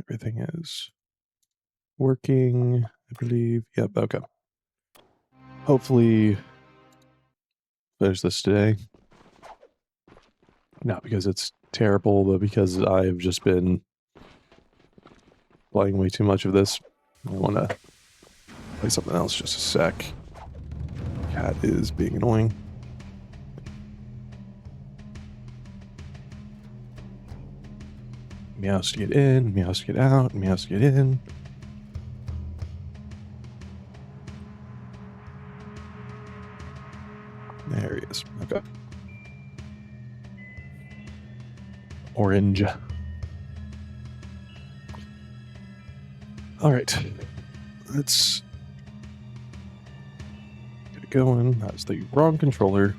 Everything is working, I believe. Yep, okay. Hopefully finish this today. Not because it's terrible, but because I've just been playing way too much of this. I want to play something else just a sec. Cat is being annoying. Meows to get in, meows to get out, meows to get in. There he is. Okay. Orange. All right. Let's get it going. That's the wrong controller.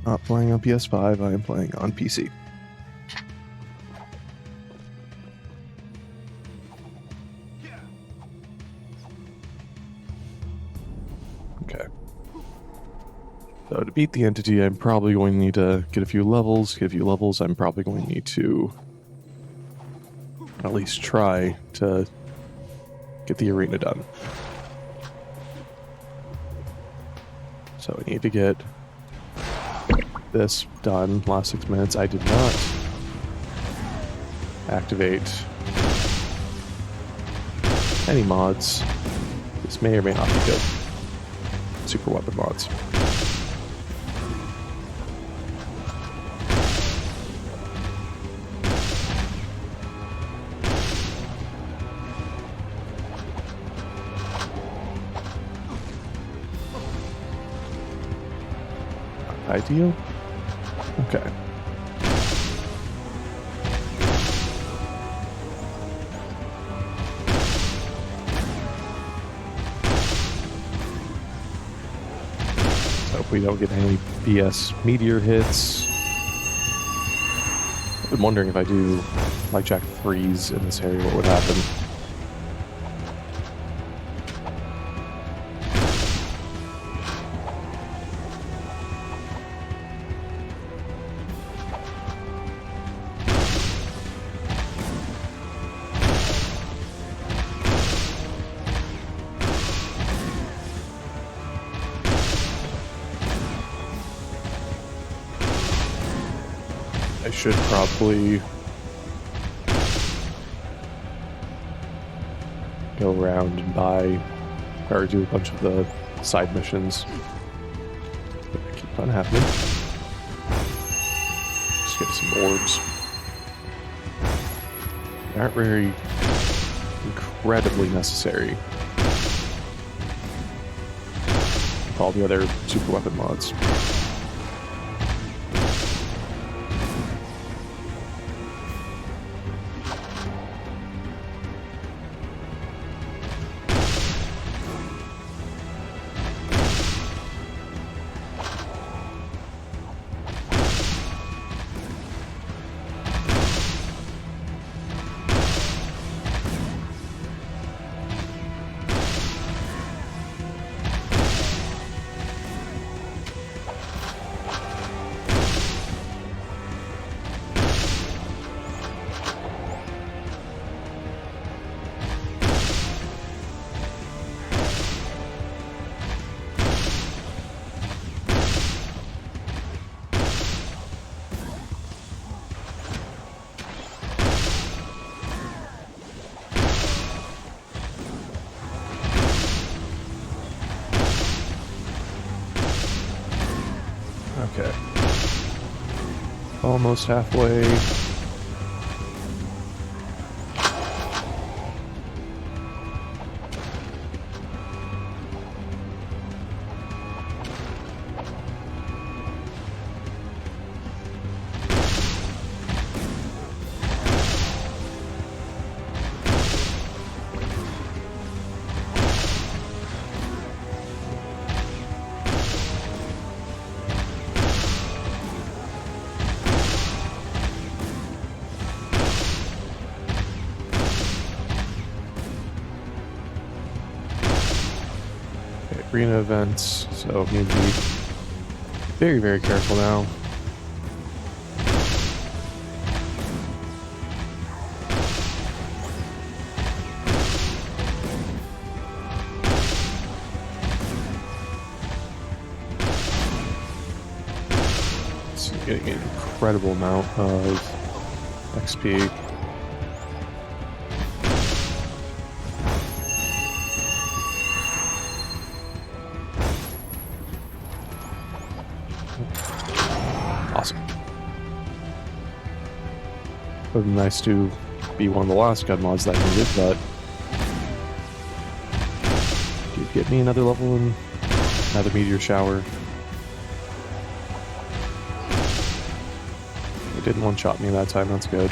Not playing on PS5. I am playing on PC. Okay. So to beat the entity, I'm probably going to need to get a few levels. I'm probably going to need to at least try to get the arena done. So I need to get this done. Last 6 minutes, I did not activate any mods. This may or may not be good. Super weapon mods. Ideal? Okay. So if we don't get any BS meteor hits, I've been wondering if I do like Jack freeze in this area, what would happen? I should probably go around and buy or do a bunch of the side missions that keep on happening. Just get some orbs. They aren't very incredibly necessary with all the other super weapon mods. Okay. Almost halfway. Arena events, so need to be very, very careful now. getting an incredible amount of XP. Awesome. It would be nice to be one of the last gun mods that I needed, but did get me another level and another meteor shower. It didn't one-shot me that time, that's good.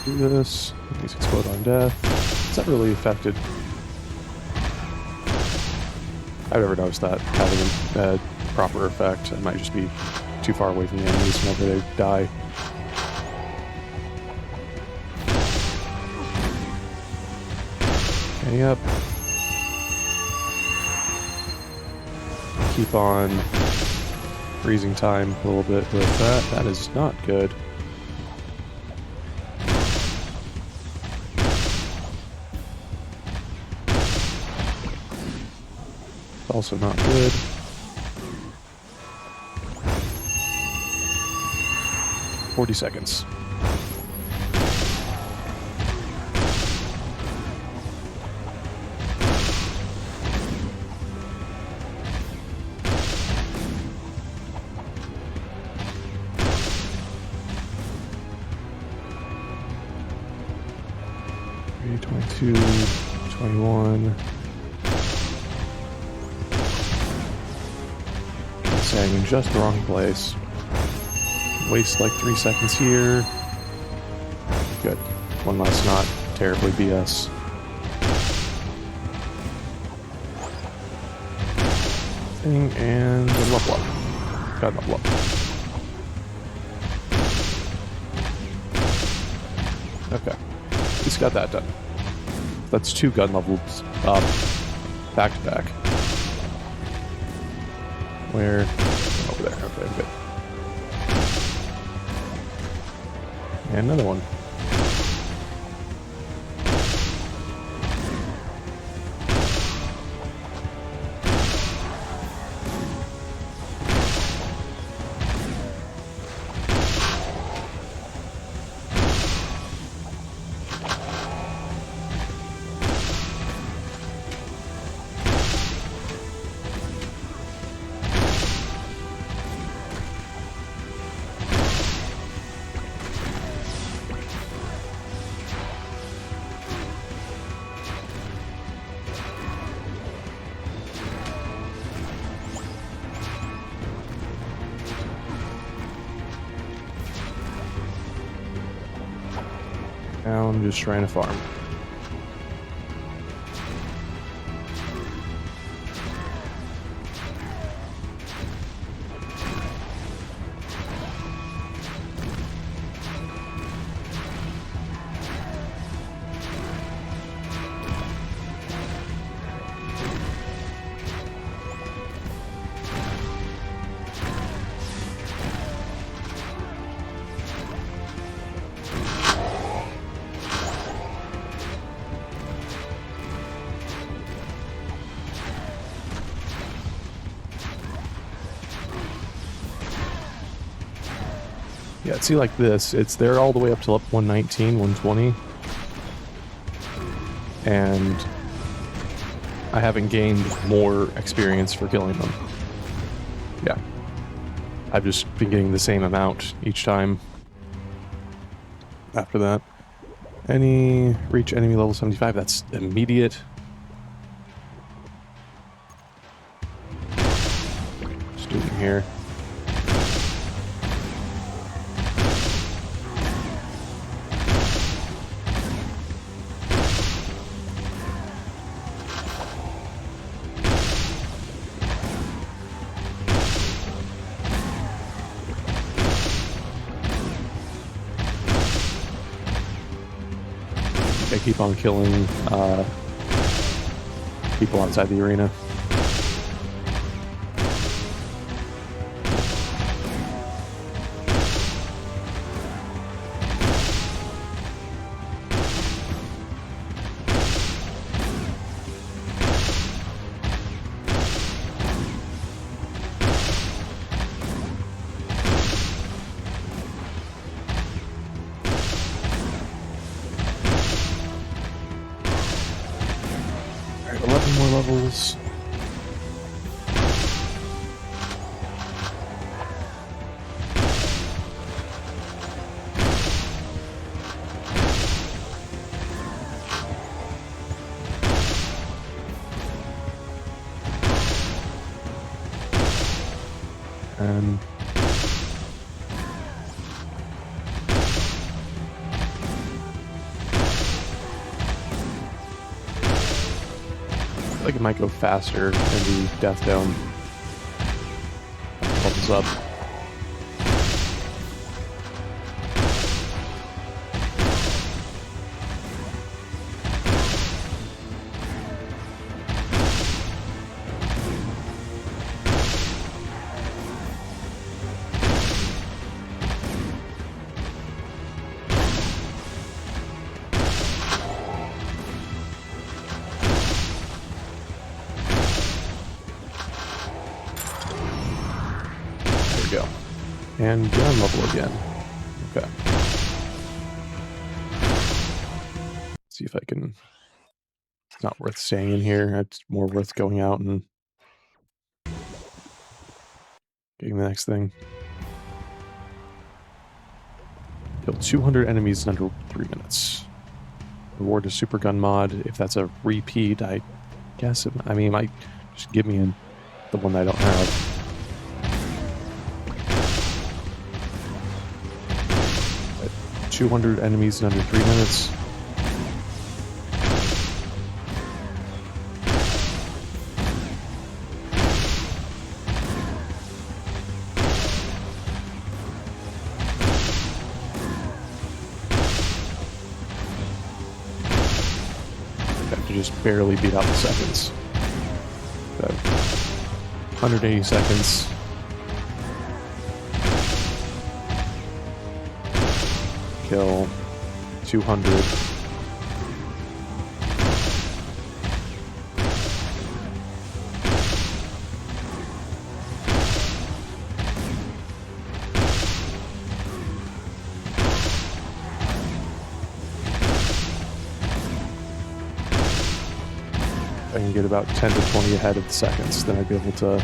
Do this. These explode on death. Is that really affected? I've never noticed that having a proper effect. It might just be too far away from the enemies whenever they die. Okay, yep. Keep on freezing time a little bit with that. That is not good. Also not good. "40 seconds. Okay, 22, 21. Saying in just the wrong place. Waste like 3 seconds here. Good. One less not terribly BS. Thing and level up. Got level up. Okay. At least got that done. That's 2 gun levels up back to back. Where? Over there. Okay, good. And another one. Now I'm just trying to farm. Yeah, see, like this, it's there all the way up to 119, 120. And I haven't gained more experience for killing them. Yeah. I've just been getting the same amount each time after that. Reach enemy level 75, that's immediate. Student here. I keep on killing people outside the arena. levels. And I feel like it might go faster in the Death Dome. Levels up. Go. And gun level again. Okay. See if I can... It's not worth staying in here. It's more worth going out and getting the next thing. Kill 200 enemies in under 3 minutes. Reward a super gun mod. If that's a repeat, I guess it might just give me the one that I don't have. 200 enemies in under 3 minutes. Have to just barely beat out the seconds. So, 180 seconds. Kill 200. I can get about 10 to 20 ahead of the seconds, then I'd be able to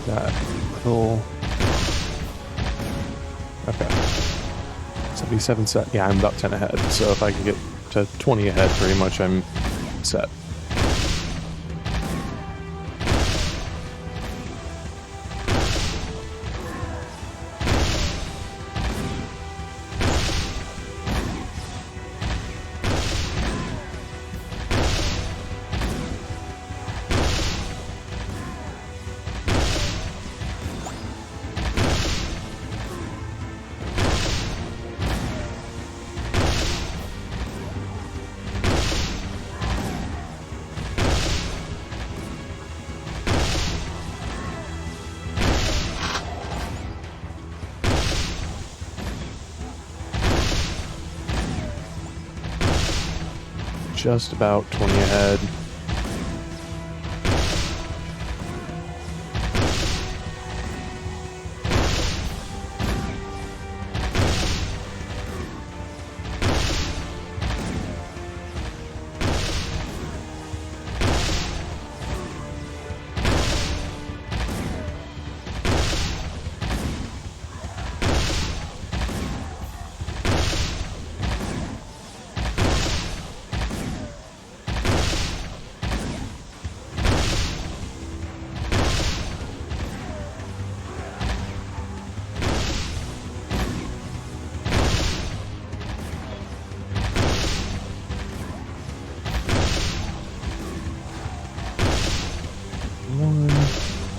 that little... Okay. 77 set. Yeah, I'm about 10 ahead. So if I can get to 20 ahead, pretty much I'm set. Just about 20 ahead.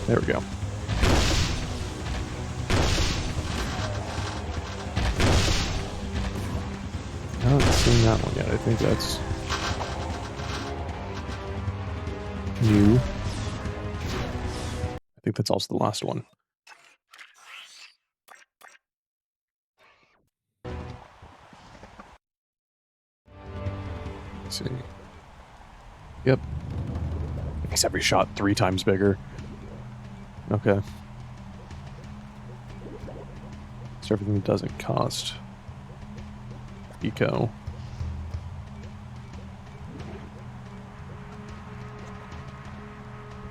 There we go. I haven't seen that one yet. I think that's new. I think that's also the last one. Let's see. Yep. Makes every shot 3 times bigger. Okay. for everything that doesn't cost eco.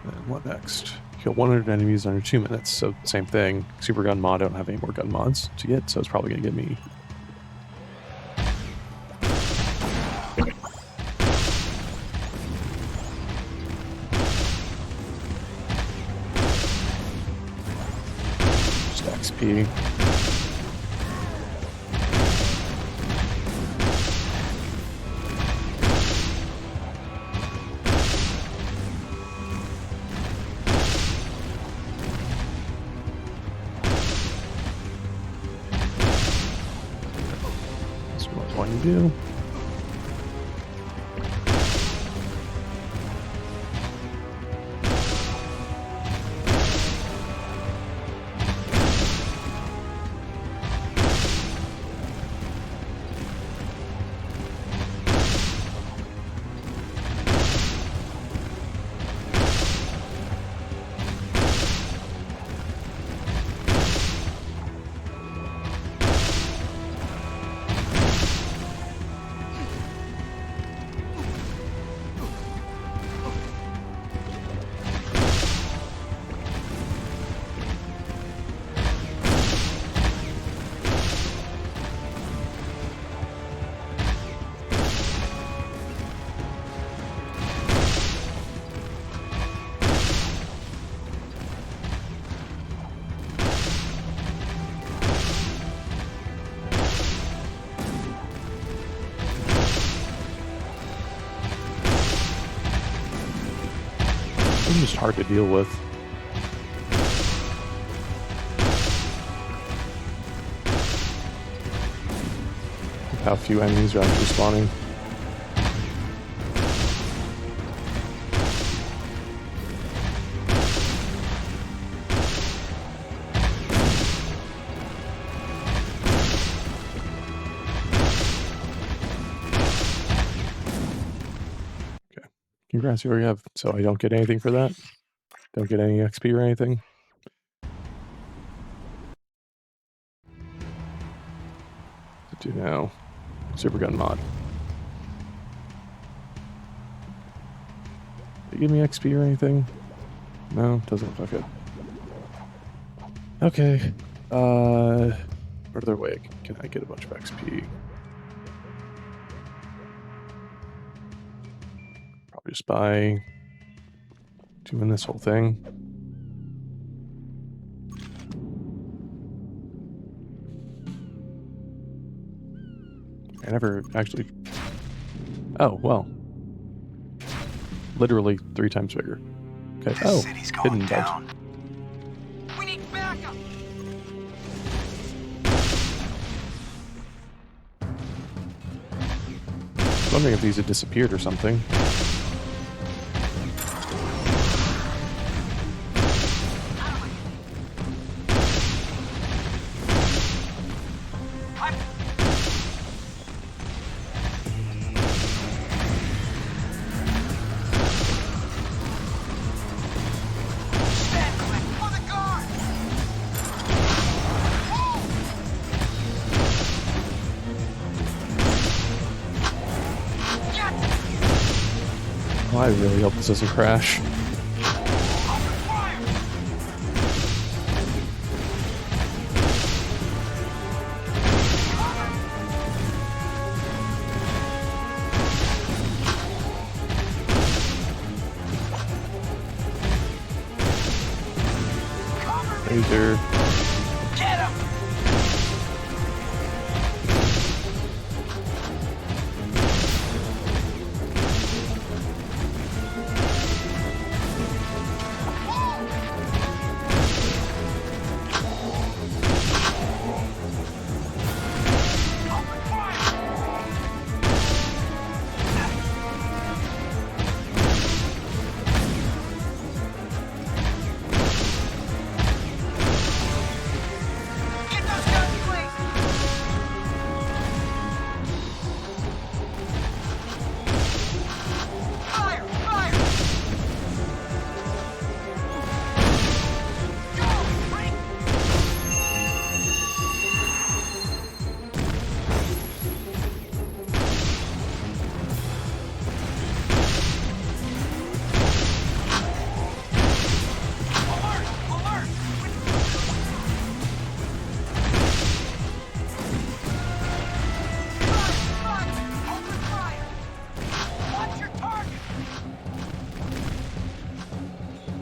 And what next? Kill 100 enemies under 2 minutes. So same thing. Super gun mod, I don't have any more gun mods to get, so it's probably going to get me... just XP. Do. It's just hard to deal with. How few enemies are actually spawning. Congrats, you already have. So I don't get anything for that? Don't get any XP or anything? What to do now? Super gun mod. They give me XP or anything? No, doesn't look like it. Okay. What other way can I get a bunch of XP? Probably just by doing this whole thing. I never actually... Oh, well. Literally 3 times bigger. Okay. Oh, hidden belt. We need backup. I'm wondering if these had disappeared or something. Oh, I really hope this doesn't crash. Laser. Get him!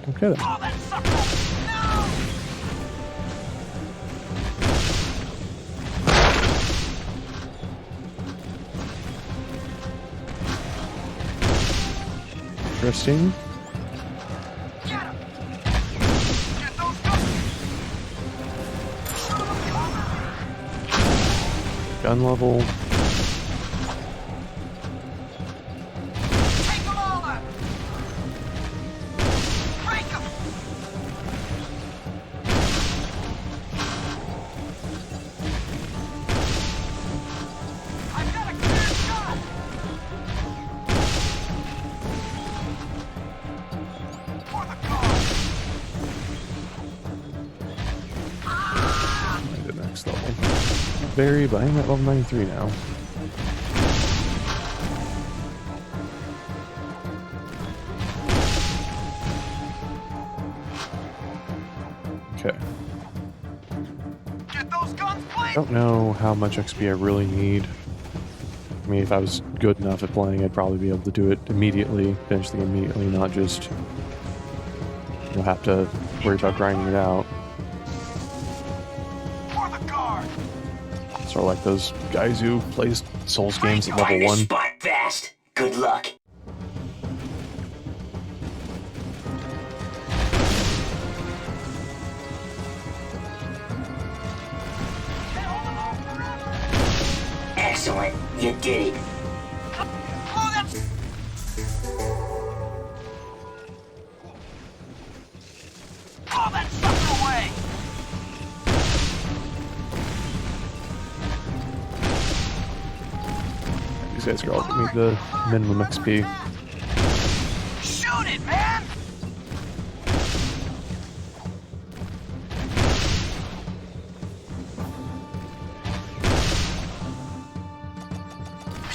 Okay then. Oh, that sucker! No! Interesting. Get him! Get those guns! Gun level. Take them all out! Break them! I've got a clear shot! For the car! The next level. Very, but I'm at level 93 now. Okay. Get those guns, I please! don't know how much XP I really need. I mean, if I was good enough at playing, I'd probably be able to do it immediately, finish the game immediately, not just have to worry about grinding it out. For the car! Sort of like those guys who play Souls games at level Find the 1. spot fast. Good luck. Excellent. You did it. Oh, that's... Oh, that sucker away! These guys are all giving me the minimum XP. Shoot it, man!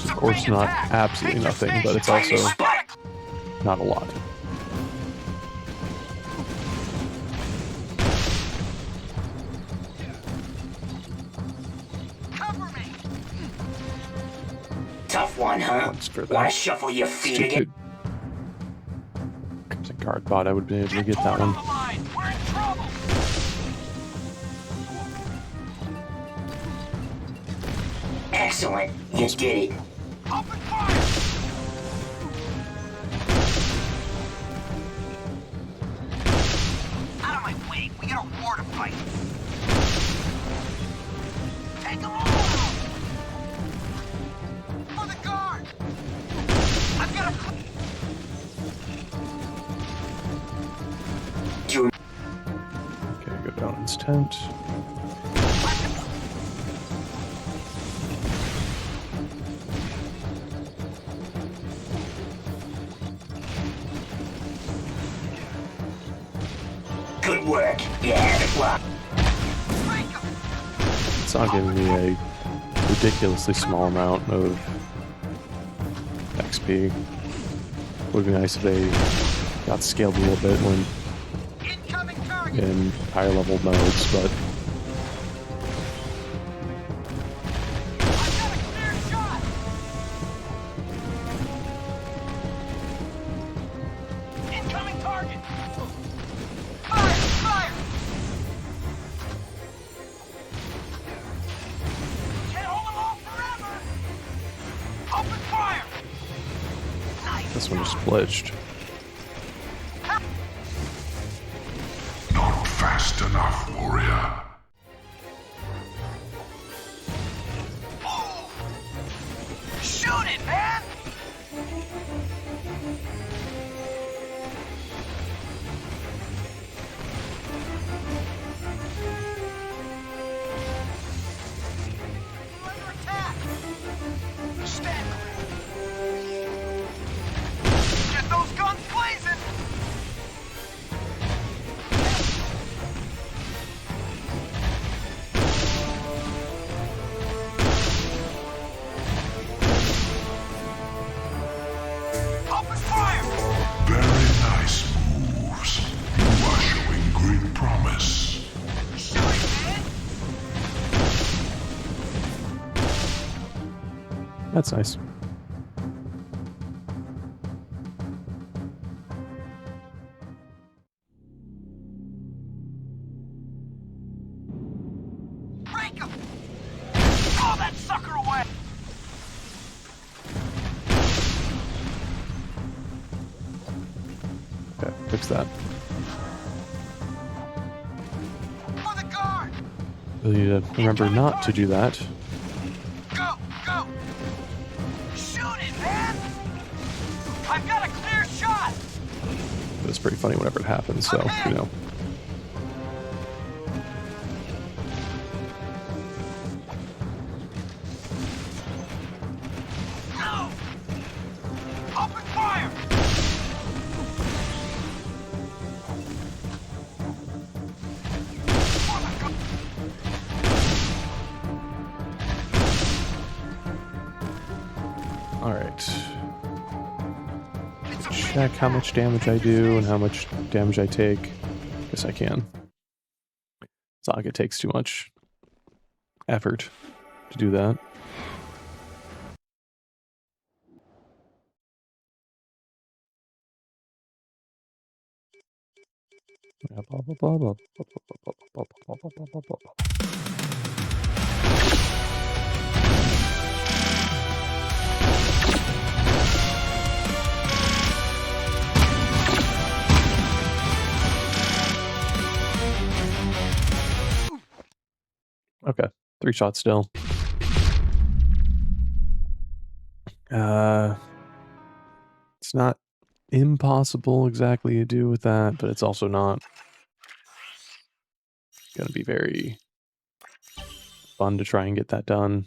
Of course, not absolutely nothing, but it's Find the also spot. not a lot. Cover me! Tough one, huh? Once for Wanna that. shuffle your feet Stupid. again? Comes a guard bot, I would be able to get that torn one. on the line. We're in trouble! Excellent. You did it. Open fire! Out of my way! We got a war to fight! Take them all out! For the guard! I've got a... You Okay, go down its tent. good work. You have it locked. Break 'em! It's not giving me a ridiculously small amount of XP. Would be nice if they got scaled a little bit when Incoming target! in higher level modes, but I've got a clear shot! Incoming target! Fire! Fire! Can't hold them off forever! Open fire! Nice! this one just glitched. Not fast enough, warrior. Oh! Shoot it, man! We're under attack! Stand clear! Get those guns blazing! Open fire! Very nice moves. You are showing great promise. Shoot it, man! That's nice. Okay, fix that. For the guard! Really need to remember not to do that. Go! Go! Shoot it, man! I've got a clear shot! But it's pretty funny whenever it happens, so, you know. Go! Open fire! Alright. Check how much damage I do and how much damage I take. Guess I can. It's not like it takes too much effort to do that. Okay, 3 shots still. It's not impossible exactly to do with that, but it's also not gonna be very fun to try and get that done.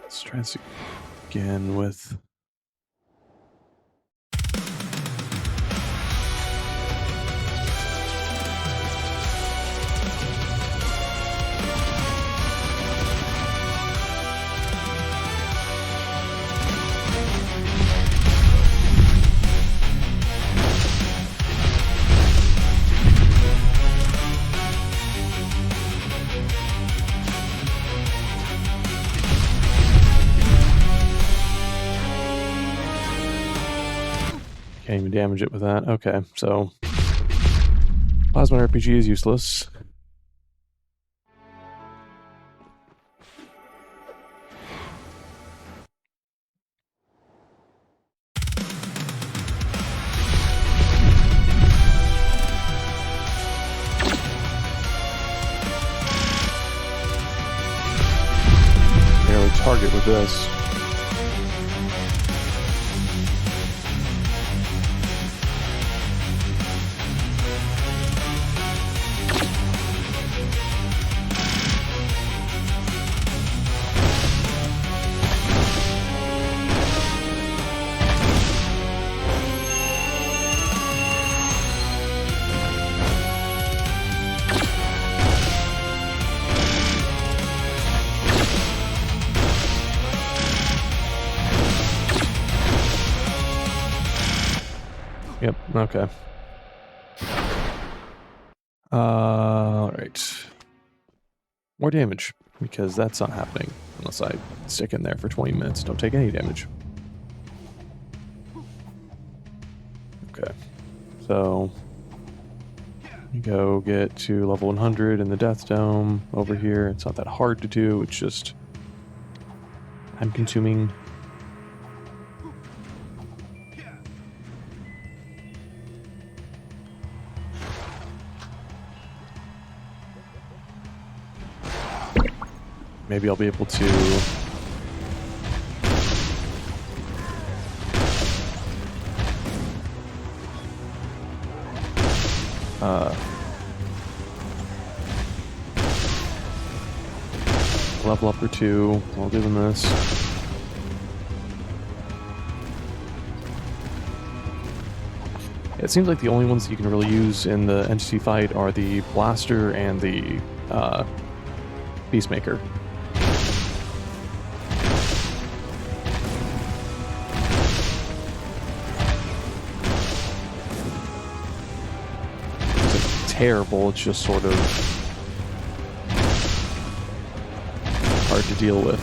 Let's try this again with... Can't even damage it with that. Okay, so plasma RPG is useless. Barely target with this. Yep, okay. Alright. More damage, because that's not happening unless I stick in there for 20 minutes. Don't take any damage. Okay. So, you go get to level 100 in the Death Dome over here. It's not that hard to do, it's just time consuming. Maybe I'll be able to level up or 2 while doing this. It seems like the only ones that you can really use in the entity fight are the Blaster and the Peacemaker. Terrible, it's just sort of hard to deal with.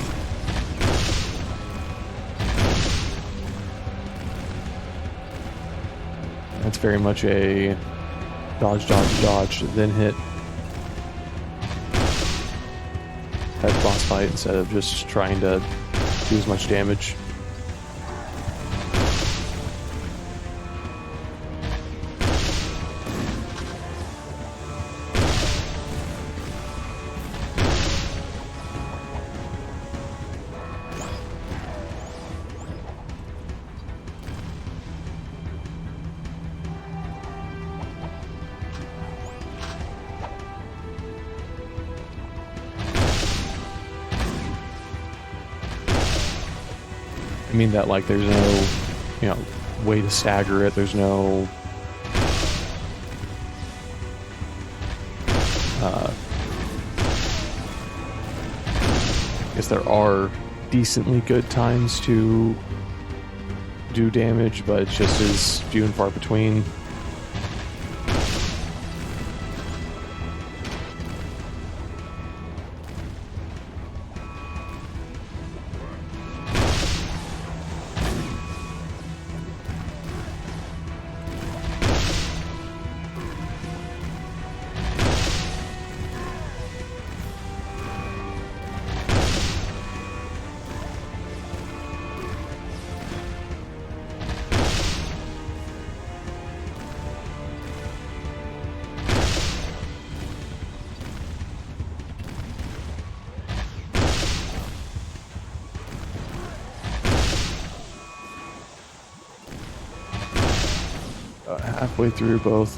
That's very much a dodge, dodge, dodge, then hit. head boss fight instead of just trying to do as much damage. I mean that like there's no, way to stagger it. There's no I guess there are decently good times to do damage, but it's just as few and far between. Halfway through both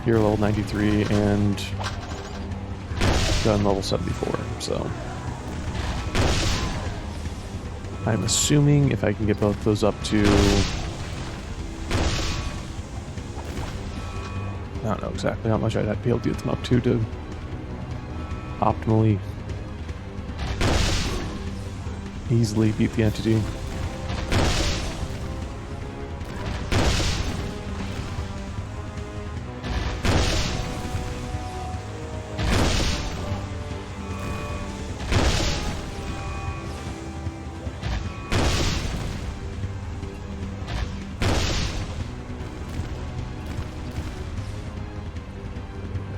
hero level 93 and gun level 74, so I'm assuming if I can get both those up to, I don't know exactly how much I'd be able to get them up to optimally easily beat the entity.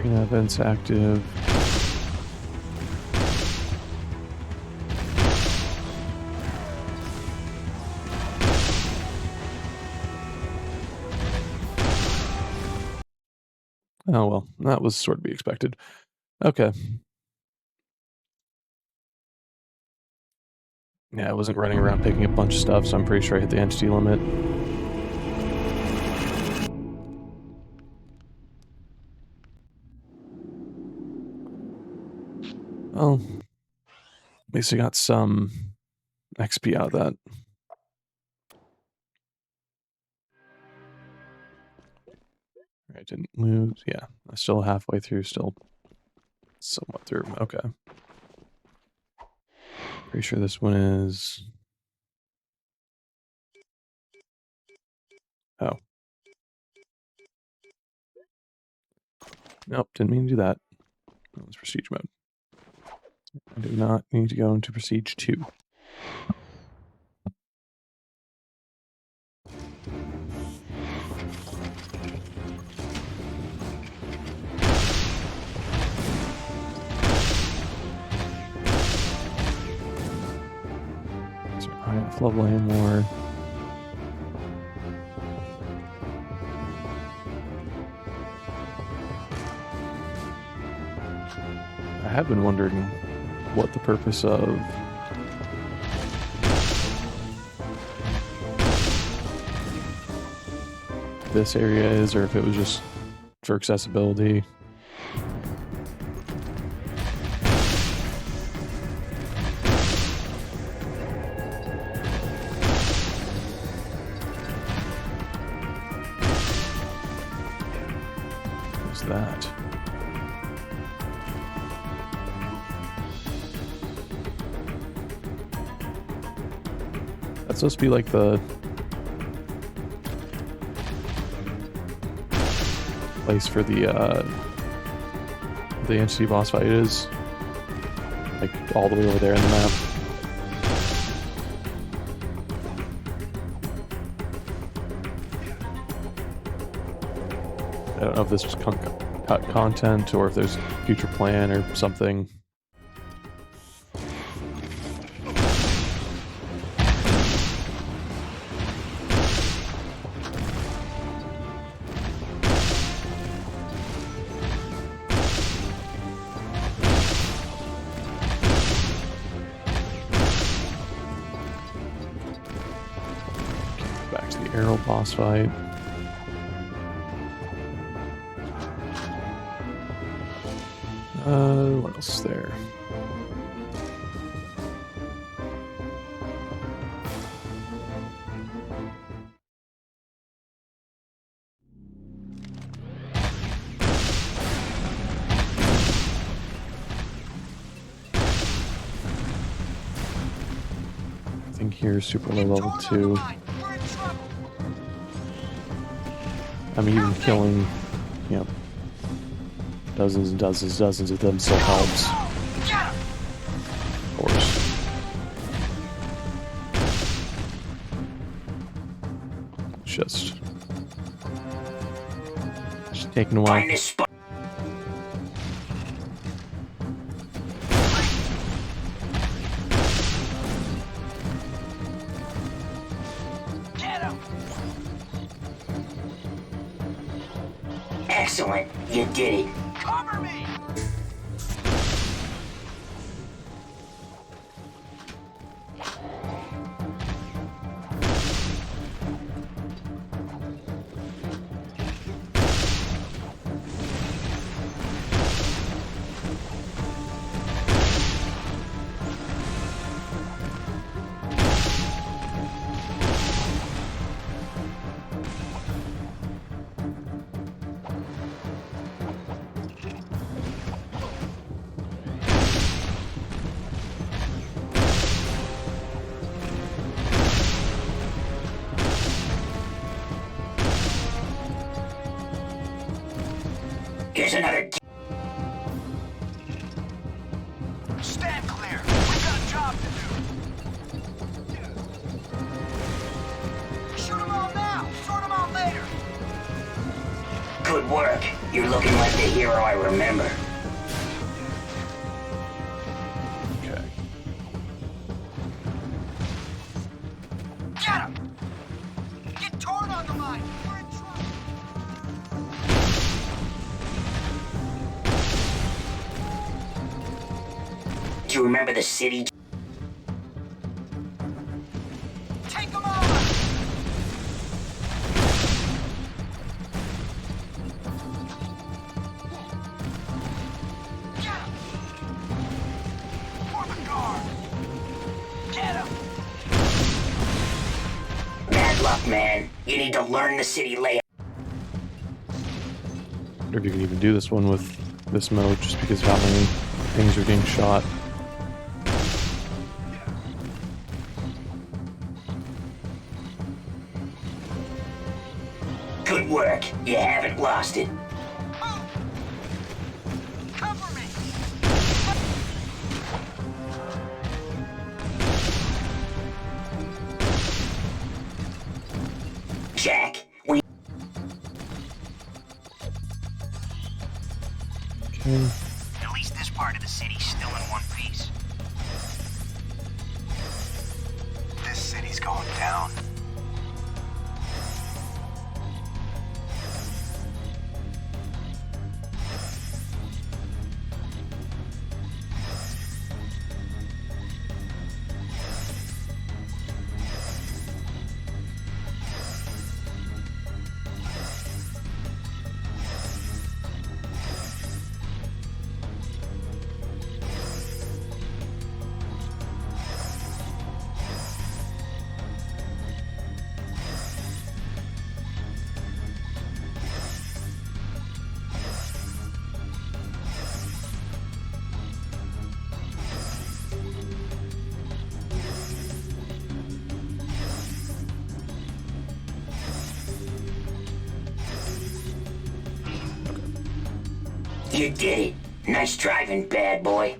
Events active. Oh well, that was sort of be expected. Okay. Yeah, I wasn't running around picking a bunch of stuff, so I'm pretty sure I hit the entity limit. Well, at least I got some XP out of that. I didn't lose. Yeah, I'm still halfway through, still somewhat through. Okay. Pretty sure this one is... Oh. Nope, didn't mean to do that. That was Prestige mode. I do not need to go into Prestige 2. So IF level more. I have been wondering what the purpose of this area is, or if it was just for accessibility. What's that? That's supposed to be like the place for the entity boss fight is, like all the way over there in the map. I don't know if this was cut content or if there's a future plan or something. Arrow boss fight. What else is there? I think here's super low level 2. We're in trouble. I mean, even killing, you know, dozens and dozens of them still helps, Get him! of course. It's just taking a while. Find this spot. Get him! Excellent. You did it. Cover me! Here's another. Stand clear. We've got a job to do. Shoot them all now. Sort them out later. Good work. You're looking like the hero I remember. Okay. Get him! Get torn on the line. We're in trouble. Do you remember the city? Take them on! Get him! For the guard! Get him! Bad luck, man. You need to learn the city layout. I wonder if you can even do this one with this mode, just because of how many things are getting shot. Good work. You haven't lost it. Move! Cover me! Jack, we Okay. At least this part of the city's still in one piece. This city's going down. You did it. Nice driving, bad boy.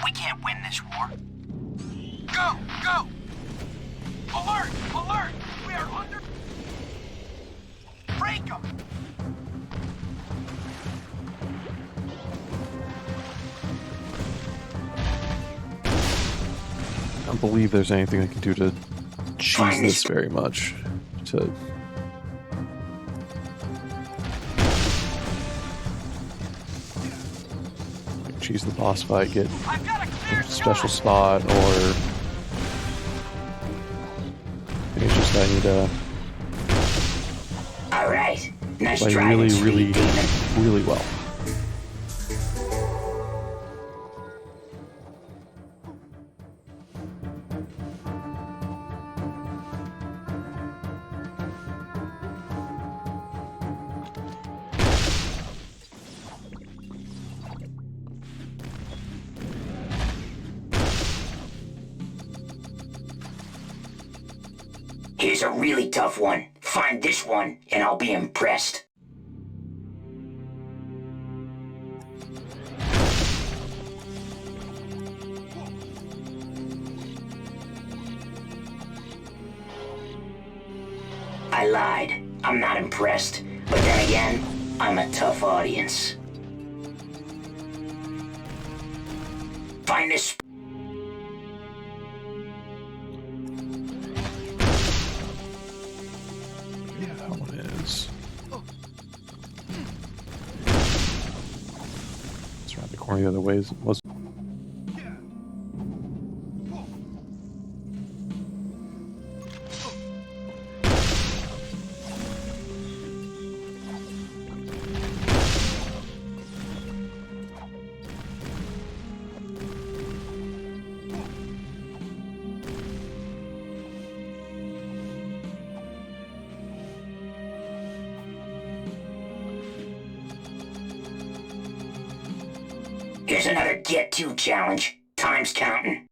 We can't win this war. Go! Go! Alert! Alert! We are under... Break them! I don't believe there's anything I can do to cheese Find this this- very much. To like, cheese the boss fight, get I've got a clear a special shot! spot, or maybe it's just that I need to All right. Nice play driving, really, Speed really, Demon. really well. Here's a really tough one. Find this one, and I'll be impressed. I lied. I'm not impressed. But then again, I'm a tough audience. Find this. Yeah, that one is. It's around the corner the other way. It was. Here's another get to challenge. Time's counting.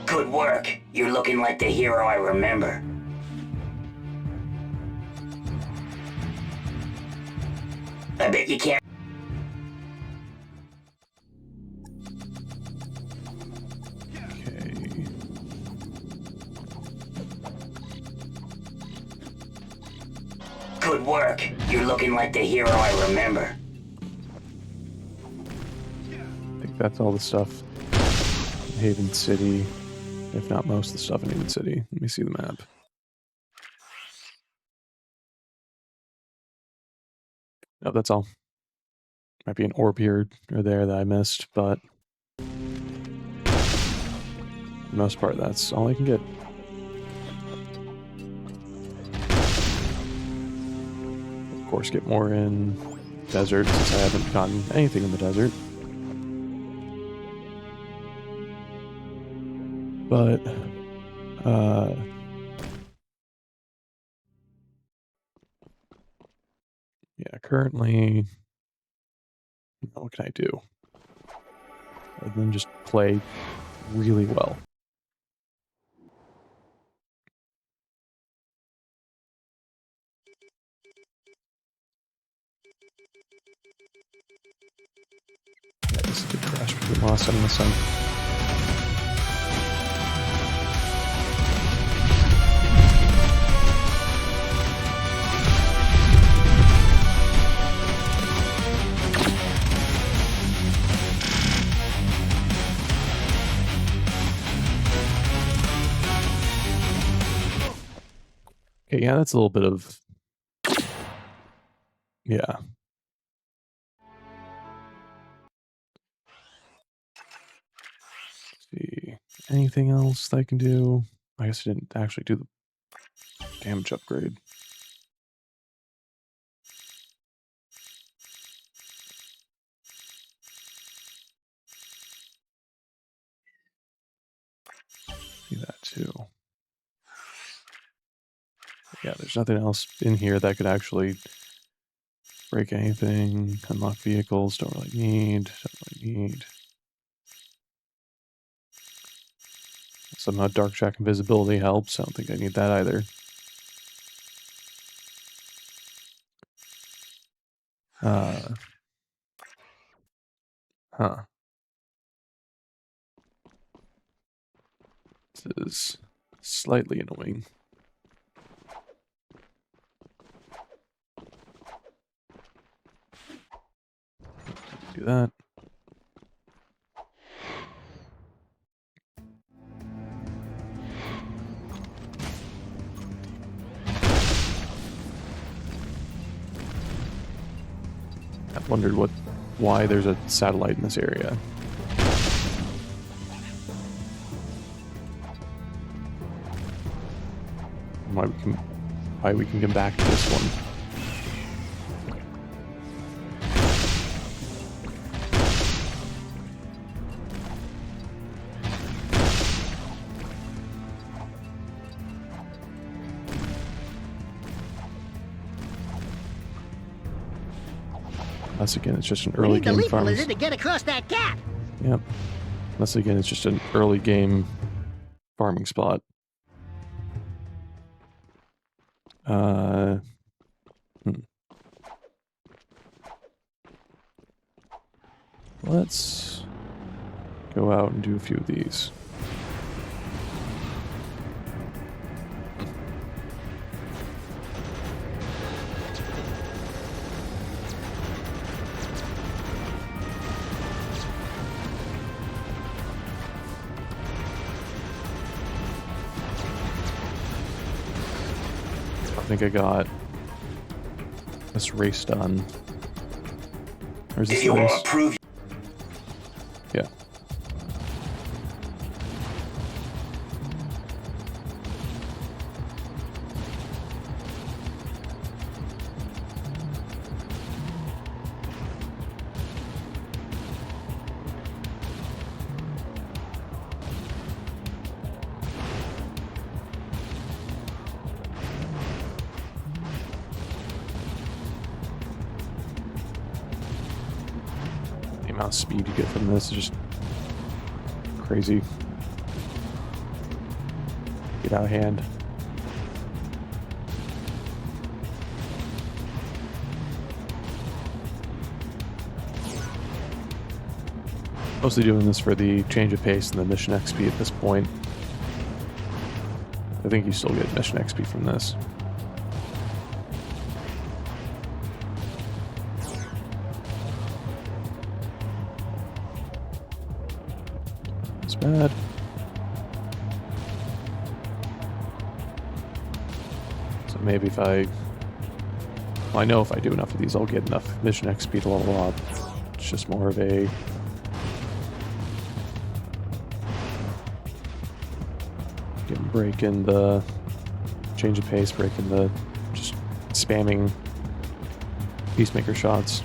Good work. You're looking like the hero I remember. I bet you can't. Okay. Good work. You're looking like the hero I remember. I think that's all the stuff in Haven City, if not most of the stuff in Haven City. Let me see the map. No, that's all. Might be an orb here or there that I missed, but for the most part, that's all I can get. Of course, get more in desert since I haven't gotten anything in the desert. But, yeah, currently, what can I do? Other than just play really well. Yeah, this is a good crash. We get lost out in the sun. Okay, yeah, that's a little bit of... Yeah. Let's see. Anything else that I can do? I guess I didn't actually do the damage upgrade. Do that too. Yeah, there's nothing else in here that could actually break anything. Unlock vehicles, don't really need. Somehow Dark Shack invisibility helps. I don't think I need that either. Huh. This is slightly annoying. Do that. wondered why there's a satellite in this area. Why we can come back to this one. Unless again, it's just an early game farm. To get across that gap. Yep. Unless again, it's just an early game farming spot. Let's go out and do a few of these. I think I got this race done. Or is this the race? Approve. Yeah. The amount of speed you get from this is just crazy. Get out of hand. Mostly doing this for the change of pace and the mission XP at this point. I think you still get mission XP from this. It's bad. So maybe if I know if I do enough of these, I'll get enough mission XP to level up. It's just more of a breaking the change of pace, breaking the just spamming peacemaker shots.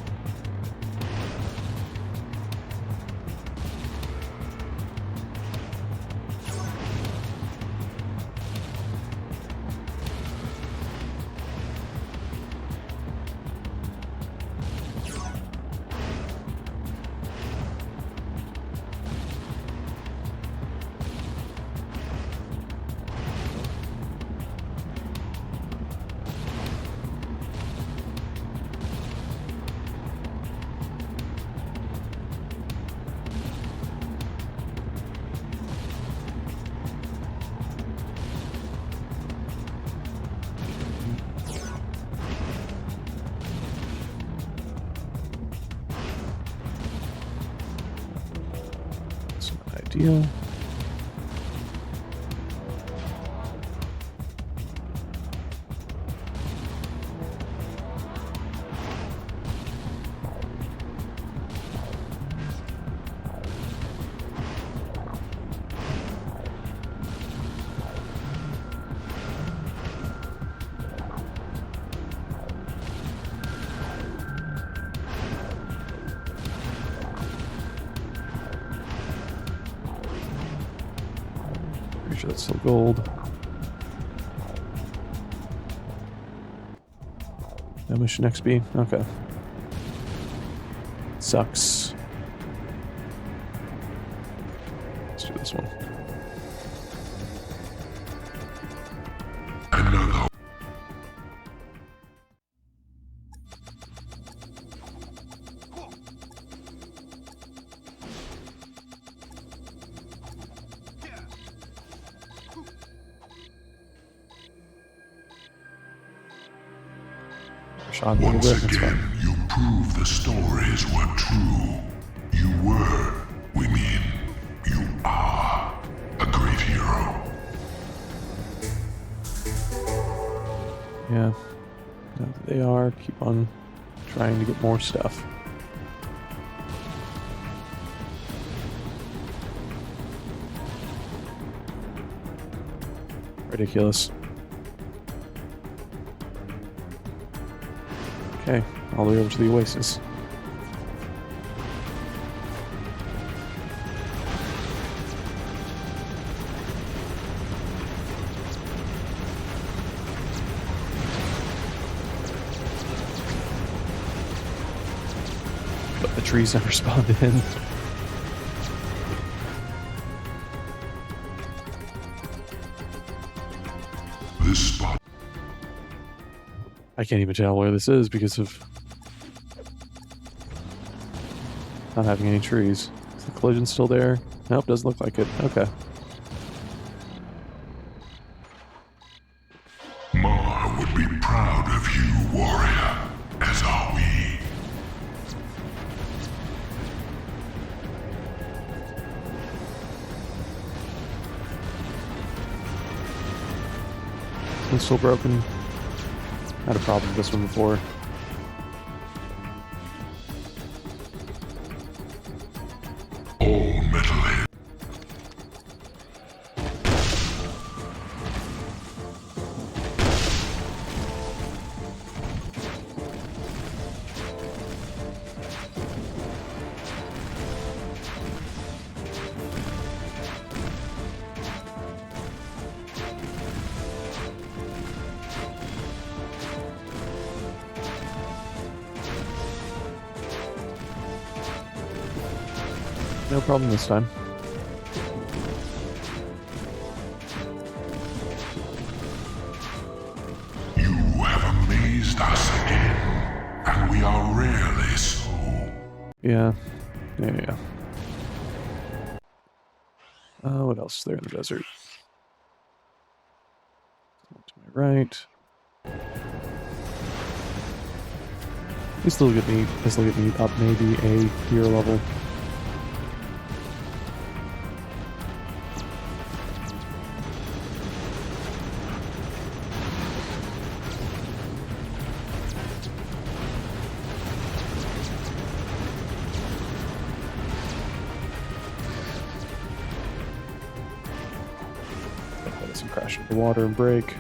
Deal. Pretty sure that's still gold. No mission XP? Okay. Sucks. Let's do this one. Another. Shot a little Once bit, that's again, fine. you prove the stories were true. You were, we mean, you are a great hero. Yeah. Now that they are, keep on trying to get more stuff. Ridiculous. Okay, all the way over to the Oasis. But the trees never spawned in. This spot I can't even tell where this is because of not having any trees. Is the collision still there? Nope, doesn't look like it. Okay. Mar would be proud of you, warrior, as are we. It's still broken. Had a problem with this one before. All metalhead. No problem this time. You have amazed us again, and we are rarely so. Yeah. Yeah. What else is there in the desert? To my right. This will get me up maybe a hero level. Let us crash into the water and break.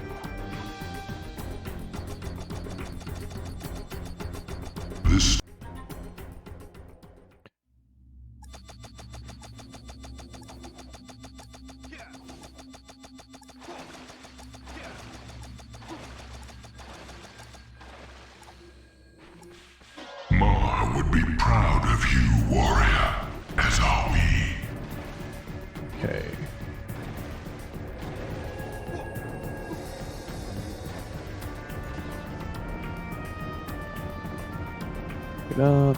This Mar would be proud of you, warrior, as are we. Okay. Get up.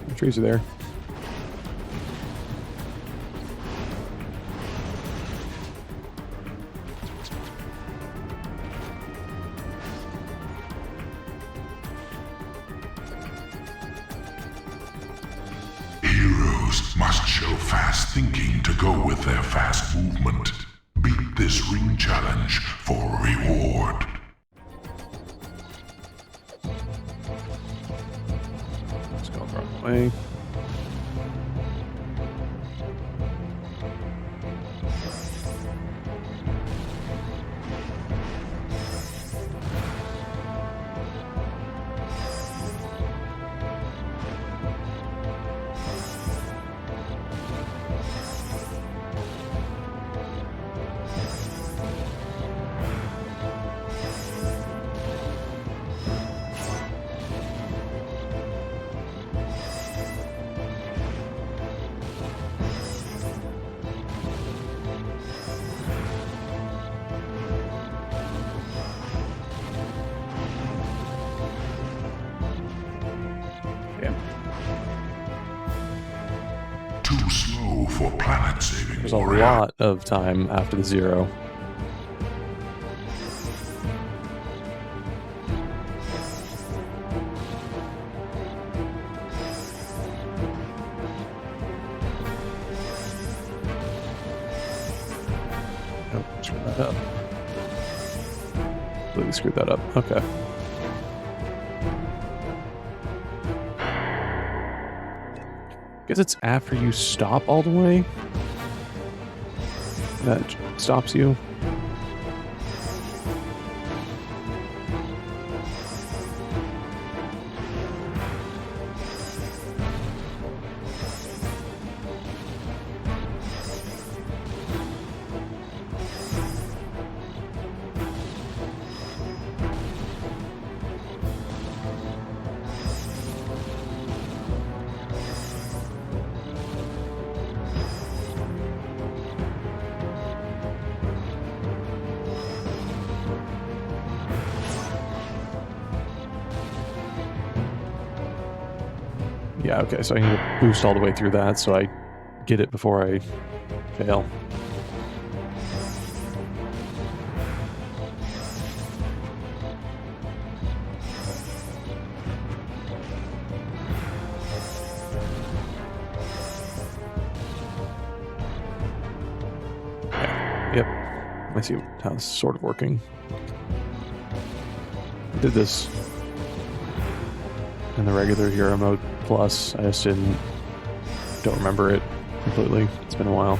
The trees are there. Heroes must show fast thinking to go with their fast movement. Beat this ring challenge for reward. Let's go the wrong way. Too slow for planet saving. There's a lot of time after the zero. Nope, screwed that up. Completely screwed that up. Okay. Guess it's after you stop all the way that stops you. Yeah, okay, so I need to boost all the way through that so I get it before I fail. Okay, yep. I see how this is sort of working. I did this in the regular hero mode plus. I just don't remember it completely. It's been a while.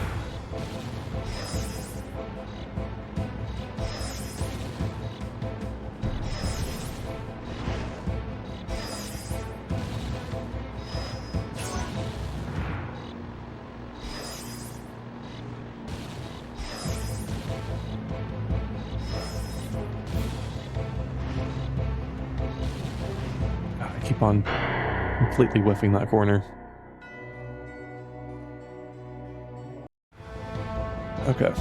I keep on completely whiffing that corner. Okay.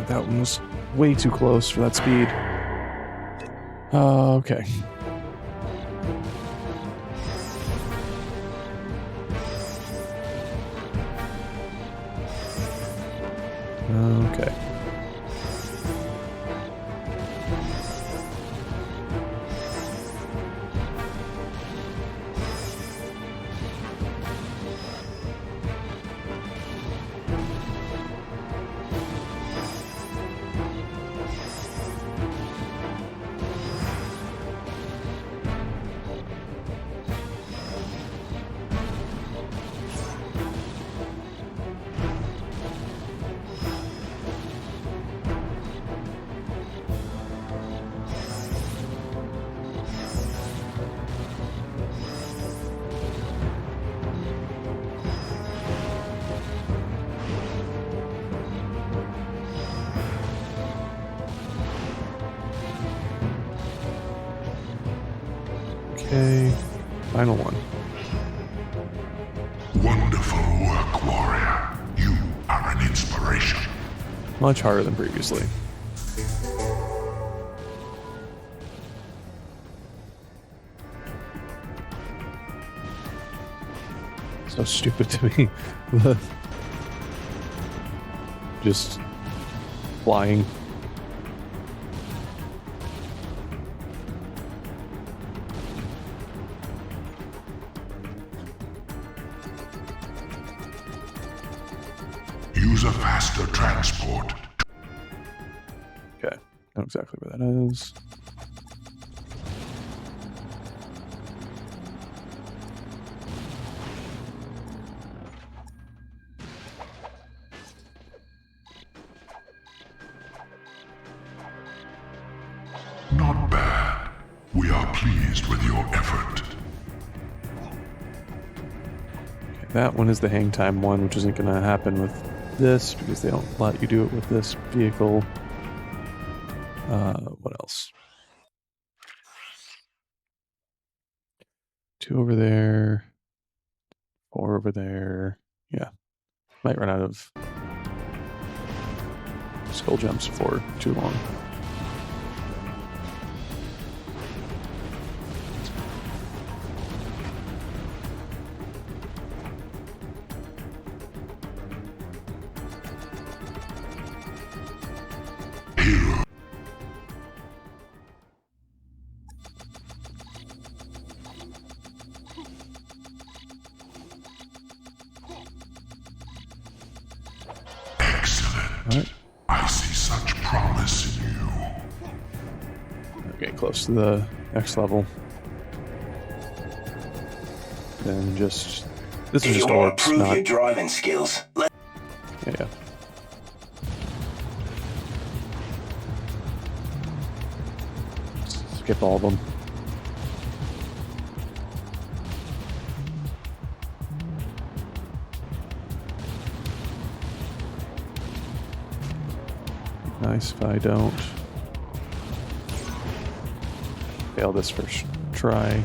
That one was way too close for that speed. Okay. Okay. Okay, final one. Wonderful work, warrior. You are an inspiration. Much harder than previously. So stupid to me. Just flying. Use a faster transport. Okay, know exactly where that is. Not bad. We are pleased with your effort. Okay, that one is the hang time one, which isn't going to happen with this because they don't let you do it with this vehicle. What else? 2 over there, 4 over there. Yeah, might run out of skull jumps for too long. Excellent. Alright, I see such promise in you. we're getting close to the next level. Then just... This is If you just want orbs, to prove not... your driving skills, Yeah. Skip all of them. Nice if I don't fail this first try.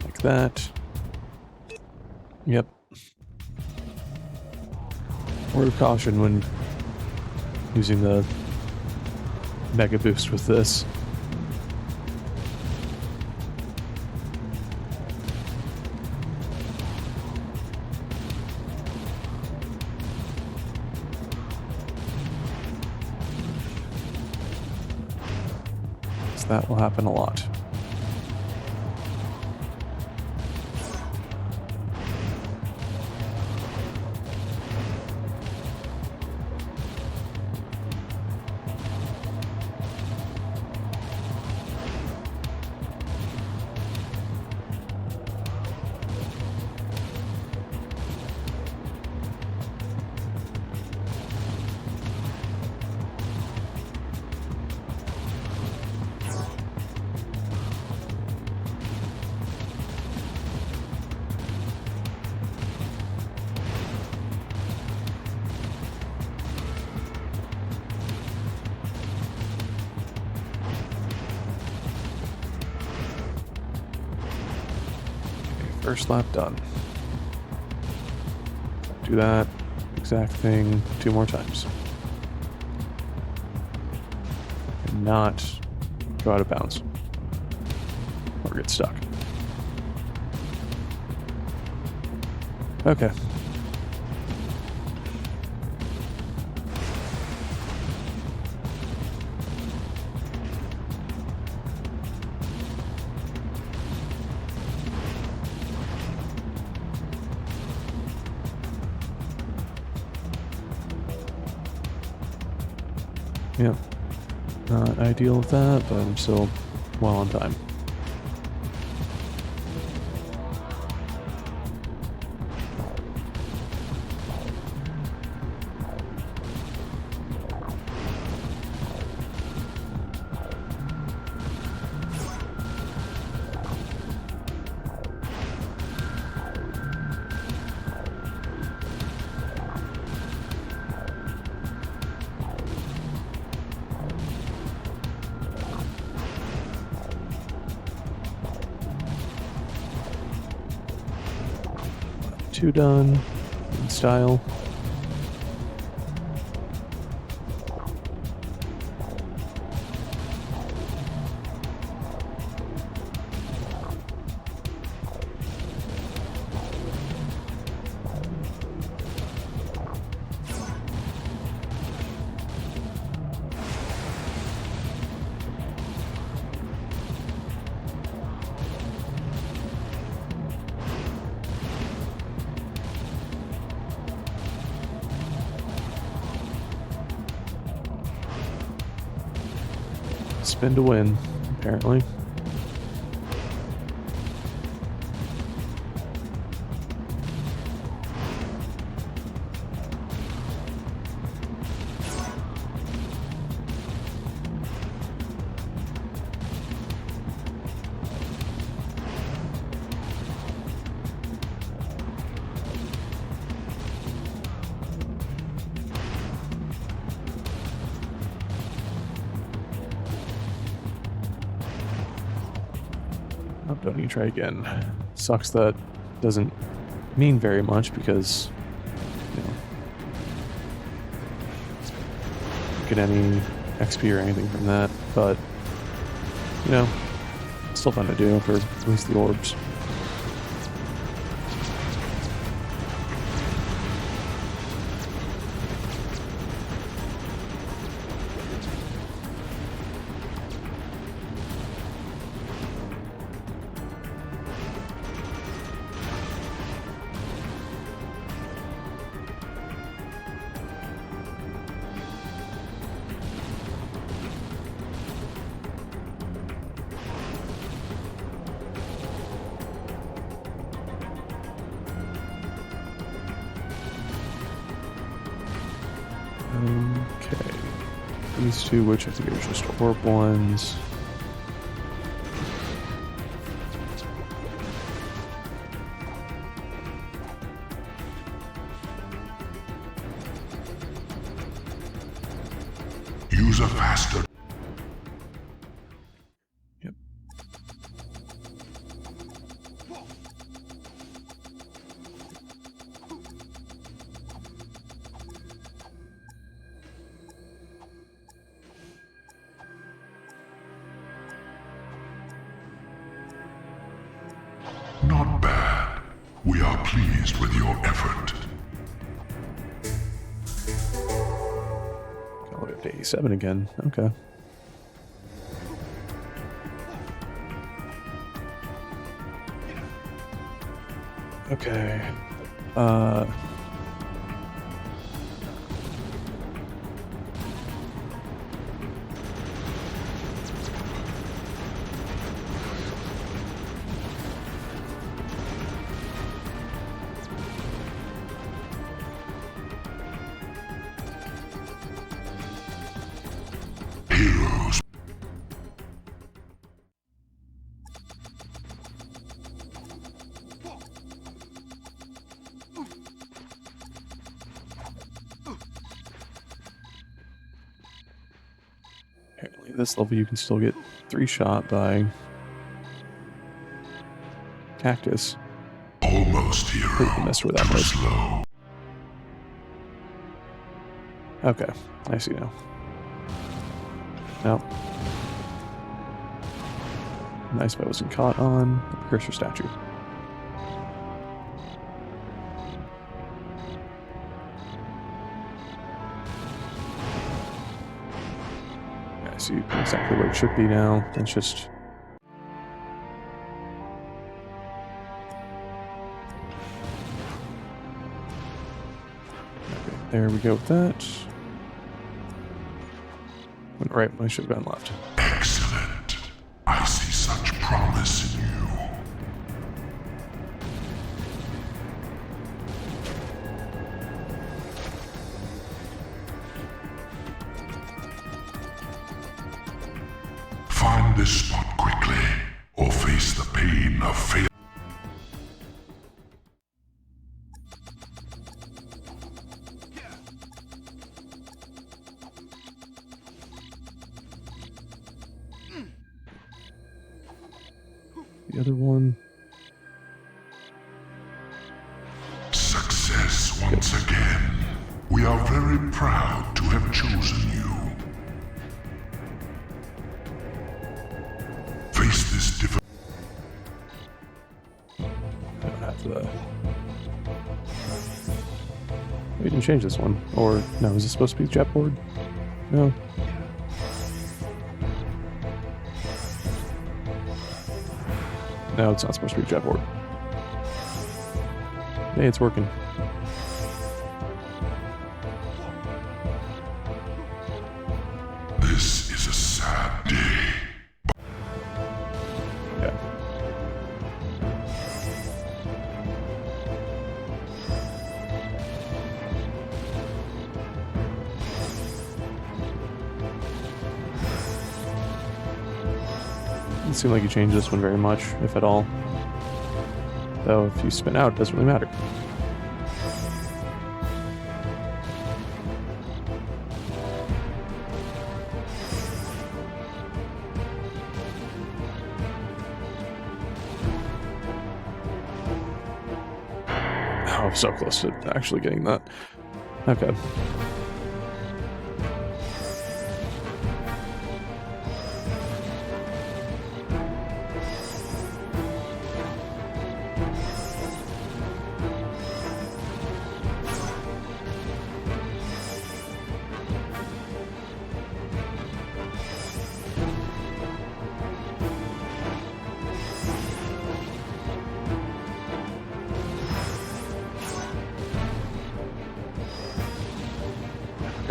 Like that. Yep. Word of caution when using the Mega Boost with this. So that will happen a lot. First lap done. Do that exact thing 2 more times. And not go out of bounds. Or get stuck. Okay. Yep. Not ideal with that, but I'm still well on time. Two done in style. Spin to win, apparently. Oh, don't even try again. Sucks that doesn't mean very much because, you know, get any XP or anything from that, but you know, still fun to do for at least the orbs. Okay. These two, which I think are just orb ones. Use a faster. Yep. Not bad. We are pleased with your effort. All the way up to 87 again. Okay. Okay. Heroes. Apparently, at this level, you can still get 3-shot by Cactus. Almost hero. Completely missed where that Too was. slow. Okay, I see now. No. Nice, but I wasn't caught on the precursor statue. Yeah, I see exactly where it should be now. It's just... Okay, there we go with that. Went right when I should have gone left. Excellent. I see such promise in you. Find this spot quickly, or face the pain of failure. The other one... Success once again. We are very proud to have chosen you. Face this difficult. I don't have the... We didn't change this one. Or, no, is this supposed to be jet board? No. No, it's not supposed to be jet board. Hey, it's working. This is a sad day. Yeah. Doesn't seem like you changed this one very much, if at all. Though, if you spin out, it doesn't really matter. Oh, I'm so close to actually getting that. Okay.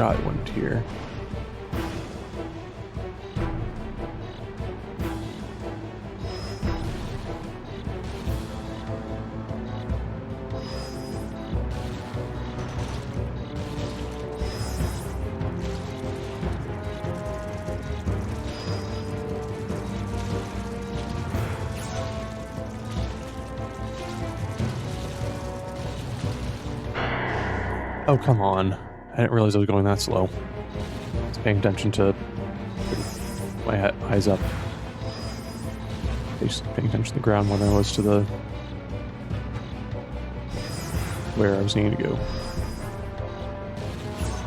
forgot it went here. Oh, come on. I didn't realize I was going that slow. I was paying attention to my eyes up. Just paying attention to the ground when I was to the where I was needing to go.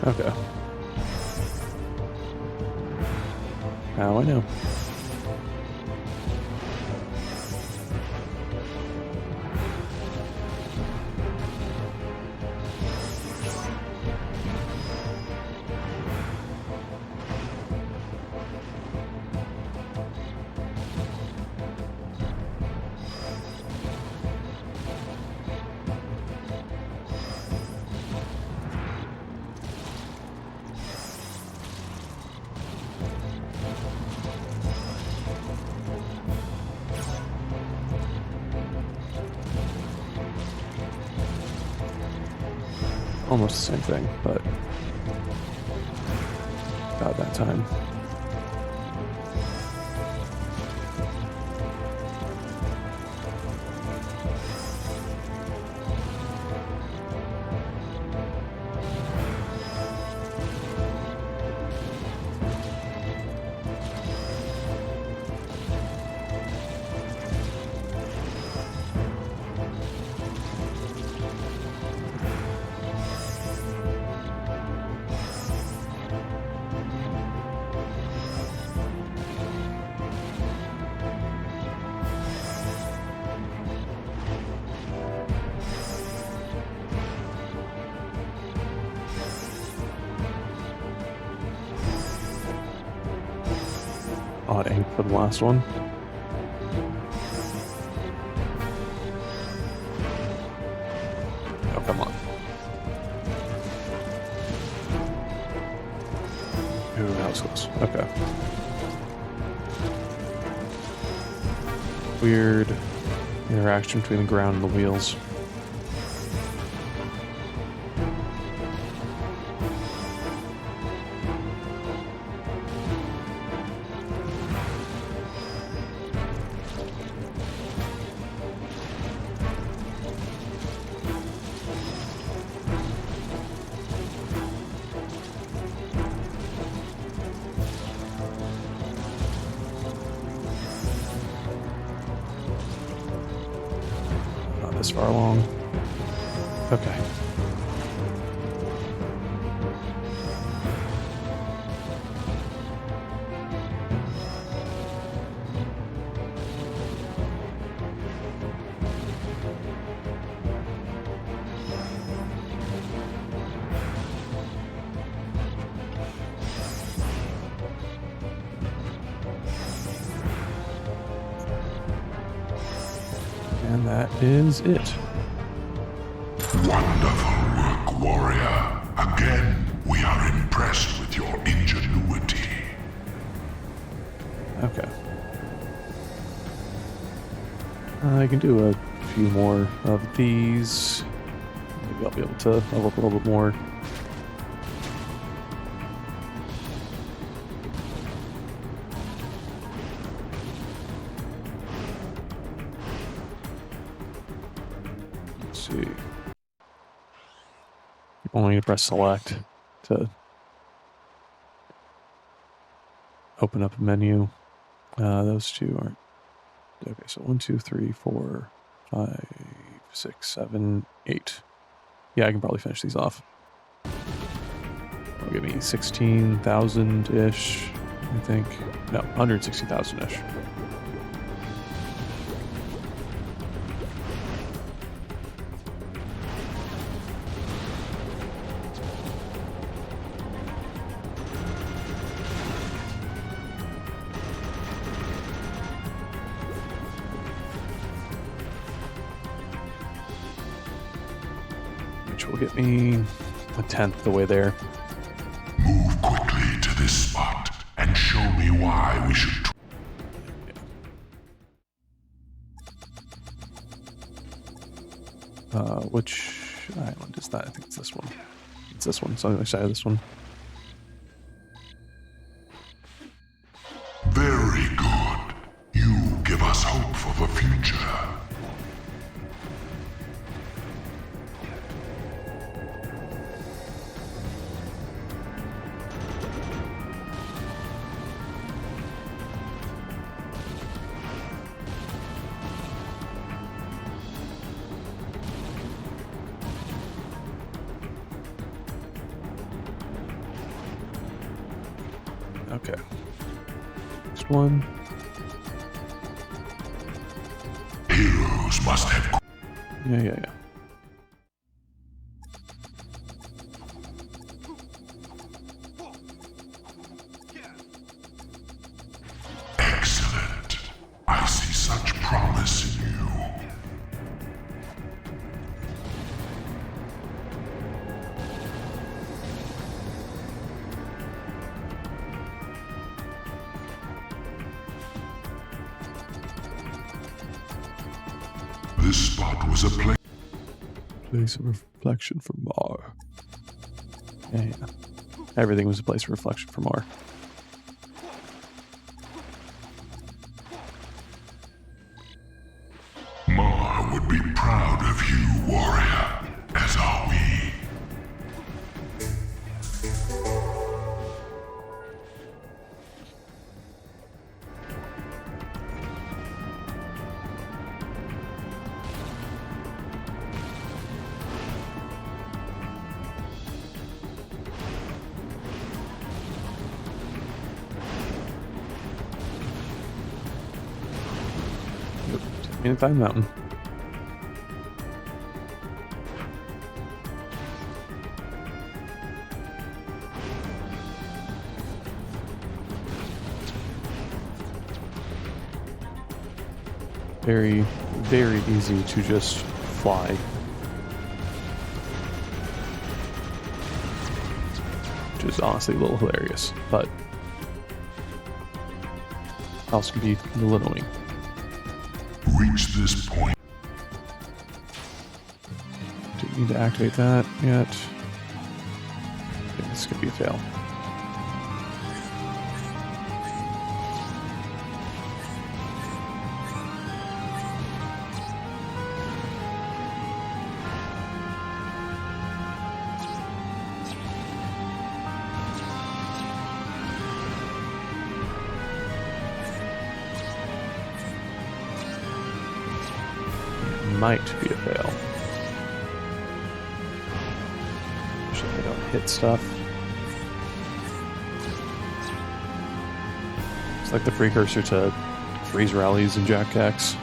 Okay. Now I know. Almost the same thing, but about that time. Odd aim for the last one. Oh, come on. Ooh, that was close. Okay. Weird interaction between the ground and the wheels. This far along. Okay. And that is it. Wonderful work, warrior. Again, we are impressed with your ingenuity. Okay. I can do a few more of these. Maybe I'll be able to level up a little bit more. Let's see. You only need to press select to open up a menu. Those two aren't. Okay, so 1, 2, 3, 4, 5, 6, 7, 8. Yeah, I can probably finish these off. That'll give me 16,000-ish, I think. No, 160,000-ish. Which will get me a tenth the way there. this spot and show me why we should. Which island is that? I think it's this one. It's this one. It's on the other side of this one. Very good. You give us hope for the future. Okay. Next one. Heroes must have. Yeah. Excellent. I see such promise in you. This spot was a place. Place of reflection for Mar. Yeah. Everything was a place of reflection for Mar. Mar would be proud of you, warrior, as are we. Time Mountain. Very, very easy to just fly. Which is honestly a little hilarious, but also can be a little annoying. Reach this point. Didn't need to activate that yet. Okay, this could be a fail. Might be a fail. Should they don't hit stuff. It's like the precursor to freeze rallies and Jack X.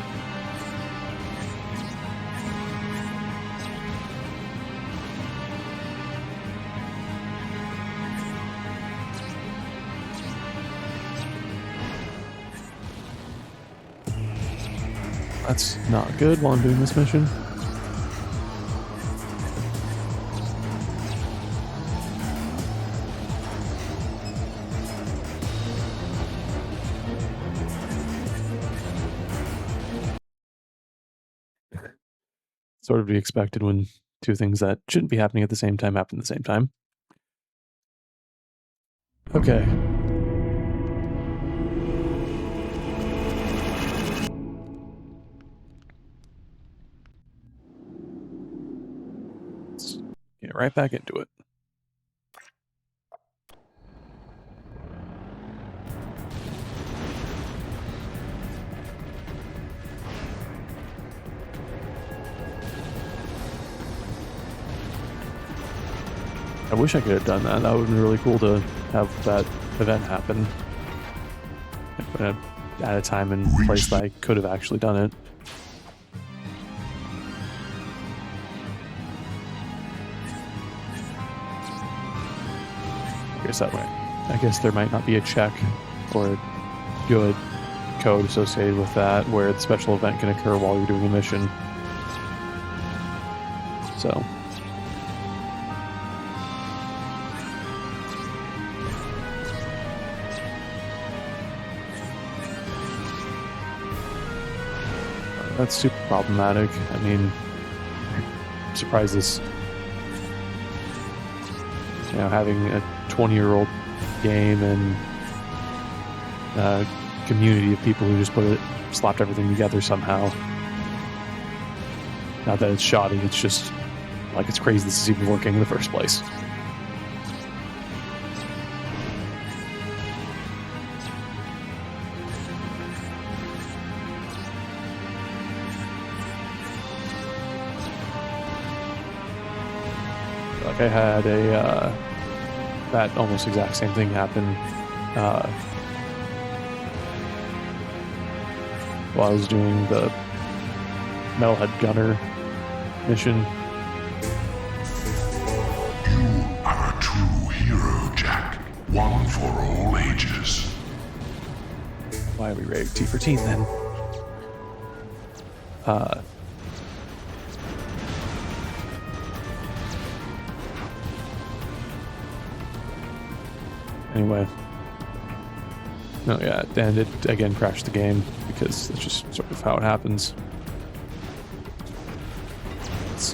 That's not good while I'm doing this mission. Sort of to be expected when two things that shouldn't be happening at the same time happen at the same time. Okay. Get right back into it. I wish I could have done that. That would have been really cool to have that event happen at a time and place that I could have actually done it. I guess that way. I guess there might not be a check or a good code associated with that where the special event can occur while you're doing a mission. So that's super problematic. I mean, I'm surprised this, you know, having a 20-year-old game and a community of people who just slapped everything together somehow. Not that it's shoddy, it's just like it's crazy this is even working in the first place. Like I had a that almost exact same thing happen while I was doing the Metalhead Gunner mission. You are a true hero, Jack. One for all ages. Why are we rated T for teen then? Anyway. No, yeah, and it again crashed the game because that's just sort of how it happens. It's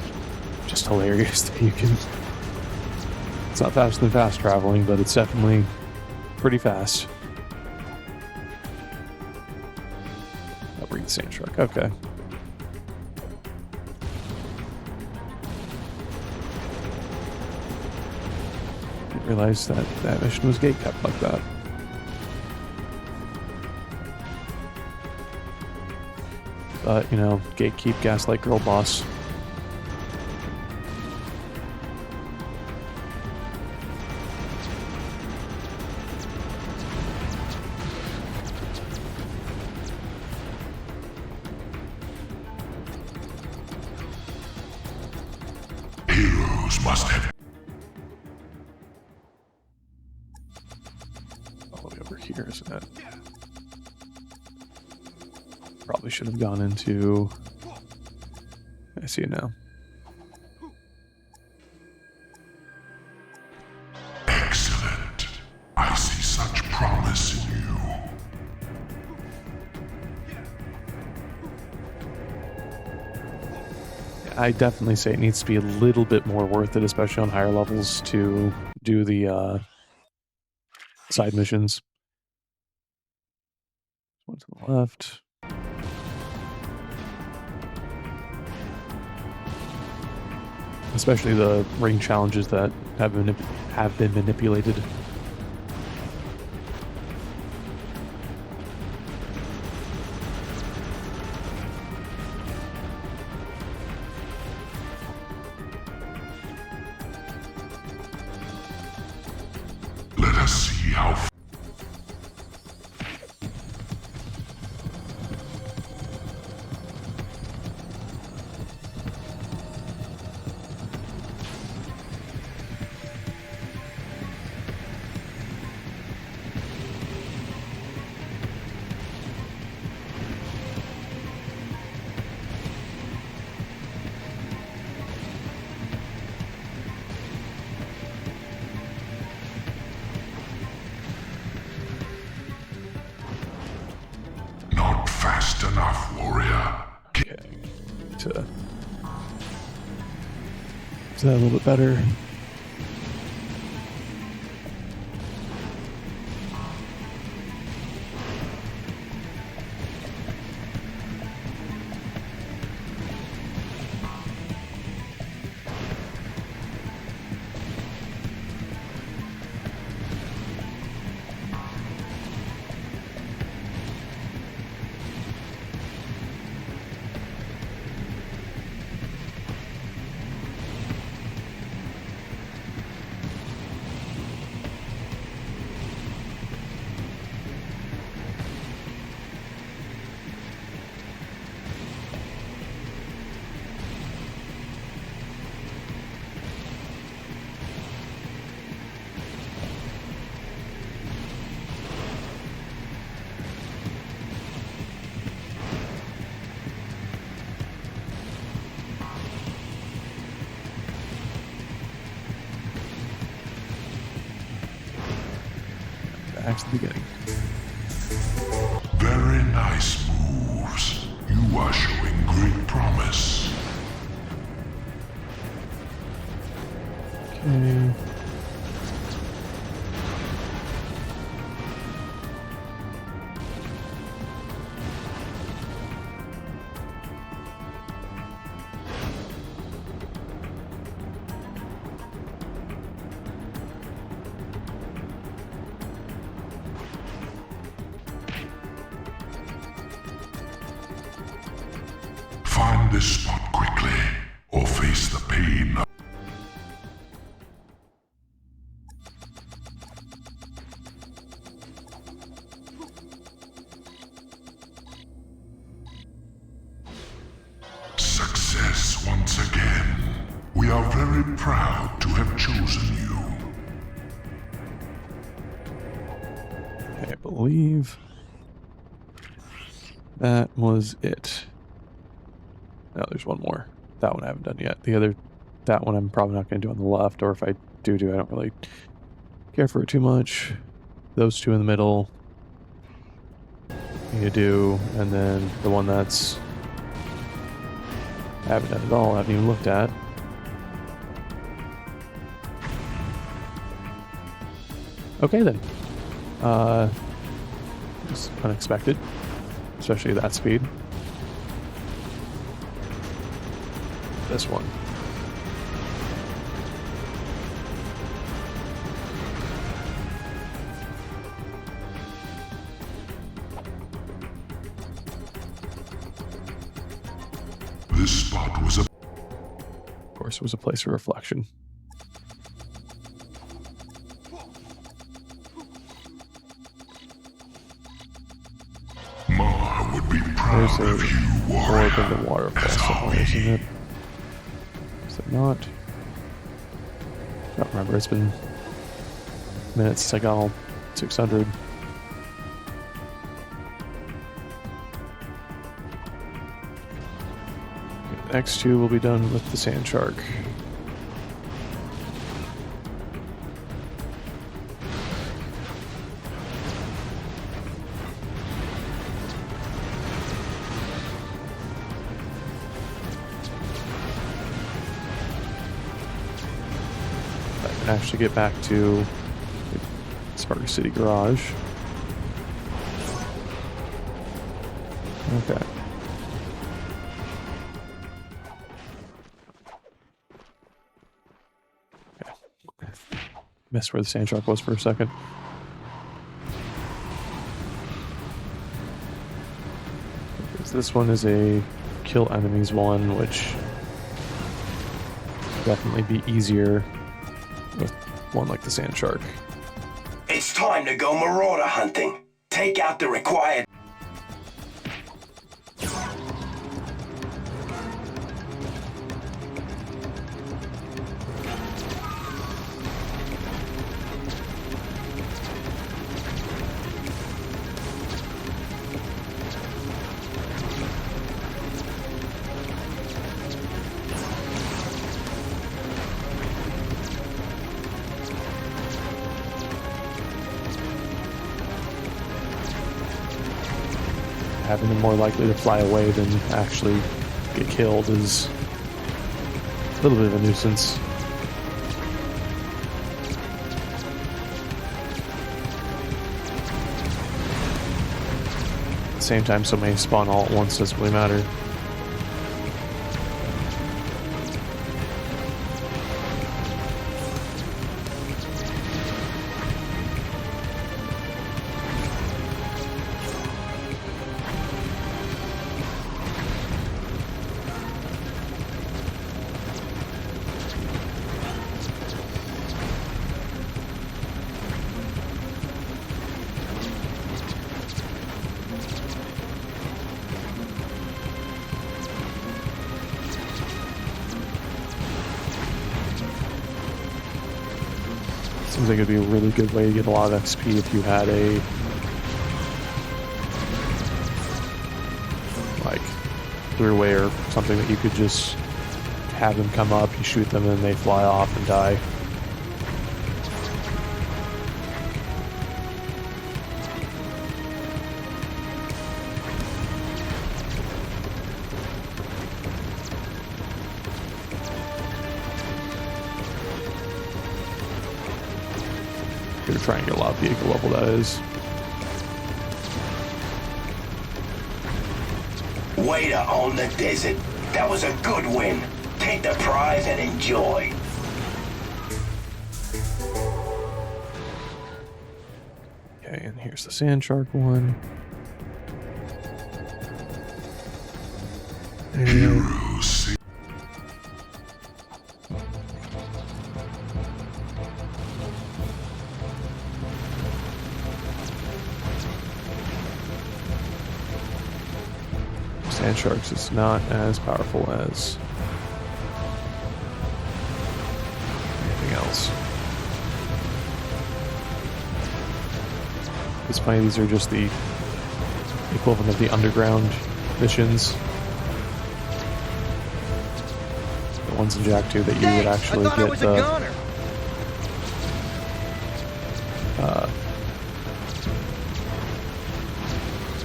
just hilarious that you can... It's not faster than fast traveling, but it's definitely pretty fast. I'll bring the sand truck. Okay. Didn't realize that that mission was gate kept like that. But, you know, gatekeep, gaslight, girl boss. Heroes must have... All the way over here, isn't it? Probably should have gone into... I see it now. Excellent. I see such promise in you. I definitely say it needs to be a little bit more worth it, especially on higher levels, to do the side missions. One to the left. Especially the ring challenges that have been manipulated. Let us see how... Not fast enough, warrior. Okay. Is that a little bit better? Back to the beginning. Very nice moves. You are showing promise. Okay. Find this spot quickly, or face the pain. Success once again. We are very proud to have chosen you. I believe that was it. No, there's one more. That one I haven't done yet. That one I'm probably not going to do on the left, or if I do, I don't really care for it too much. Those two in the middle, you do, and then the one that's I haven't done at all, I haven't even looked at. Okay then. It's unexpected, especially at that speed. This one. This spot was a Of course, it was a place of reflection. Mar would be proud There's of a you, orb warrior. in the waterfall somewhere, isn't it? Is it not? I don't remember. It's been minutes since I got all 600. The next two will be done with the sand shark. I can actually get back to the Sparker City Garage. Okay. Missed where the sand shark was for a second. Because this one is a kill enemies one, which definitely be easier with one like the sand shark. It's time to go marauder hunting. Take out the required. Having them more likely to fly away than actually get killed is a little bit of a nuisance. At the same time, so many spawn all at once doesn't really matter. Seems like it'd be a really good way to get a lot of XP if you had a like throughway or something that you could just have them come up, you shoot them, and they fly off and die. Your triangular loud vehicle level, that is. Way to own the desert. That was a good win. Take the prize and enjoy. Okay, and here's the sand shark one. And Heroes. sand sharks is not as powerful as anything else. It's funny, these are just the equivalent of the underground missions. The ones in Jak 2 that you would actually I thought I get was a gunner.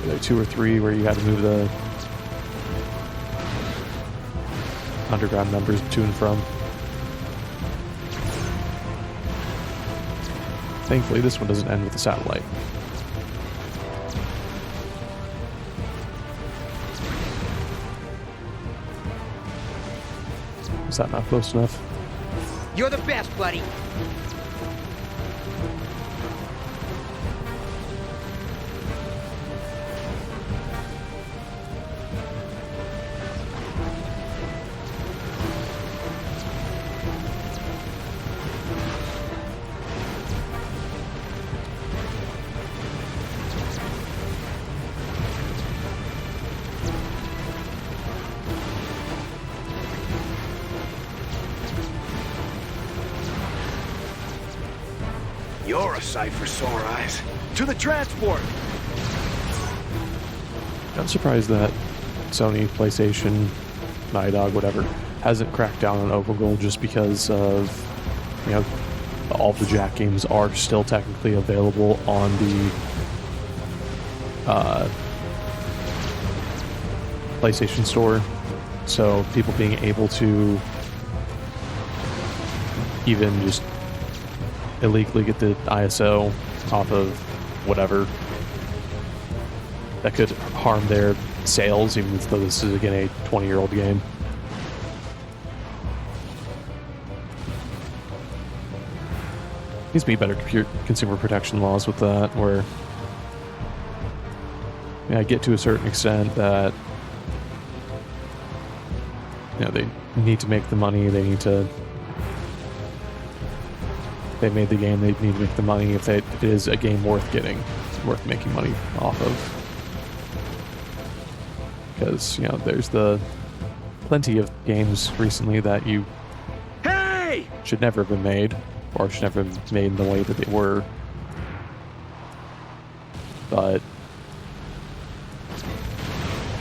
There 2 or 3 where you had to move the underground members to and from. Thankfully, this one doesn't end with a satellite. Is that not close enough? You're the best, buddy. You're a sight for sore eyes. To the transport! I'm surprised that Sony, PlayStation, Naughty Dog, whatever, hasn't cracked down on Open Gold just because of, you know, all the Jak games are still technically available on the PlayStation Store. So people being able to even just illegally get the ISO off of whatever that could harm their sales, even though this is again a 20-year-old game. Needs to be better consumer protection laws with that, where I get to a certain extent that they need to make the money, they made the game, they need to make the money if it is a game worth making money off of. Because, there's plenty of games recently that you should never have been made, or should never have been made in the way that they were. But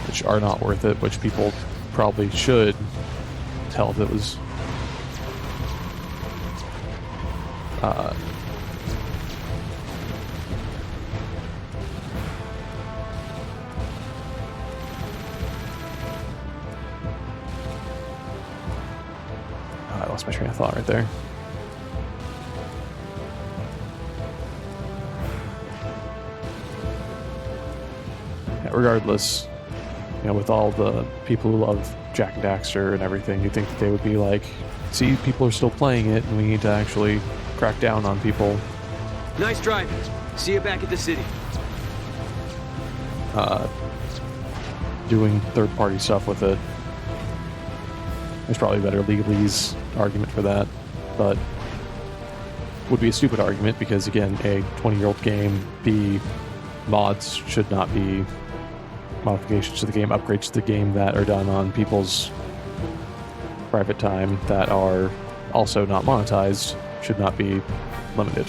which are not worth it, which people probably should tell if it was I lost my train of thought right there. Yeah, regardless, with all the people who love Jak and Daxter and everything, you'd think that they would be like, see, people are still playing it, and we need to actually crack down on people Nice driving. See you back at the city. doing third-party stuff with it. There's probably a better legalese argument for that, but would be a stupid argument because, again, a 20-year-old game, B, mods should not be modifications to the game, upgrades to the game that are done on people's private time that are also not monetized should not be limited.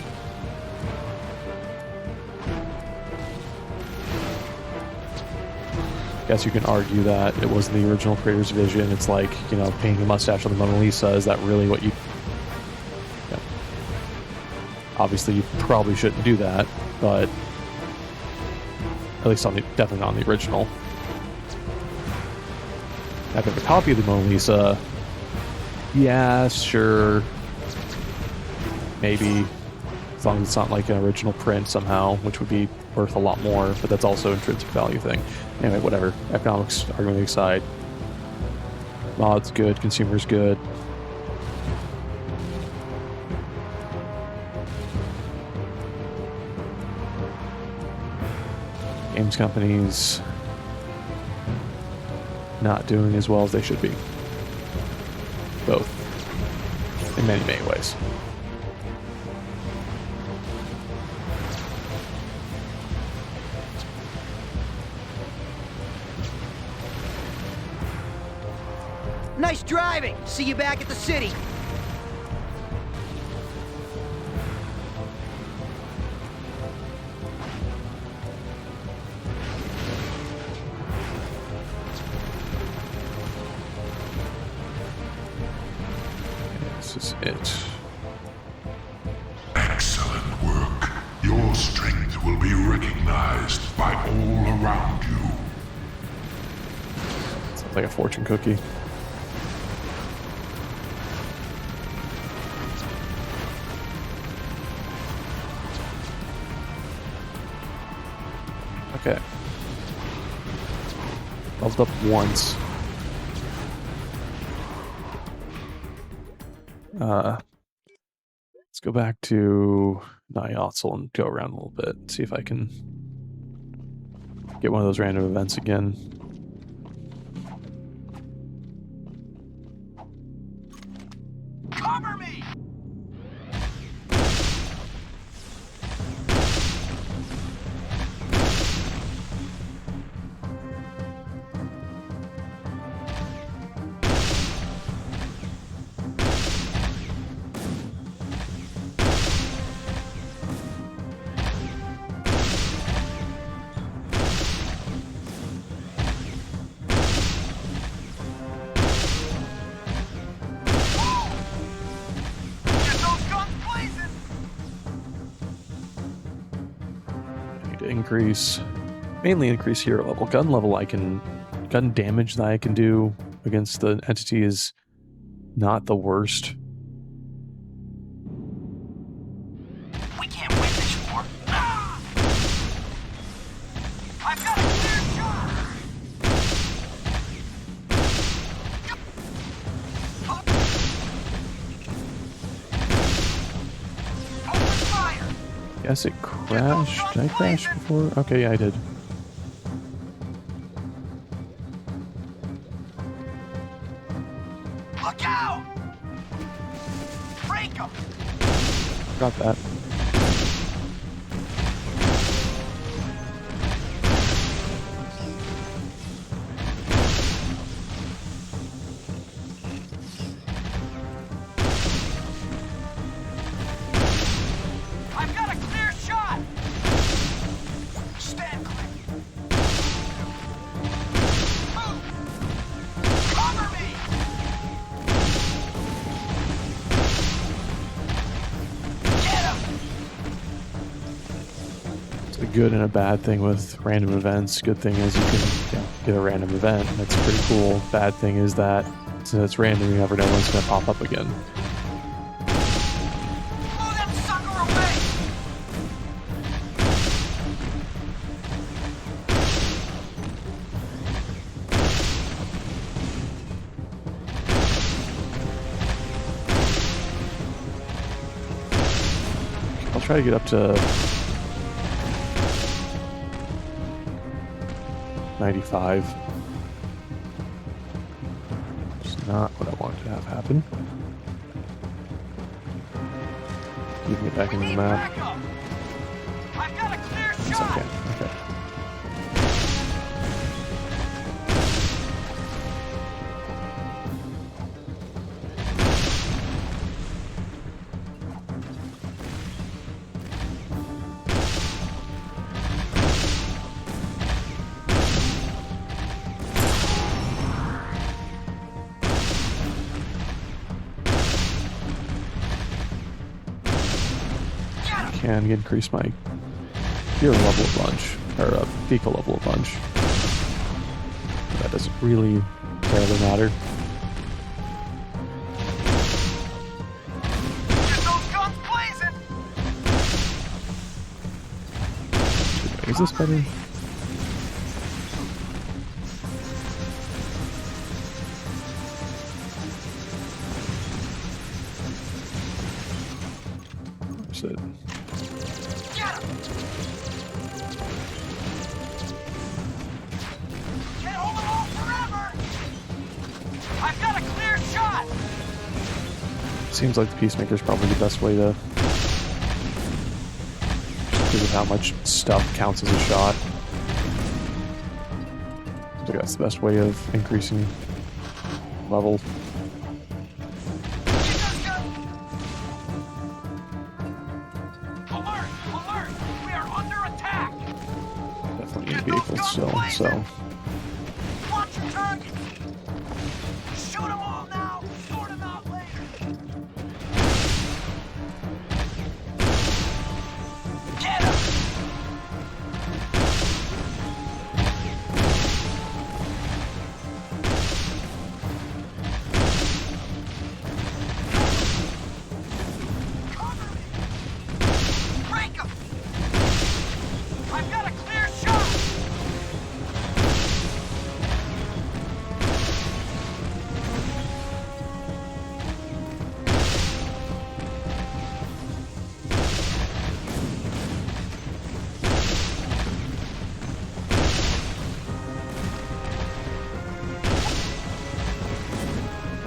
I guess you can argue that it wasn't the original creator's vision. It's like, painting a mustache on the Mona Lisa. Is that really what you... Obviously, you probably shouldn't do that, but at least definitely not on the original. If I have a copy of the Mona Lisa, yeah, sure, maybe As long as it's not like an original print somehow, which would be worth a lot more, but that's also intrinsic value thing. Anyway, whatever. Economics argument aside. Mod's good, consumer's good. Games companies not doing as well as they should be. Both. In many, many ways. Nice driving. See you back at the city. This is it. Excellent work. Your strength will be recognized by all around you. Sounds like a fortune cookie. Okay. Leveled up once. Let's go back to Nyatzl and go around a little bit. See if I can get one of those random events again. Cover me! Get those guns blazing! I need to increase, mainly increase hero level. Gun level gun damage that I can do against the entity is not the worst. We can't win this war. I've got a clear shot! Open fire! Guess it crashed. Did I crash before? Okay, yeah, I did. Look out! Break 'em! Got that. I've got a clear shot! Stand clear. Move! Cover me! Get him! It's a good and a bad thing with random events. Good thing is you can get a random event. That's pretty cool. Bad thing is that since it's random, you never know when it's going to pop up again. Blow that sucker away! I'll try to get up to 95. It's not what I wanted to have happen. You can get back into the Need map. backup! I've got a clear It's shot! okay. Okay. Can increase my hero level a bunch, or vehicle level a bunch. That doesn't really terribly matter. Get those guns blazing! Is this better? Where's it? Get him! Can't hold them all forever! I've got a clear shot! Seems like the Peacemaker's probably the best way to... because of how much stuff counts as a shot. I think that's the best way of increasing level. Alert! Alert! We are under attack! Definitely need vehicles still, so... Watch your target! Shoot them all now! Sort them out later! Get him! Cover me! Break him! I've got a clear shot!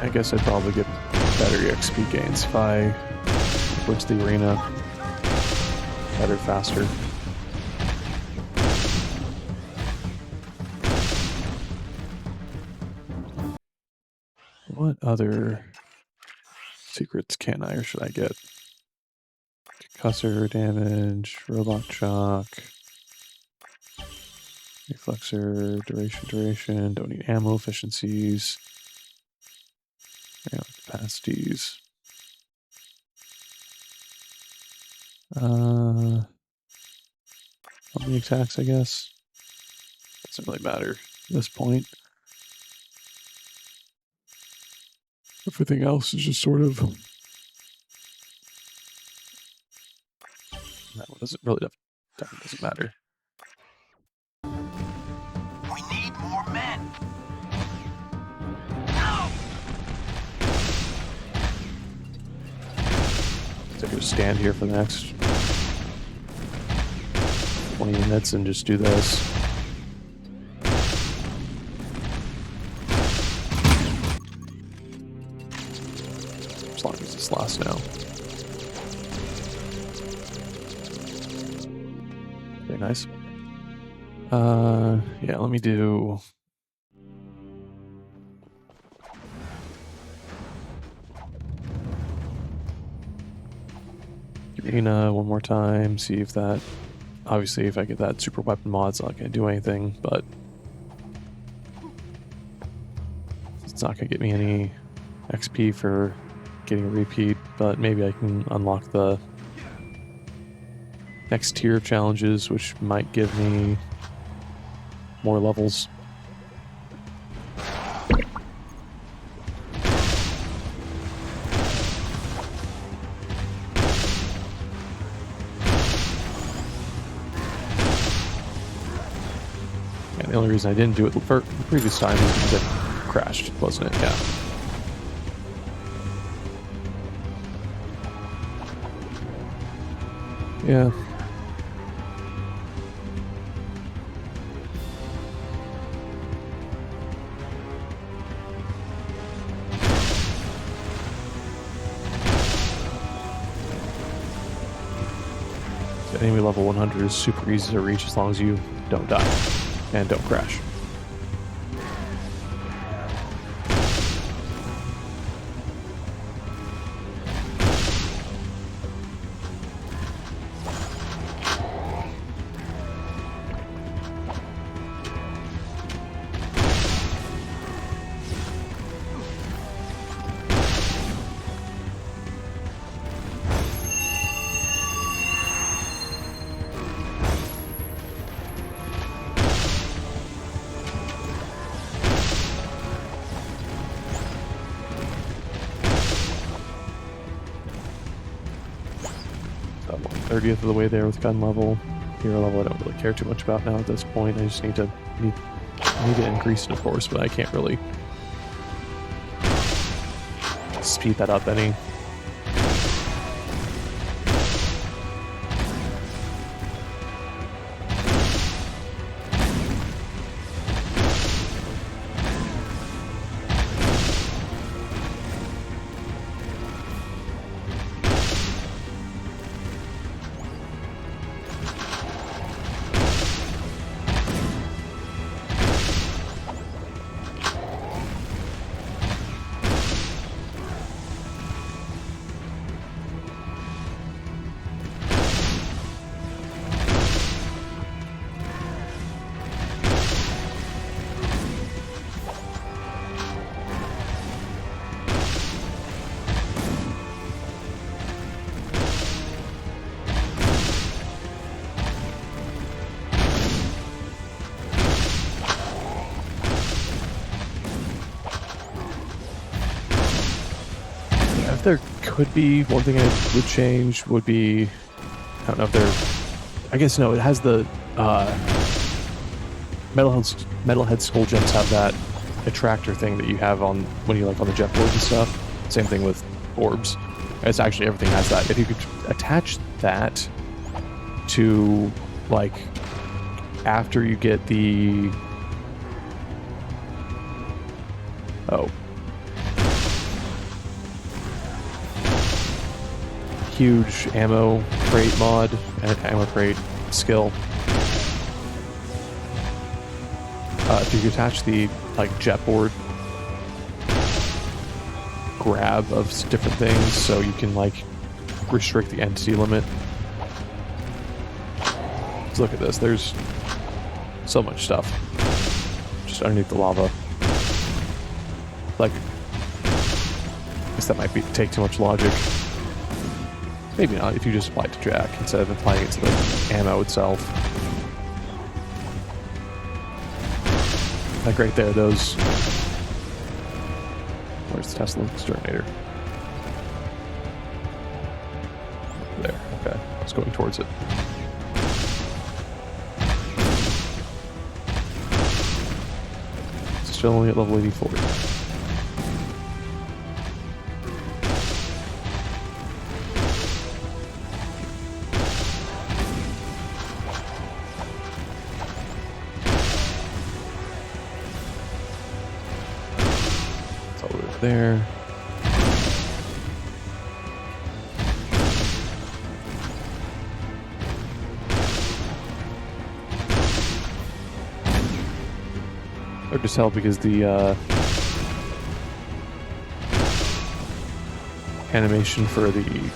I guess I'd probably get better EXP gains if I went to the arena better, faster. What other secrets can I or should I get? Concussor damage, robot shock, reflexor, duration, don't need ammo efficiencies. Yeah, capacities. How many attacks, I guess? Doesn't really matter at this point. Everything else is just sort of... That one doesn't really definitely doesn't matter. We need more men! No! So I could just stand here for the next 20 minutes and just do this. As long as this lasts now. Very nice. Yeah, let me do... Arena one more time, see if that... Obviously, if I get that super weapon mod, it's not going to do anything, but... It's not going to get me any XP for getting a repeat, but maybe I can unlock the next tier of challenges, which might give me more levels. And the only reason I didn't do it the previous time is because it crashed, wasn't it? Yeah. Yeah. So enemy level 100 is super easy to reach as long as you don't die and don't crash. About 1/30th of the way there with gun level. hero level I don't really care too much about now at this point. I just need to increase it, of course, but I can't really speed that up any. There could be one thing I would change would be, I don't know if there, I guess no, it has the Metalhead Skull Gems have that attractor thing that you have on when you like on the jet board and stuff. Same thing with orbs. It's actually everything has that. If you could attach that to like after you get the huge ammo crate mod and ammo crate skill. If you could attach the like jet board grab of different things, so you can like restrict the entity limit. Let's look at this. There's so much stuff just underneath the lava. Like, I guess that might take too much logic. Maybe not, if you just apply it to Jack instead of applying it to the ammo itself. Like right there, those... Where's the Tesla Exterminator? There, okay. It's going towards it. It's still only at level 84. There. Hard to tell because the animation for the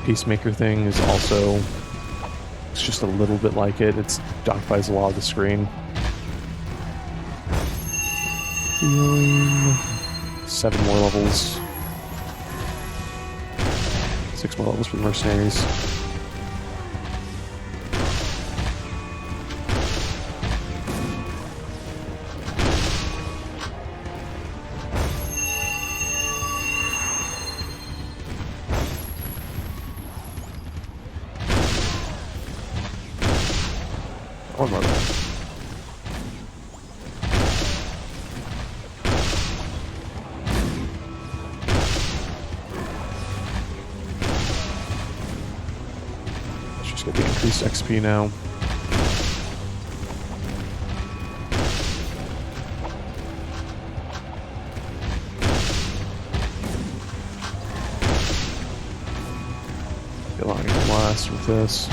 Peacemaker thing is also, it's just a little bit like it. It's occupies a lot of the screen. 7 more levels. 6 more levels for the mercenaries. One more level. Get the increased XP now. Allowing it to last with this.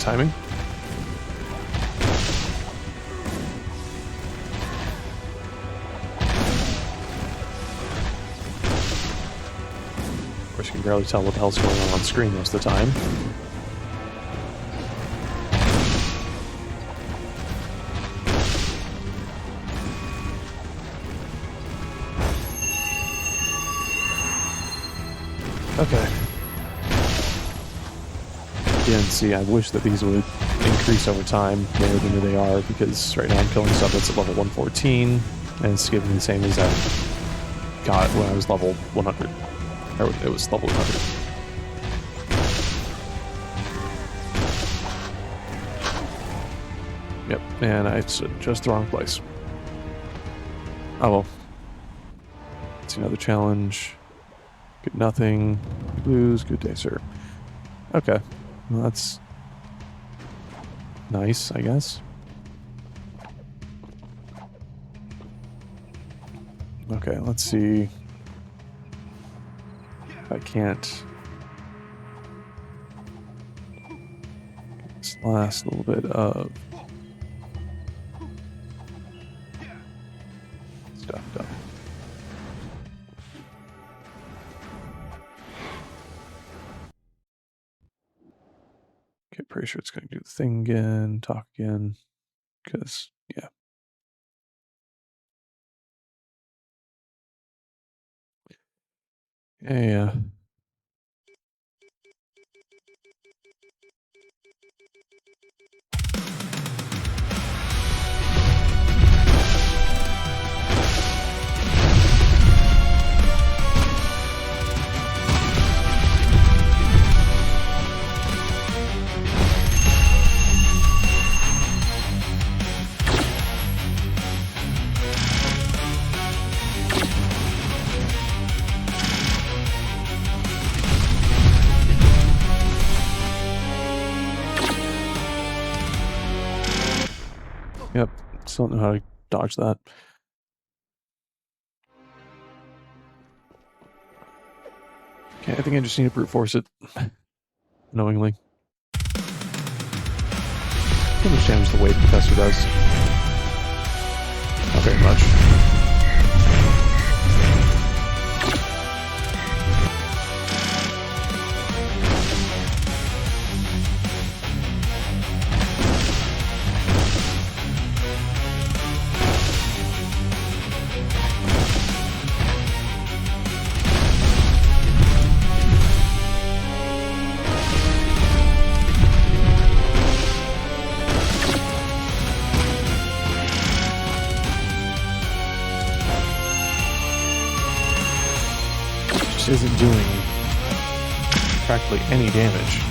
timing. Of course, you can barely tell what the hell's going on screen most of the time. Okay. Again, see, I wish that these would increase over time more than they are, because right now I'm killing stuff that's at level 114, and it's giving me the same as I got when I was level 100. Or it was level 100. Yep, and it's just the wrong place. Oh well. Let's see, another challenge. Good nothing. Lose. Good day, sir. Okay. Well, that's nice, I guess. Okay, let's see if I can't. This last little bit of stuff done. Okay, pretty sure it's going to do the thing again, talk again, because, yeah. Yeah. Yep, still don't know how to dodge that. Okay, I think I just need to brute force it. Knowingly. How much damage the Wade Professor does? Not very much. Isn't doing practically any damage.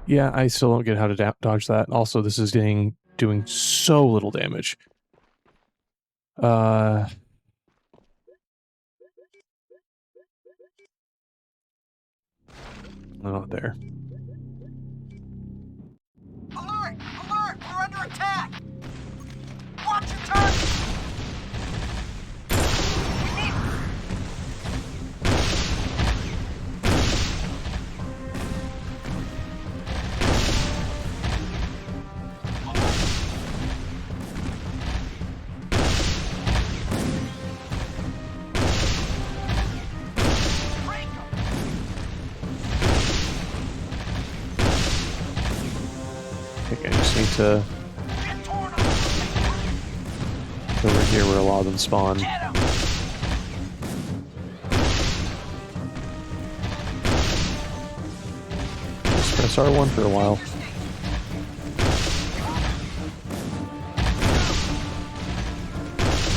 Yeah, I still don't get how to dodge that. Also, this is doing so little damage. Not there. Alert! Alert! We're under attack! Watch your target! We need... think I just need to Get torn up! go over here where a lot of them spawn. Get him! Just press R1 for a while.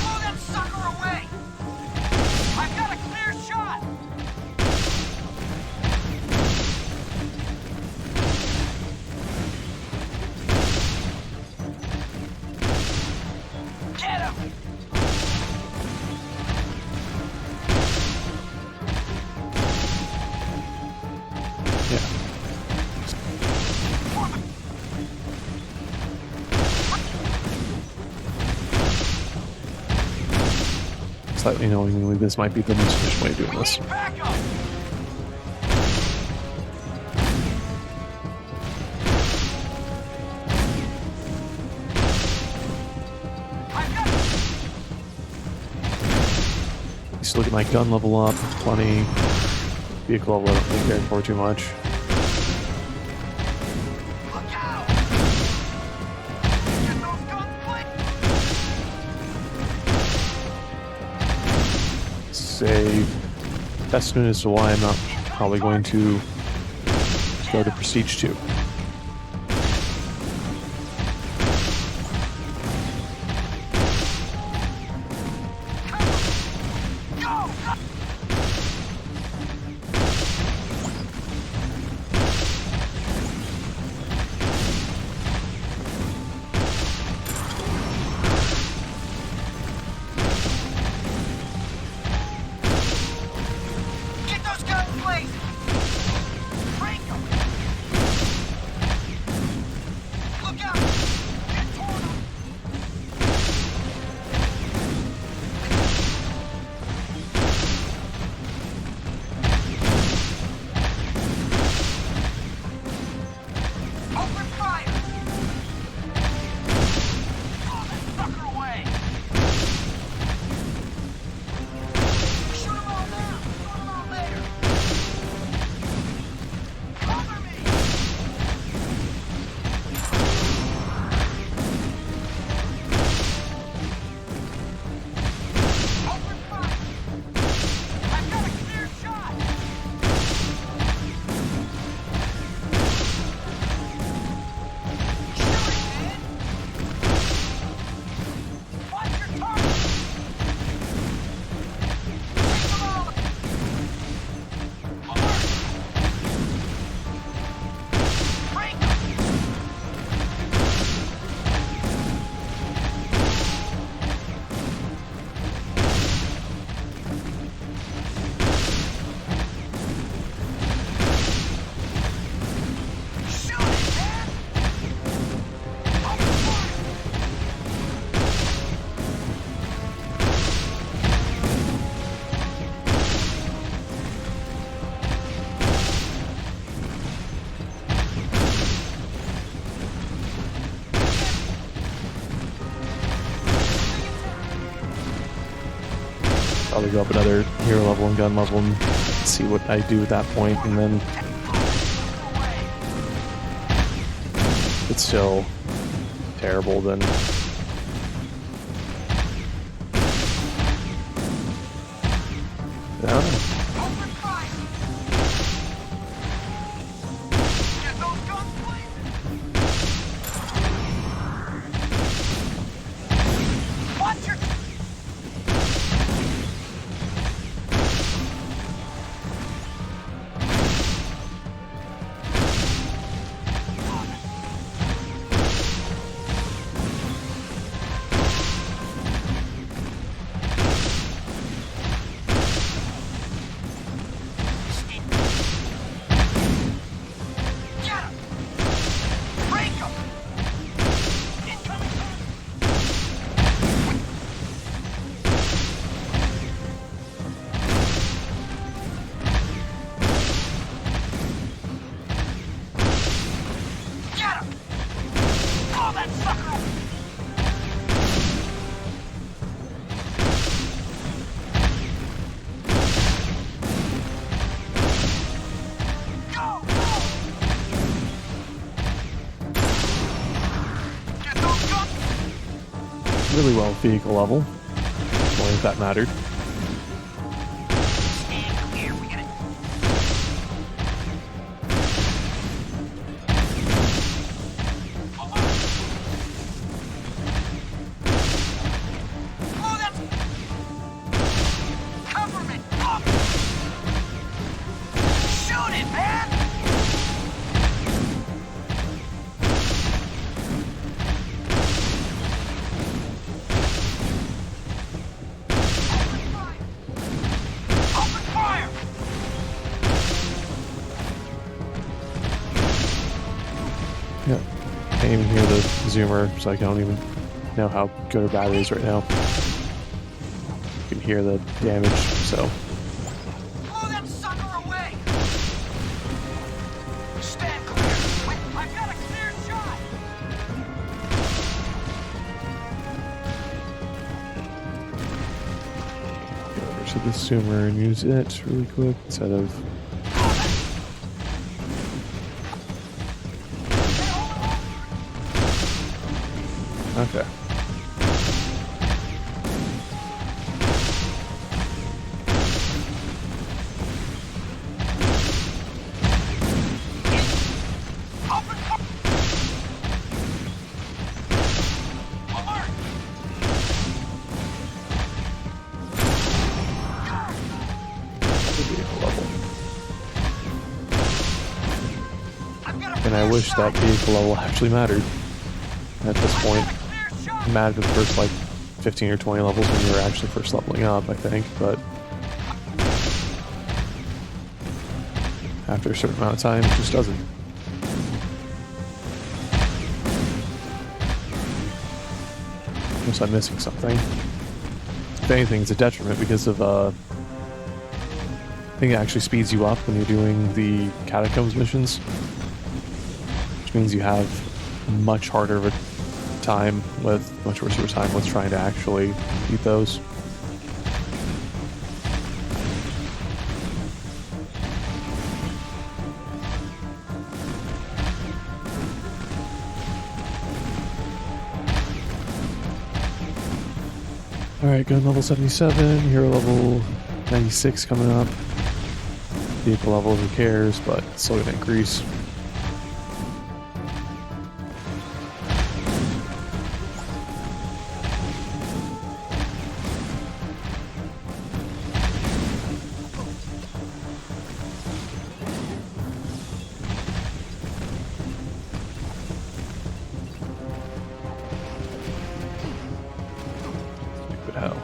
Blow that sucker away! I've got a clear shot! Get him! Yeah. Slightly knowingly, this might be the most efficient way of doing this. Need backup! I've got Just look at my gun level up, plenty. Vehicle level, I don't really care for too much. Look out! Get those guns, please! Say testament as to why I'm not probably going to go to Prestige 2. Go! Get those guns, please! Break 'em! Look out! Get torn up! Open fire! Blow that sucker away! Shoot 'em all now! Shoot 'em all later! Cover me! Open fire! I've got a clear shot! Shooting, man! Watch your target! Take 'em all! Alert! Break 'em! Shoot it, man! Open fire! Probably go up another hero level and gun level and see what I do at that point, and then if it's still terrible, then I don't know. Open fire! Get those guns, please! Watch your... Get him! Break him! Incoming! Get him! Blow that sucker! Go! Go! really well with vehicle level. Only if that mattered. Stand clear. We gotta. Oh, that's... Cover me! Oh. Shoot it, man! Open fire! Yeah. Can't even hear the zoomer, so I don't even know how good or bad it is right now. You can hear the damage, so Blow that sucker away! Stand clear! Wait, I've got a clear shot! go over to the zoomer and use it really quick instead of. Okay. Open fire! Alert! Vehicle level. I've got a And I clear wish shot. that vehicle level actually mattered. At this point, Clear shot! it mattered the first like 15 or 20 levels when you were actually first leveling up, I think, but after a certain amount of time, it just doesn't. Unless I'm missing something. If anything, it's a detriment because of, I think it actually speeds you up when you're doing the Catacombs missions, which means you have much harder of a time with, much worse of a time with trying to actually beat those. Alright, gun level 77, hero level 96 coming up. Vehicle level, who cares, but it's still gonna increase. Stupid hell.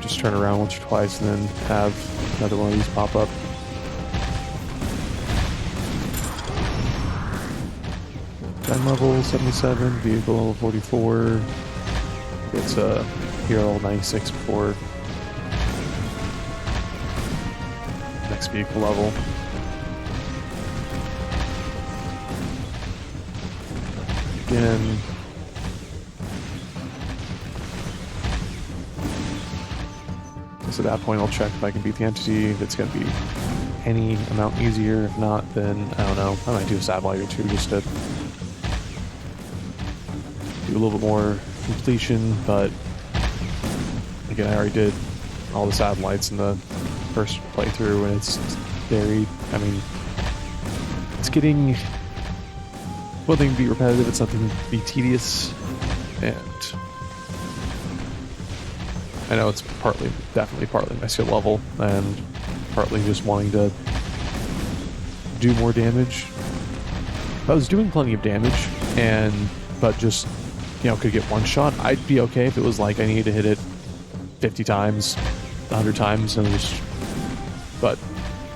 Just turn around once or twice and then have another one of these pop up. Gun level 77, vehicle level 44. It's a hero level 96 before next vehicle level. Again. So at that point, I'll check if I can beat the entity. If it's going to be any amount easier. If not, then I don't know. I might do a satellite or two just to do a little bit more completion. But again, I already did all the satellites in the first playthrough, and it's very. I mean, it's getting. One thing to be repetitive, it's something to be tedious, and I know it's definitely partly my skill level, and partly just wanting to do more damage. I was doing plenty of damage, but just, could get one shot. I'd be okay if it was like I needed to hit it 50 times, 100 times, and but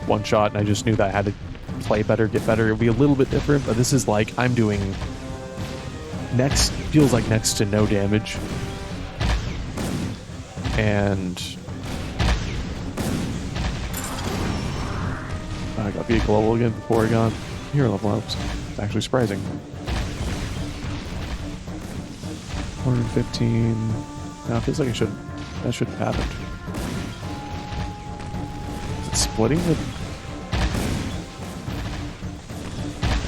one shot, and I just knew that I had to play better, get better. It would be a little bit different, but this is like I'm doing feels like next to no damage. And I got vehicle level again before I got hero level. That was actually surprising. 115. Now it feels like that shouldn't have happened. Is it splitting the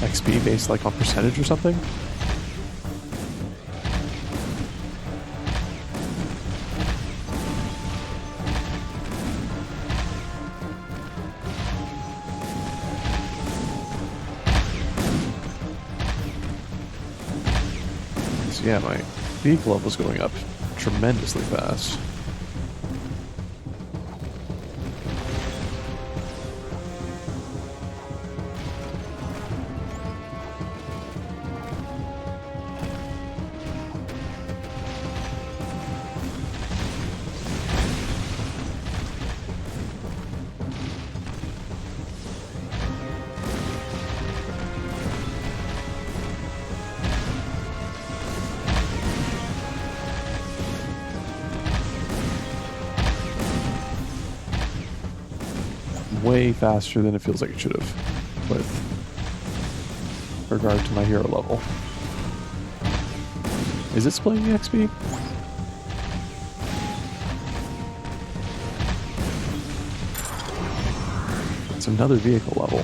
XP based like on percentage or something? yeah, my vehicle level's going up tremendously fast. Way faster than it feels like it should have with regard to my hero level. Is it splitting the XP? It's another vehicle level.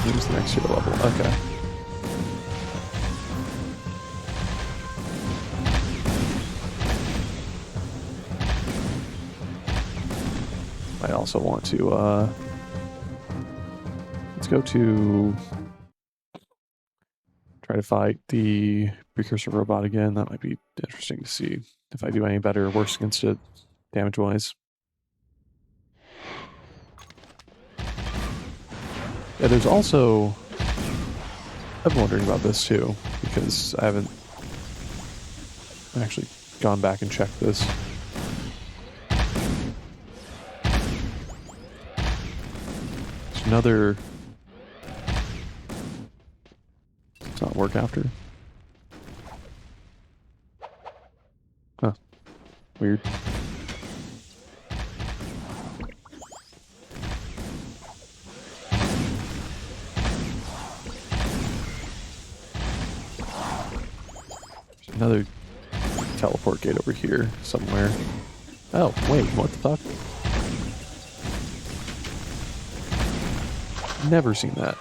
Here's the next hero level. Okay. I also want to, let's go to try to fight the precursor robot again. That might be interesting to see if I do any better or worse against it, damage-wise. Yeah, there's also, I've been wondering about this too, because I haven't actually gone back and checked this. Another. Does not work after. Huh. Weird. There's another teleport gate over here somewhere. Oh, wait, what the fuck? Never seen that.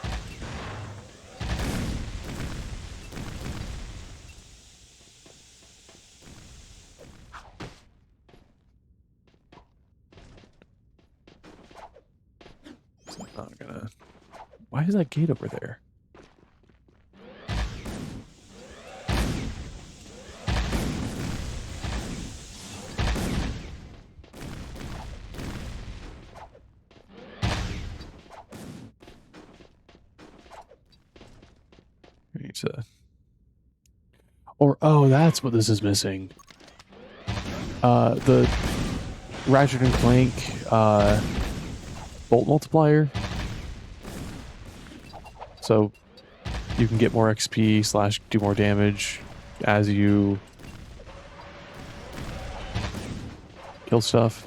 So I'm not gonna... Why is that gate over there? Or, oh, that's what this is missing. The Ratchet and Clank bolt multiplier. So you can get more XP / do more damage as you kill stuff.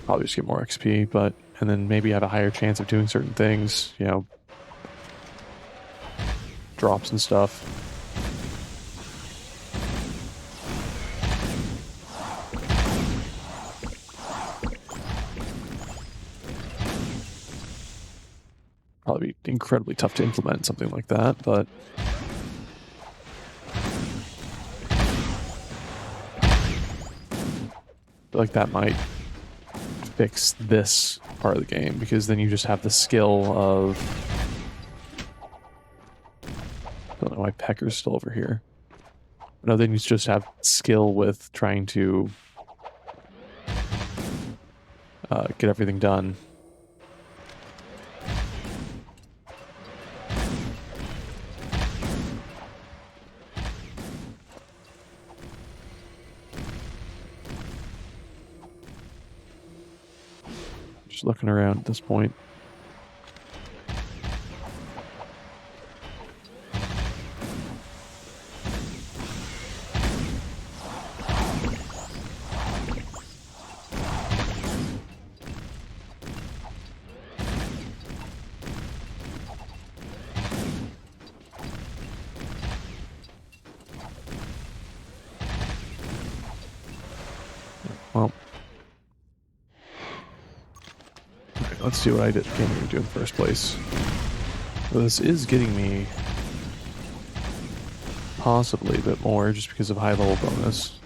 Probably just get more XP, but and then maybe have a higher chance of doing certain things, you know, drops and stuff. Probably be incredibly tough to implement something like that, but I feel like that might fix this part of the game, because then you just have the skill of... I don't know why Pecker's still over here. No, then you just have skill with trying to get everything done. Just looking around at this point. Well, okay, let's see what I can't even do in the first place. Well, this is getting me possibly a bit more just because of high level bonus.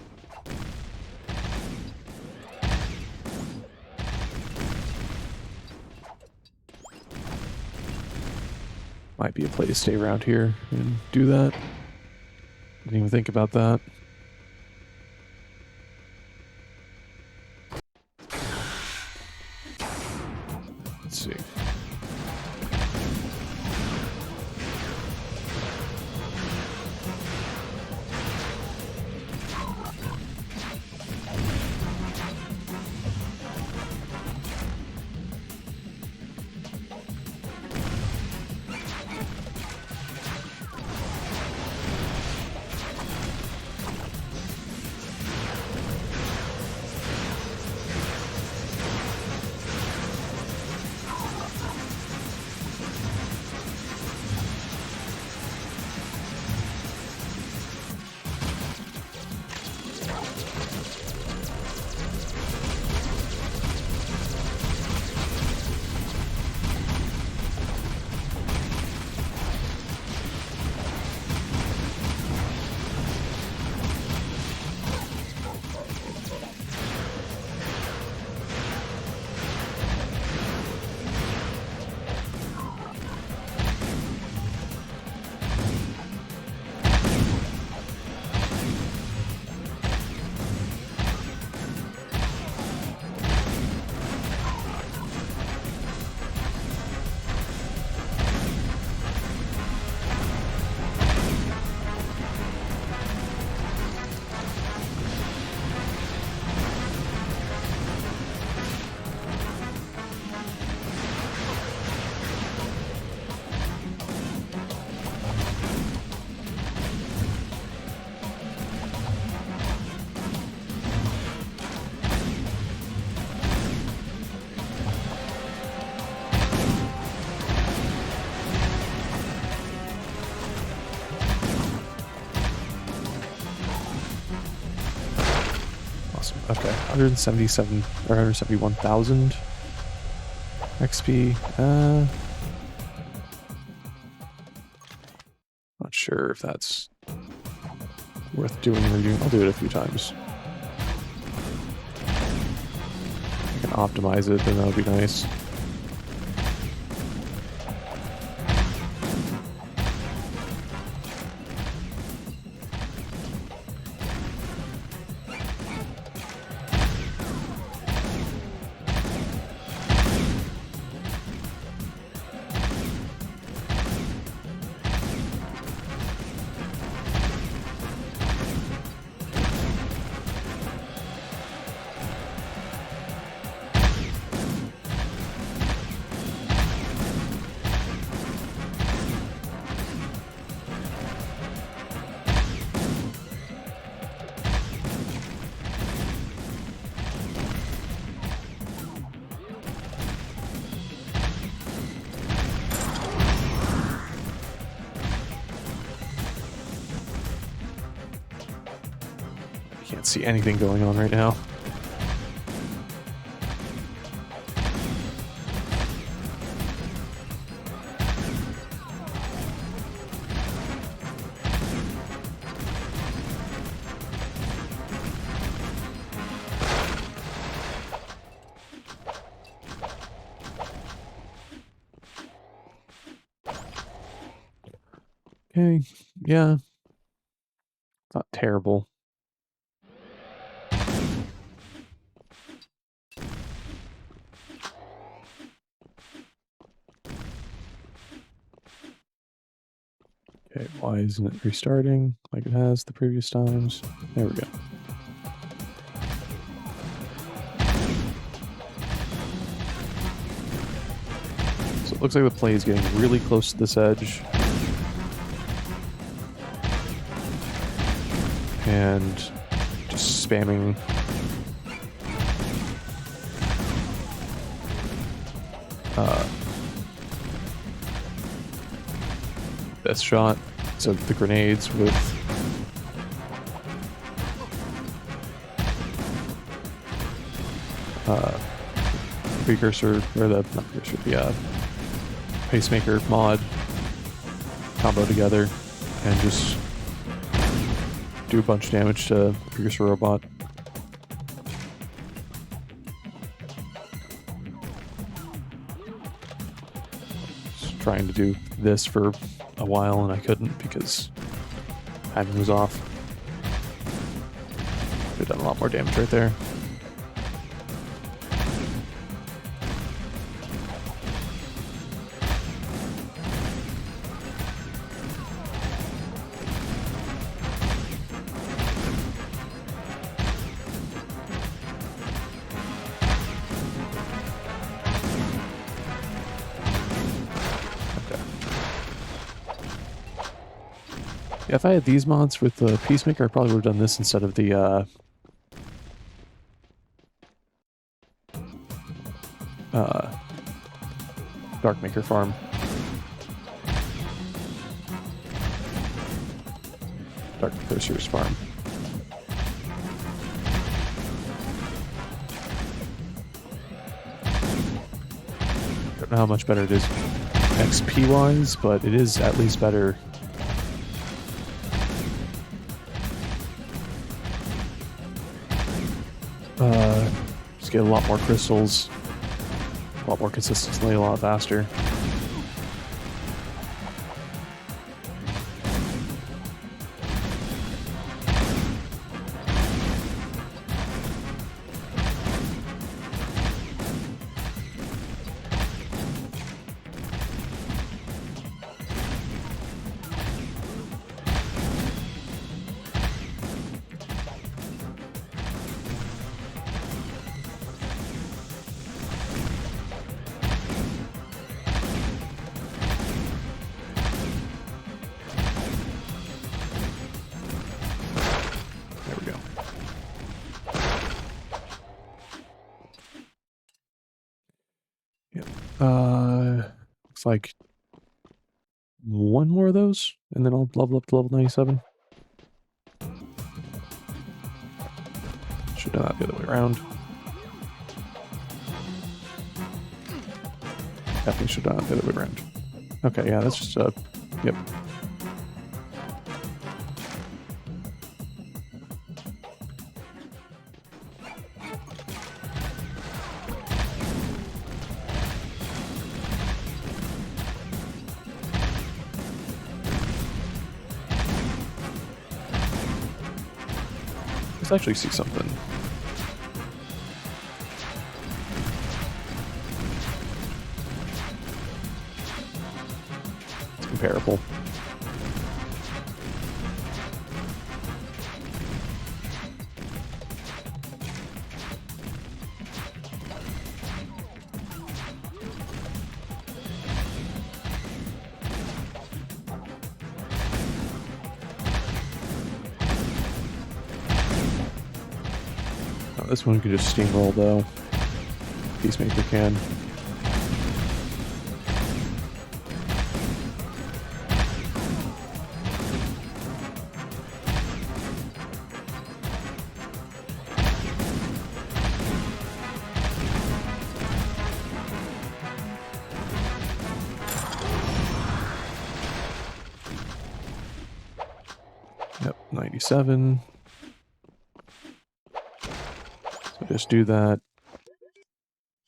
Might be a play to stay around here and do that. Didn't even think about that. Let's see. Okay, 177 or 171,000 XP. Not sure if that's worth doing or doing. I'll do it a few times. I can optimize it, then that would be nice. Can't see anything going on right now. Okay, yeah. Not terrible. Okay, why isn't it restarting like it has the previous times? There we go. So it looks like the play is getting really close to this edge. And just spamming this shot, so the grenades with precursor, or the not precursor, the pacemaker mod combo together, and just do a bunch of damage to Pierce Robot. Just trying to do this for a while and I couldn't because timing was off. Could have done a lot more damage right there. Yeah, if I had these mods with the Peacemaker, I probably would have done this instead of the Darkmaker farm. Dark Cursors farm. Don't know how much better it is XP wise, but it is at least better. Just get a lot more crystals, a lot more consistently, a lot faster. Looks like one more of those, and then I'll level up to level 97. Should not be the other way around. Definitely should not be the other way around. Okay, yeah, that's just yep. Let's actually see something. It's comparable. This one could just steamroll though. Peacemaker can. Yep, 97. Just do that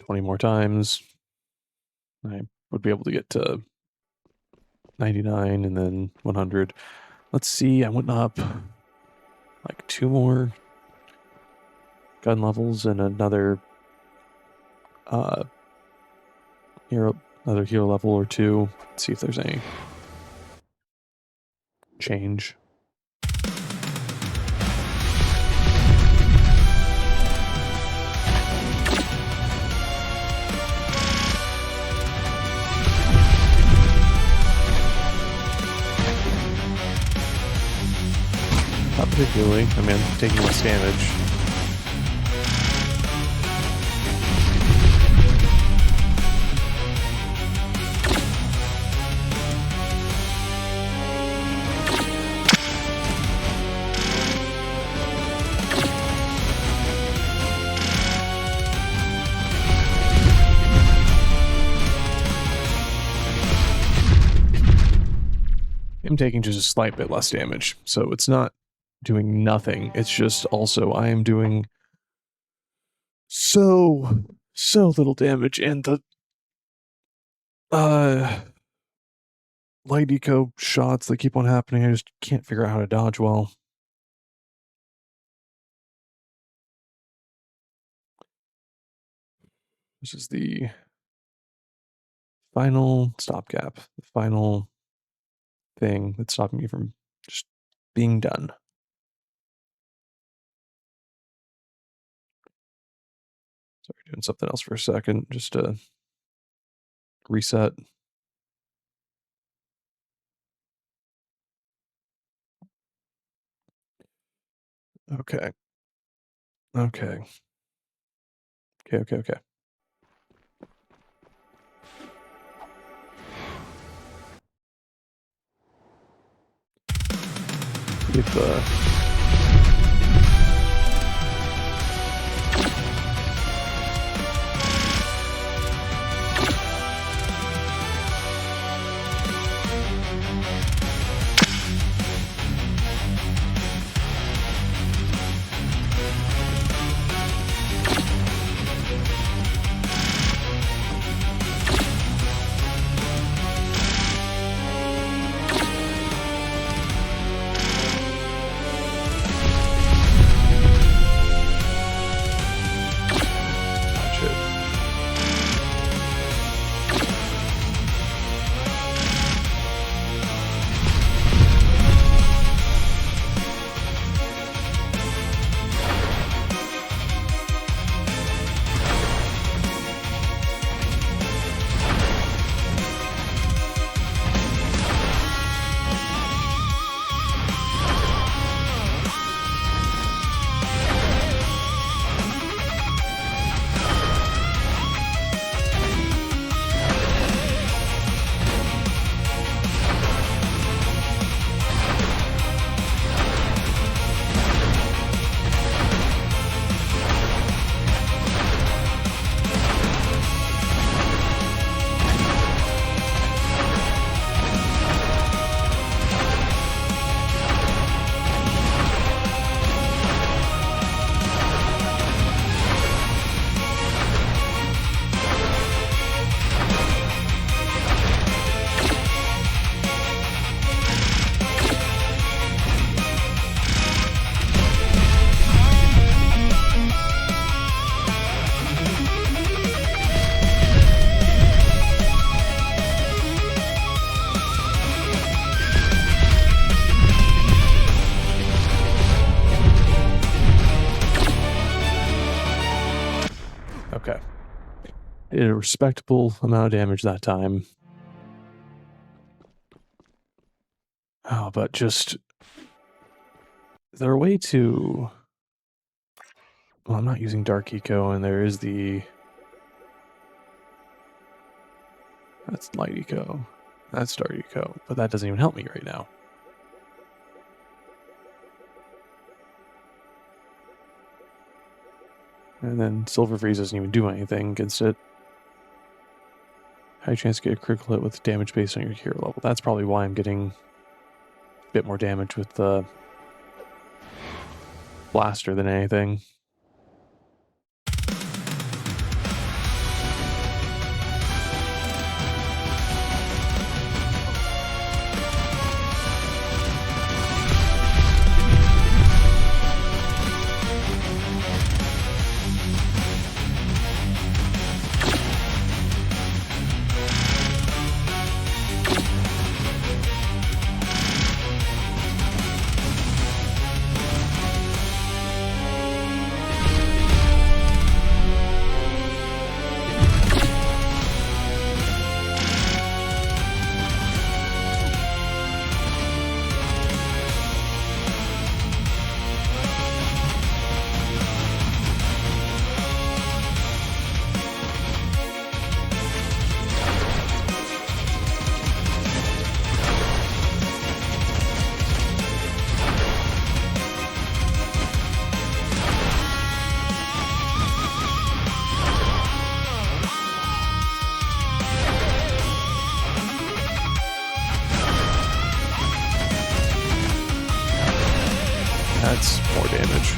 20 more times. I would be able to get to 99 and then 100. Let's see, I went up like 2 more gun levels and another hero level or 2. Let's see if there's any change. Not particularly. I mean, I'm taking less damage. I'm taking just a slight bit less damage, so it's not doing nothing. It's just also I am doing so little damage, and the light eco shots that keep on happening, I just can't figure out how to dodge well. This is the final stopgap, the final thing that's stopping me from just being done. Sorry, doing something else for a second, just to reset. Okay. Okay. Okay. If okay. Did a respectable amount of damage that time. Oh, but just... Is there a way to... Well, I'm not using Dark Eco, and there is the... That's Light Eco. That's Dark Eco, but that doesn't even help me right now. And then Silver Freeze doesn't even do anything against it. High chance to get a critical hit with damage based on your hero level. That's probably why I'm getting a bit more damage with the blaster than anything. minutes more damage.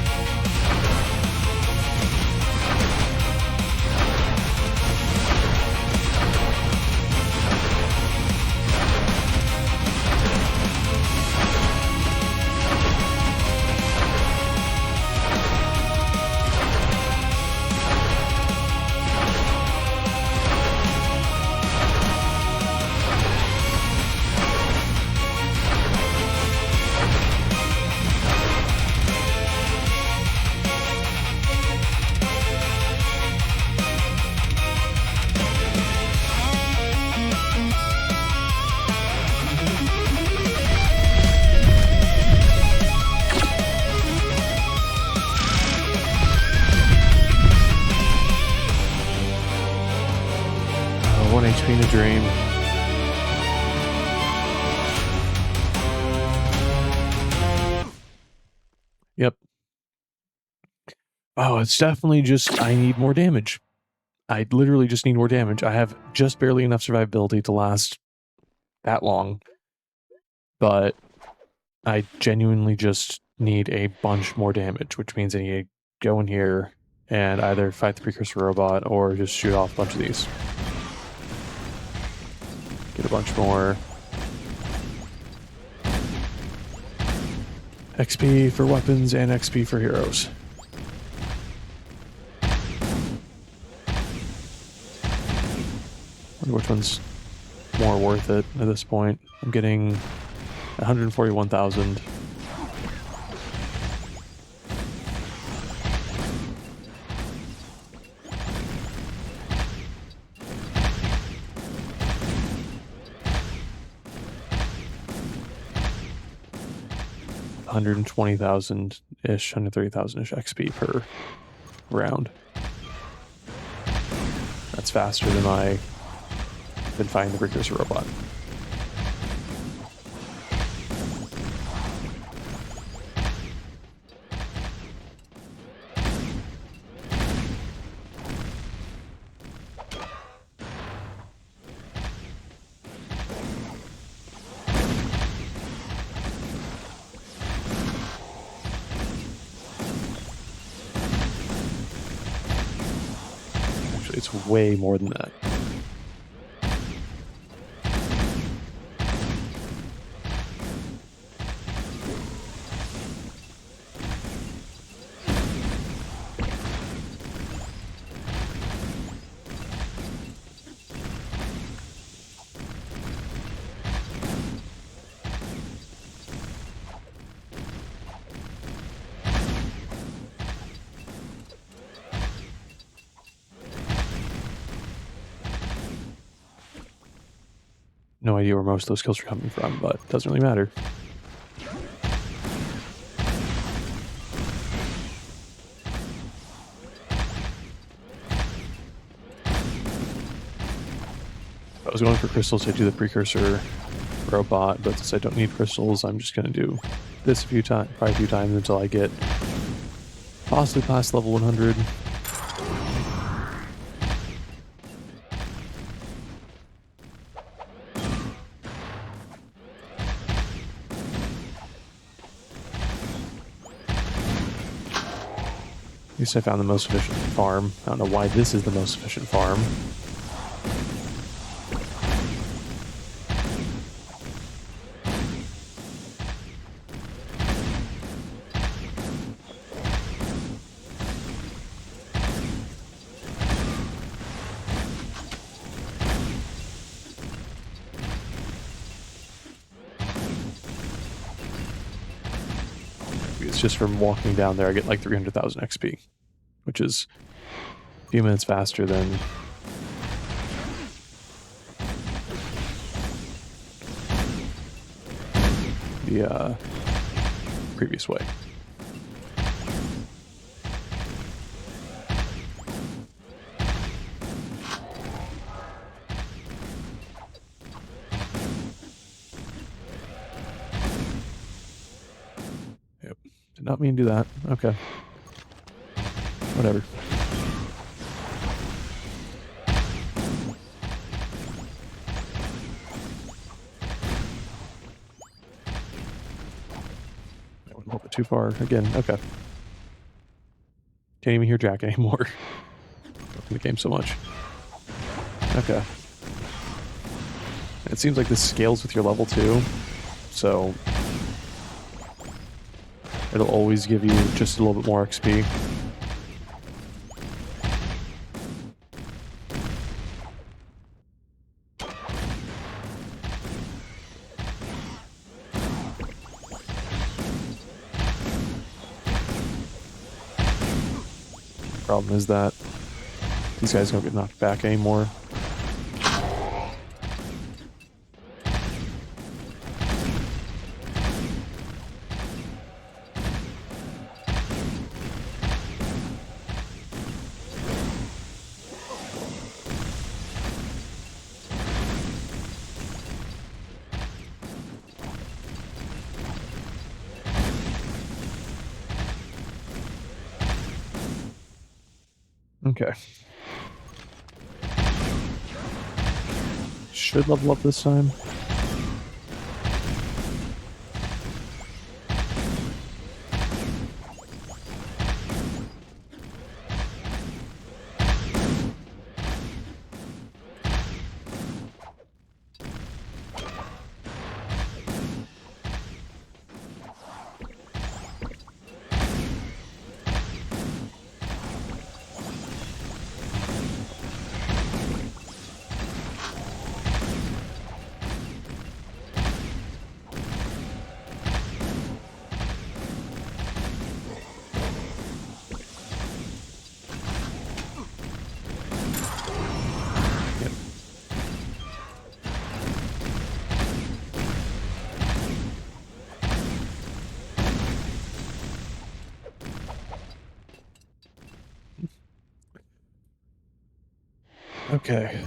One HP in a dream. Yep. Oh, it's definitely just, I need more damage. I literally just need more damage. I have just barely enough survivability to last that long. But I genuinely just need a bunch more damage, which means I need to go in here and either fight the precursor robot or just shoot off a bunch of these. Get a bunch more XP for weapons and XP for heroes. Wonder which one's more worth it at this point. I'm getting 141,000. $120,000-ish, 130,000-ish XP per round. That's faster than fighting the precursor robot. Actually, it's way more than that. No idea where most of those kills are coming from, but it doesn't really matter. I was going for crystals to do the precursor robot, but since I don't need crystals, I'm just going to do this probably a few times until I get possibly past level 100. At least I found the most efficient farm. I don't know why this is the most efficient farm. It's just from walking down there, I get like 300,000 XP, which is a few minutes faster than the previous way. Did not mean to do that. Okay. Whatever. little bit too far. Again, okay. Can't even hear Jack anymore. Loving the game so much. Okay. It seems like this scales with your level too, so it'll always give you just a little bit more XP. Problem is that these guys don't get knocked back anymore. Okay. Should level up this time. Okay.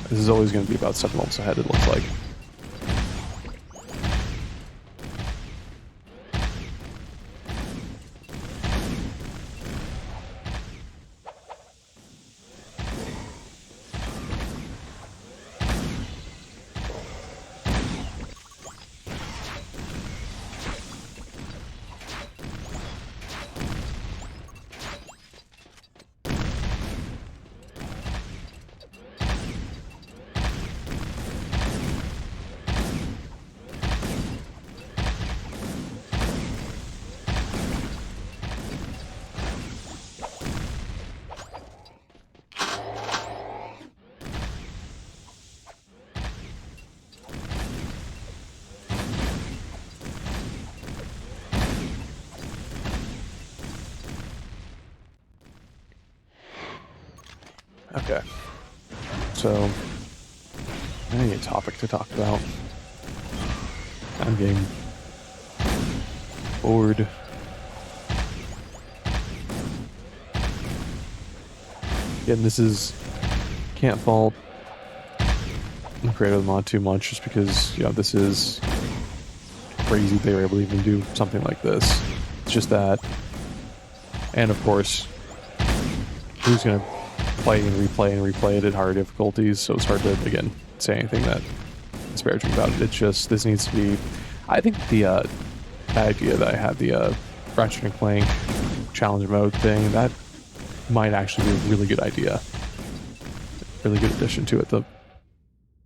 This is always going to be about 7 months ahead, it looks like. Okay. So, I need a topic to talk about. I'm getting bored. Again, this is can't fault Creator of the Mod too much, just because, you know, this is crazy they were able to even do something like this. It's just that, and of course, who's gonna play and replay it at higher difficulties, so it's hard to, again, say anything that disparaging about it. It's just, this needs to be, I think the idea that I had, the Ratchet and Clank challenge mode thing, that might actually be a really good idea. Really good addition to it. The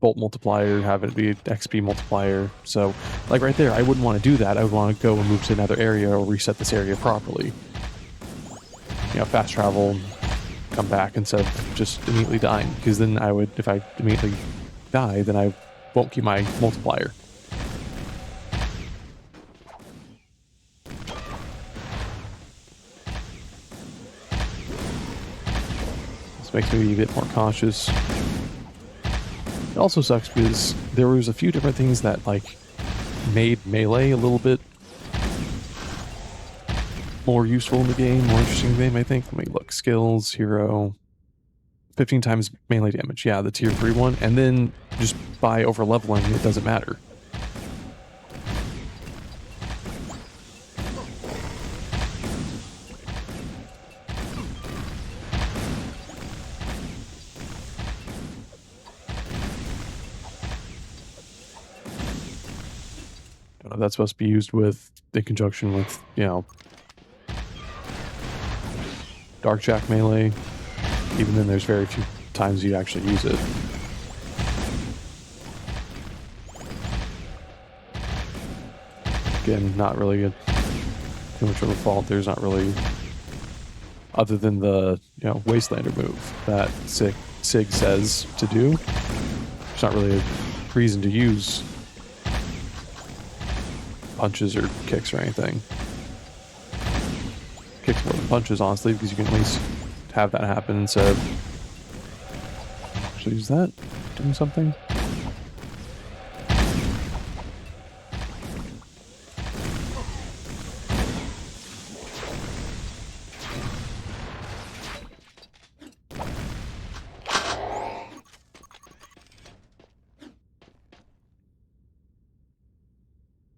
bolt multiplier, have it be an XP multiplier. So, like right there, I wouldn't want to do that. I would want to go and move to another area or reset this area properly. You know, fast travel, come back instead of just immediately dying, because then I would, if I immediately die, then I won't keep my multiplier. This makes me a bit more cautious. It also sucks because there was a few different things that like made melee a little bit more useful in the game, more interesting in the game, I think. Let me look. Skills, hero, 15 times melee damage. Yeah, the tier 3 one. And then just by over leveling, it doesn't matter. That's supposed to be used with in conjunction with, Darkjack melee. Even then, there's very few times you actually use it. Again, not really too much of a fault. There's not really, other than the Wastelander move that Sig says to do. There's not really a reason to use punches or kicks or anything. Kicks more than punches, honestly, because you can at least have that happen instead of... Actually, is that doing something?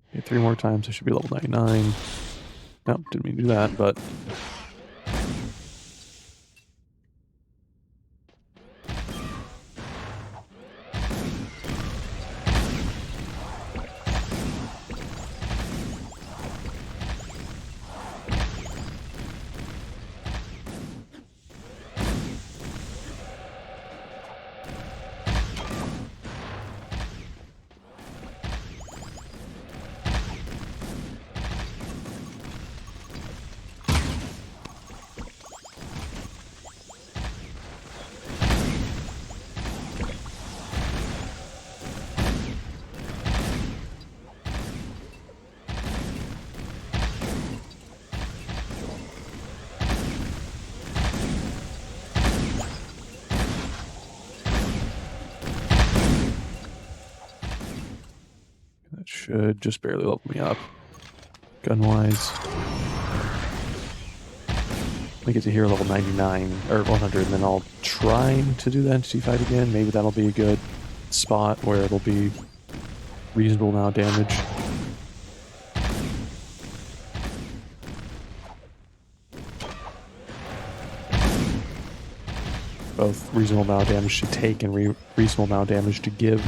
Okay, 3 more times, I should be level 99. Nope, didn't mean to do that, but... That should just barely level me up. Gun-wise. I get to here level 99, or 100, and then I'll try to do the entity fight again. Maybe that'll be a good spot where it'll be reasonable amount of damage. Both reasonable amount of damage to take and reasonable amount of damage to give.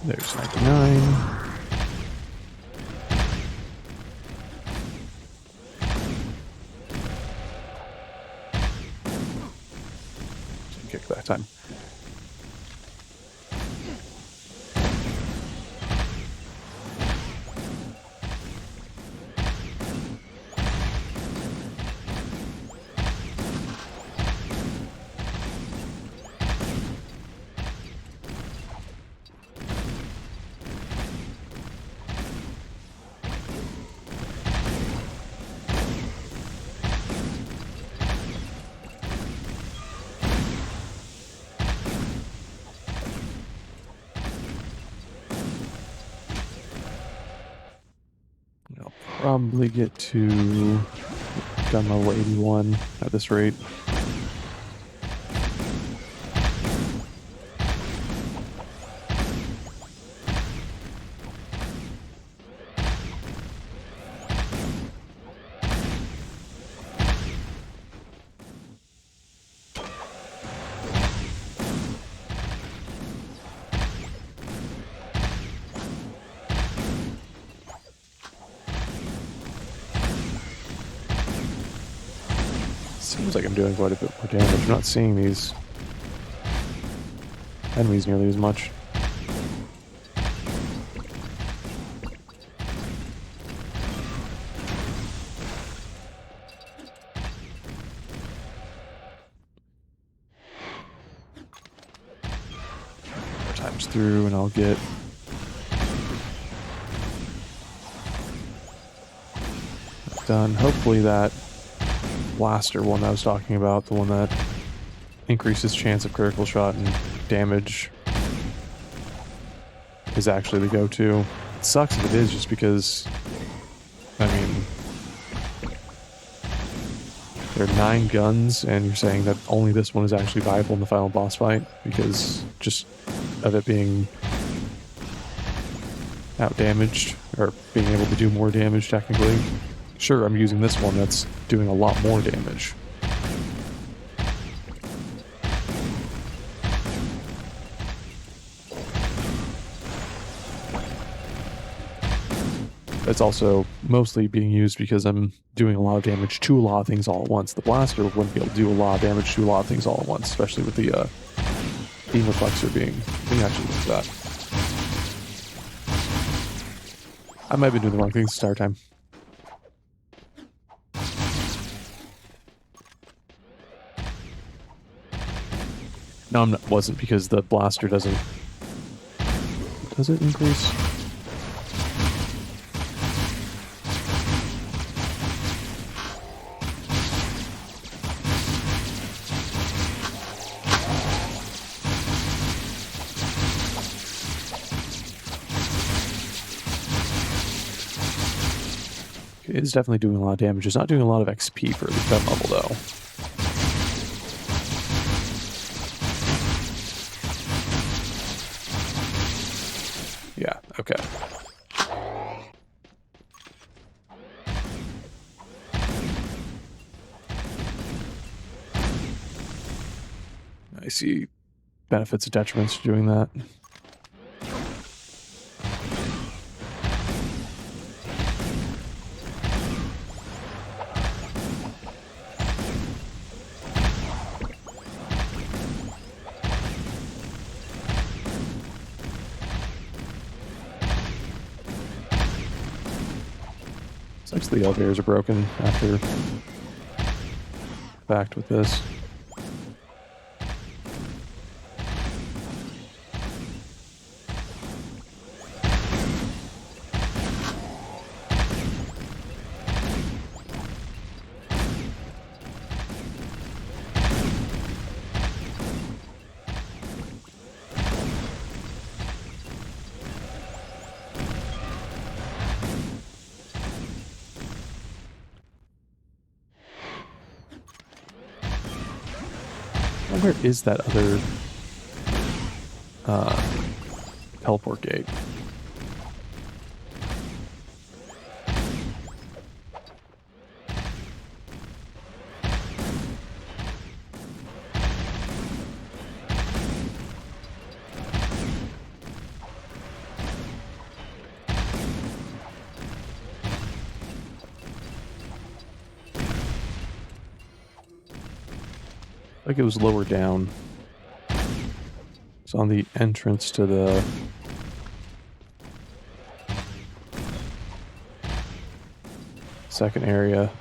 There's 99. Kick that time. I'll probably get to gun level 81 at this rate. Seems like I'm doing quite a bit more damage. I'm not seeing these enemies nearly as much. More times through and I'll get that done. Hopefully that blaster one I was talking about, the one that increases chance of critical shot and damage is actually the go-to. It sucks if it is, just because, I mean, there are 9 guns, and you're saying that only this one is actually viable in the final boss fight because just of it being out-damaged, or being able to do more damage technically. Sure, I'm using this one that's doing a lot more damage. It's also mostly being used because I'm doing a lot of damage to a lot of things all at once. The blaster wouldn't be able to do a lot of damage to a lot of things all at once, especially with the beam reflexor being... I think actually look at that. I might have been doing the wrong thing this entire time. No, wasn't, because the blaster doesn't... Does it increase? It is definitely doing a lot of damage. It's not doing a lot of XP for the gun level, though. Yeah, okay. I see benefits and detriments to doing that. Sucks the elevators are broken after fact with this. Where is that other teleport gate? Like it was lower down. It's on the entrance to the second area.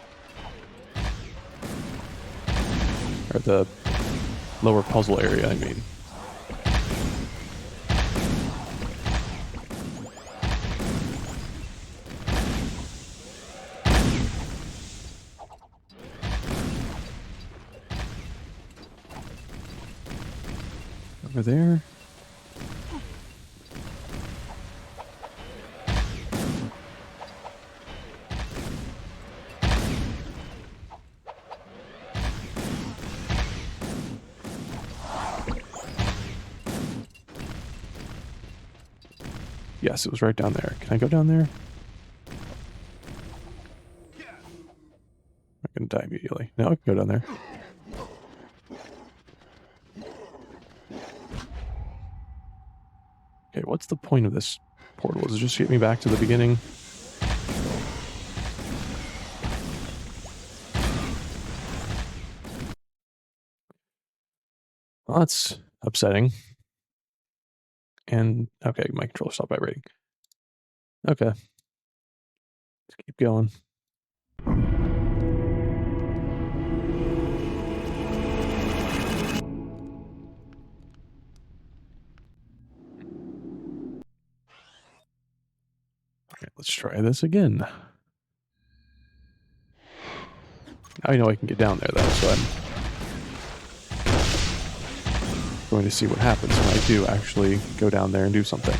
Or the lower puzzle area, I mean. Over there. Yes, it was right down there. Can I go down there? I'm gonna die immediately. No, I can go down there. Okay, what's the point of this portal? Does it just get me back to the beginning? Well, that's upsetting. And, okay, my controller stopped vibrating. Okay. Let's keep going. Okay, let's try this again. Now I know I can get down there, though, so I'm going to see what happens when I do actually go down there and do something.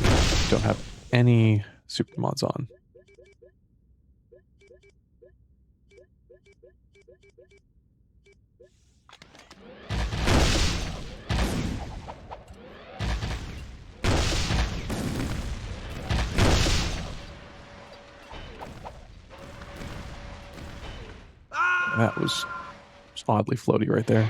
Don't have any super mods on. That was just oddly floaty right there.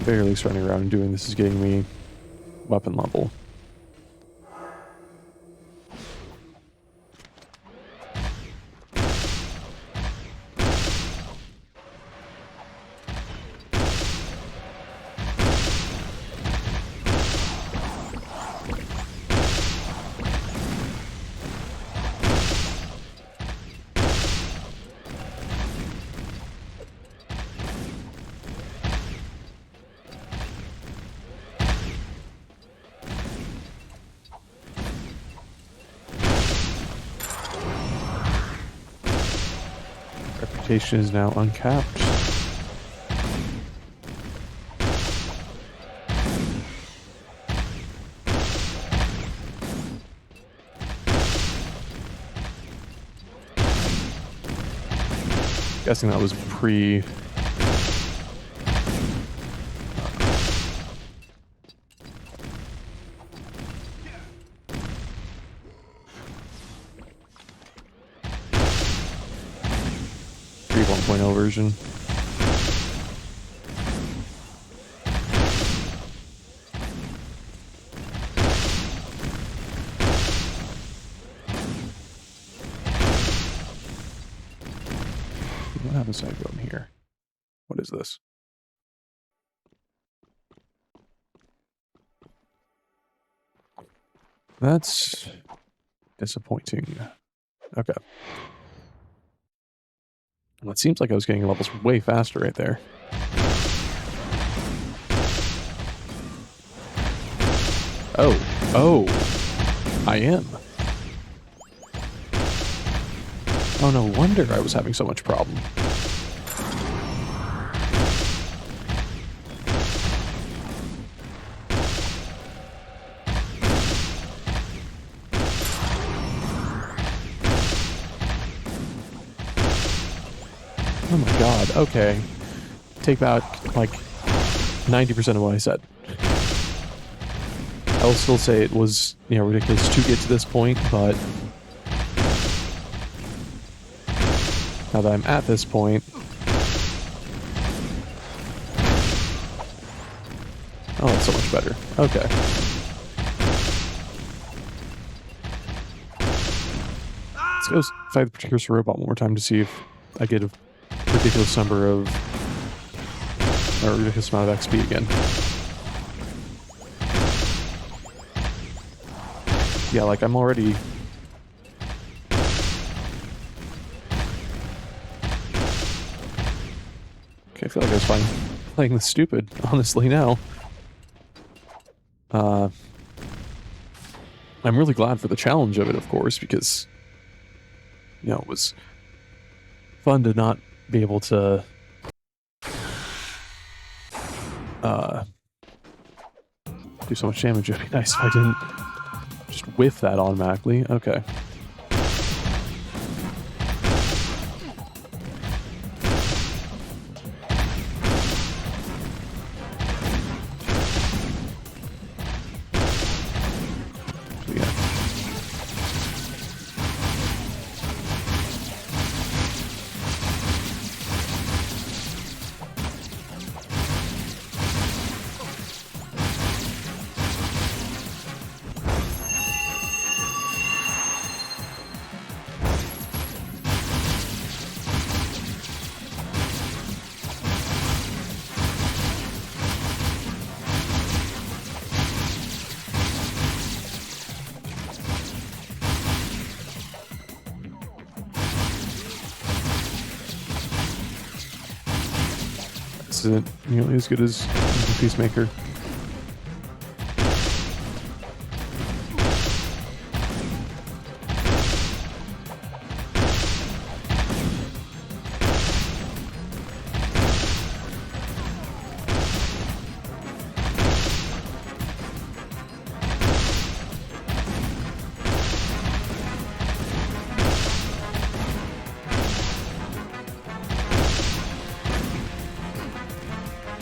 Very least running around and doing this is getting me weapon level. Reputation is now uncapped. Guessing that was pre. Pre 1.0 version. What happens if I go in here? What is this? That's disappointing. Okay. Well, it seems like I was getting levels way faster right there. Oh, I am. Oh, no wonder I was having so much problem. Oh my god, okay. Take back, like, 90% of what I said. I will still say it was, you know, ridiculous to get to this point, but now that I'm at this point... Oh, that's so much better. Okay. Let's go fight the Precursor Robot one more time to see if I get a ridiculous number of... or a ridiculous amount of XP again. Yeah, like, I'm already... Okay, I feel like I was playing this stupid, honestly, now. I'm really glad for the challenge of it, of course, because, you know, it was fun to not be able to do so much damage. It'd be nice if I didn't just whiff that automatically. Okay. So, yeah. This isn't nearly as good as Peacemaker.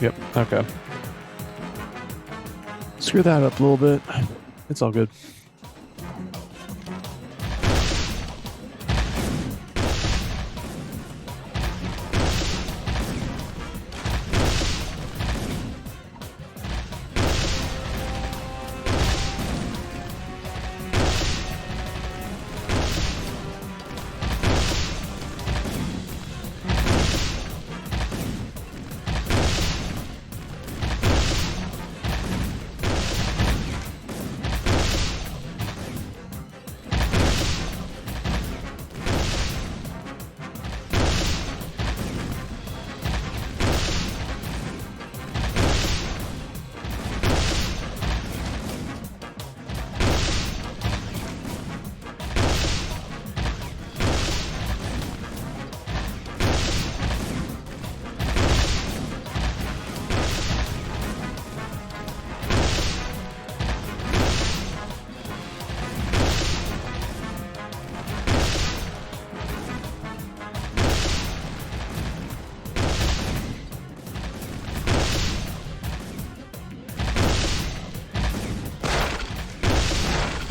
Yep, okay. Screw that up a little bit. It's all good.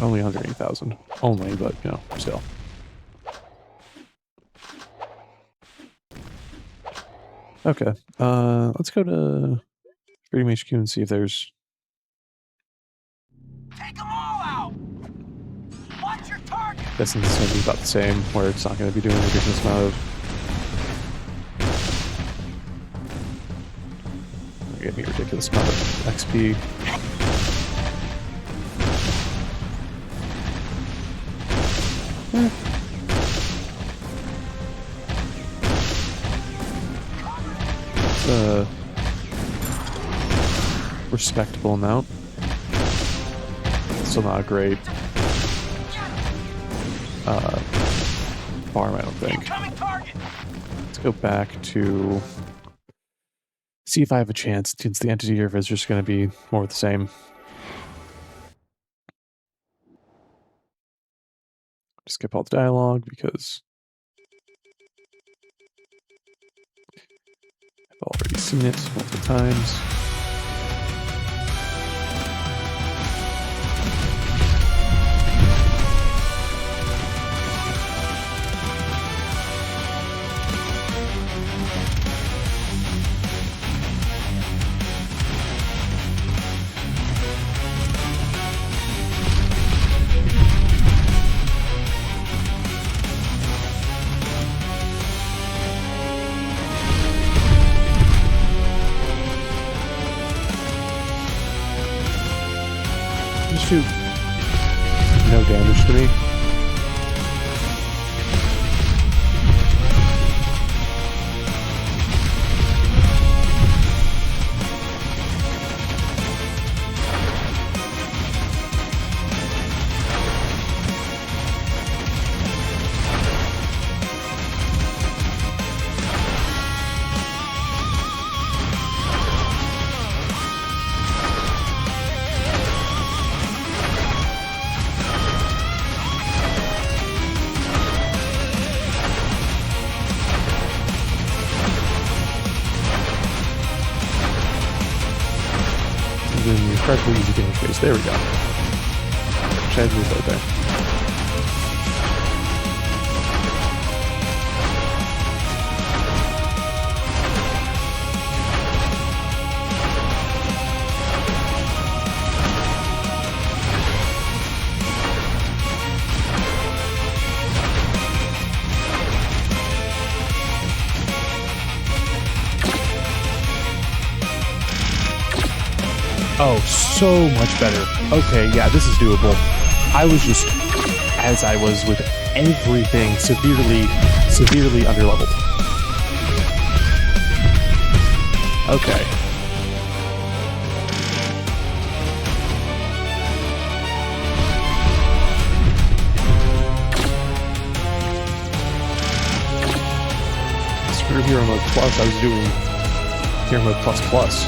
Only under 8,000. Only, but, you know, still. Okay. Let's go to Freedom HQ and see if there's... Take them all out! Watch your target! Guessing this is going to be about the same, where it's not going to be doing a ridiculous amount of... Give me a ridiculous amount of XP. It's a respectable amount. Still not a great farm, I don't think. Incoming target! Let's go back to see if I have a chance, since the entity here is just going to be more of the same. Skip all the dialogue because I've already seen it multiple times. Do no damage to me. Incredibly easy damage base. There we go. Chad moves right there. Oh, so much better. Okay, yeah, this is doable. I was just, as I was with everything, severely underleveled. Okay. Screw Hero Mode Plus, I was doing Hero Mode Plus Plus.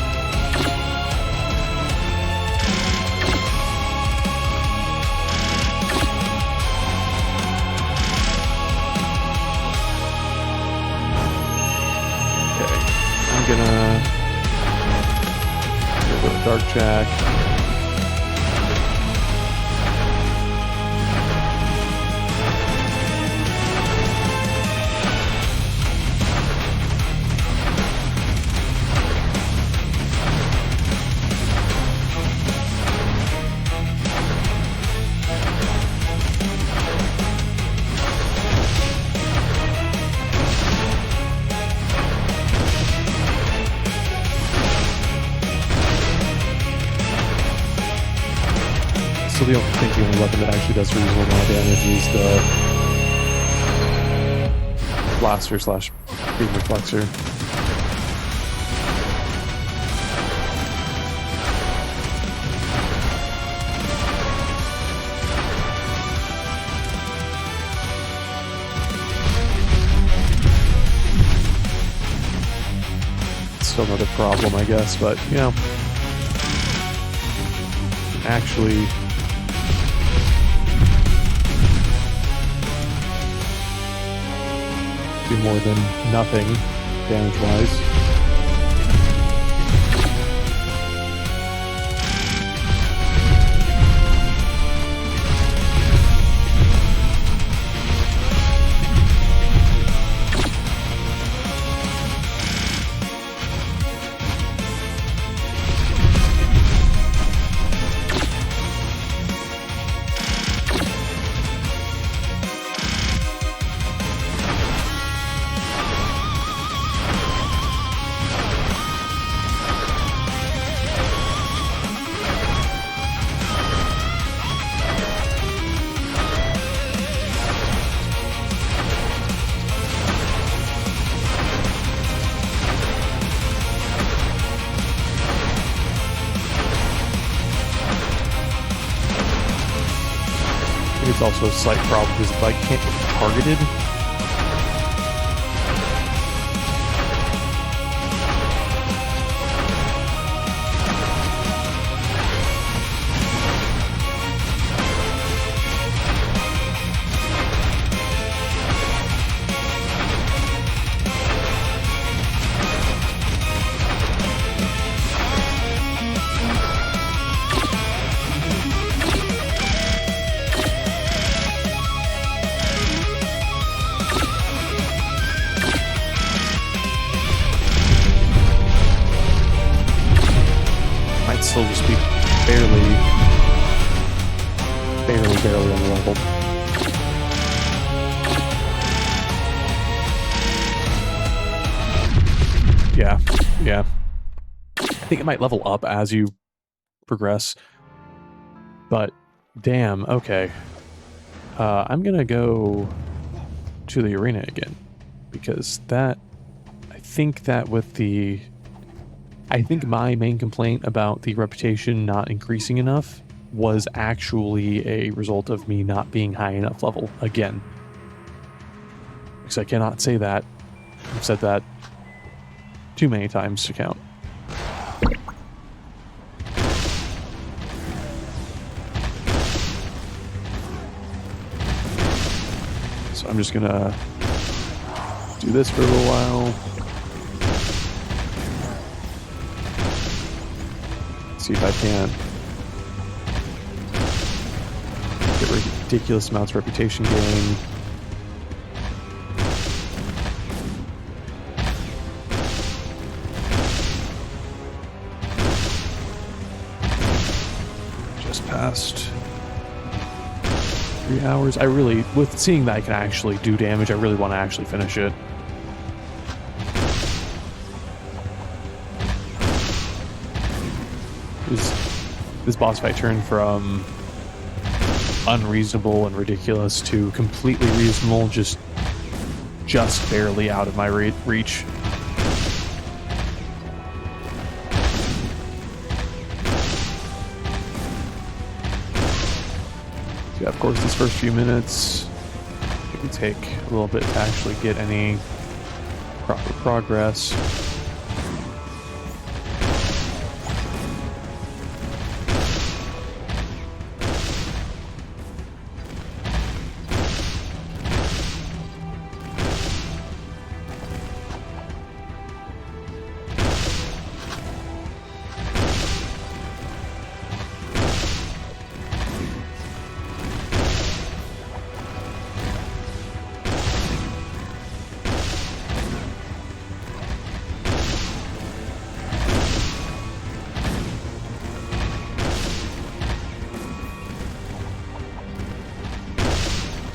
I'm gonna go with Dark Jack. So the only weapon that actually does reasonable amount of damage is the blaster slash beam reflexor. Still another problem, I guess, but you know, actually. Do more than nothing damage-wise. It's also a slight problem because the bike can't get targeted. Still just be barely on the level. Yeah. I think it might level up as you progress, but damn, okay. I'm gonna go to the arena again, because I think my main complaint about the reputation not increasing enough was actually a result of me not being high enough level again. Because I cannot say that. I've said that too many times to count. So I'm just gonna do this for a little while. See if I can get ridiculous amounts of reputation gain. Just past 3 hours. With seeing that I can actually do damage, I really want to actually finish it. This boss fight turned from unreasonable and ridiculous to completely reasonable, just barely out of my reach. Yeah, of course, these first few minutes, it can take a little bit to actually get any proper progress.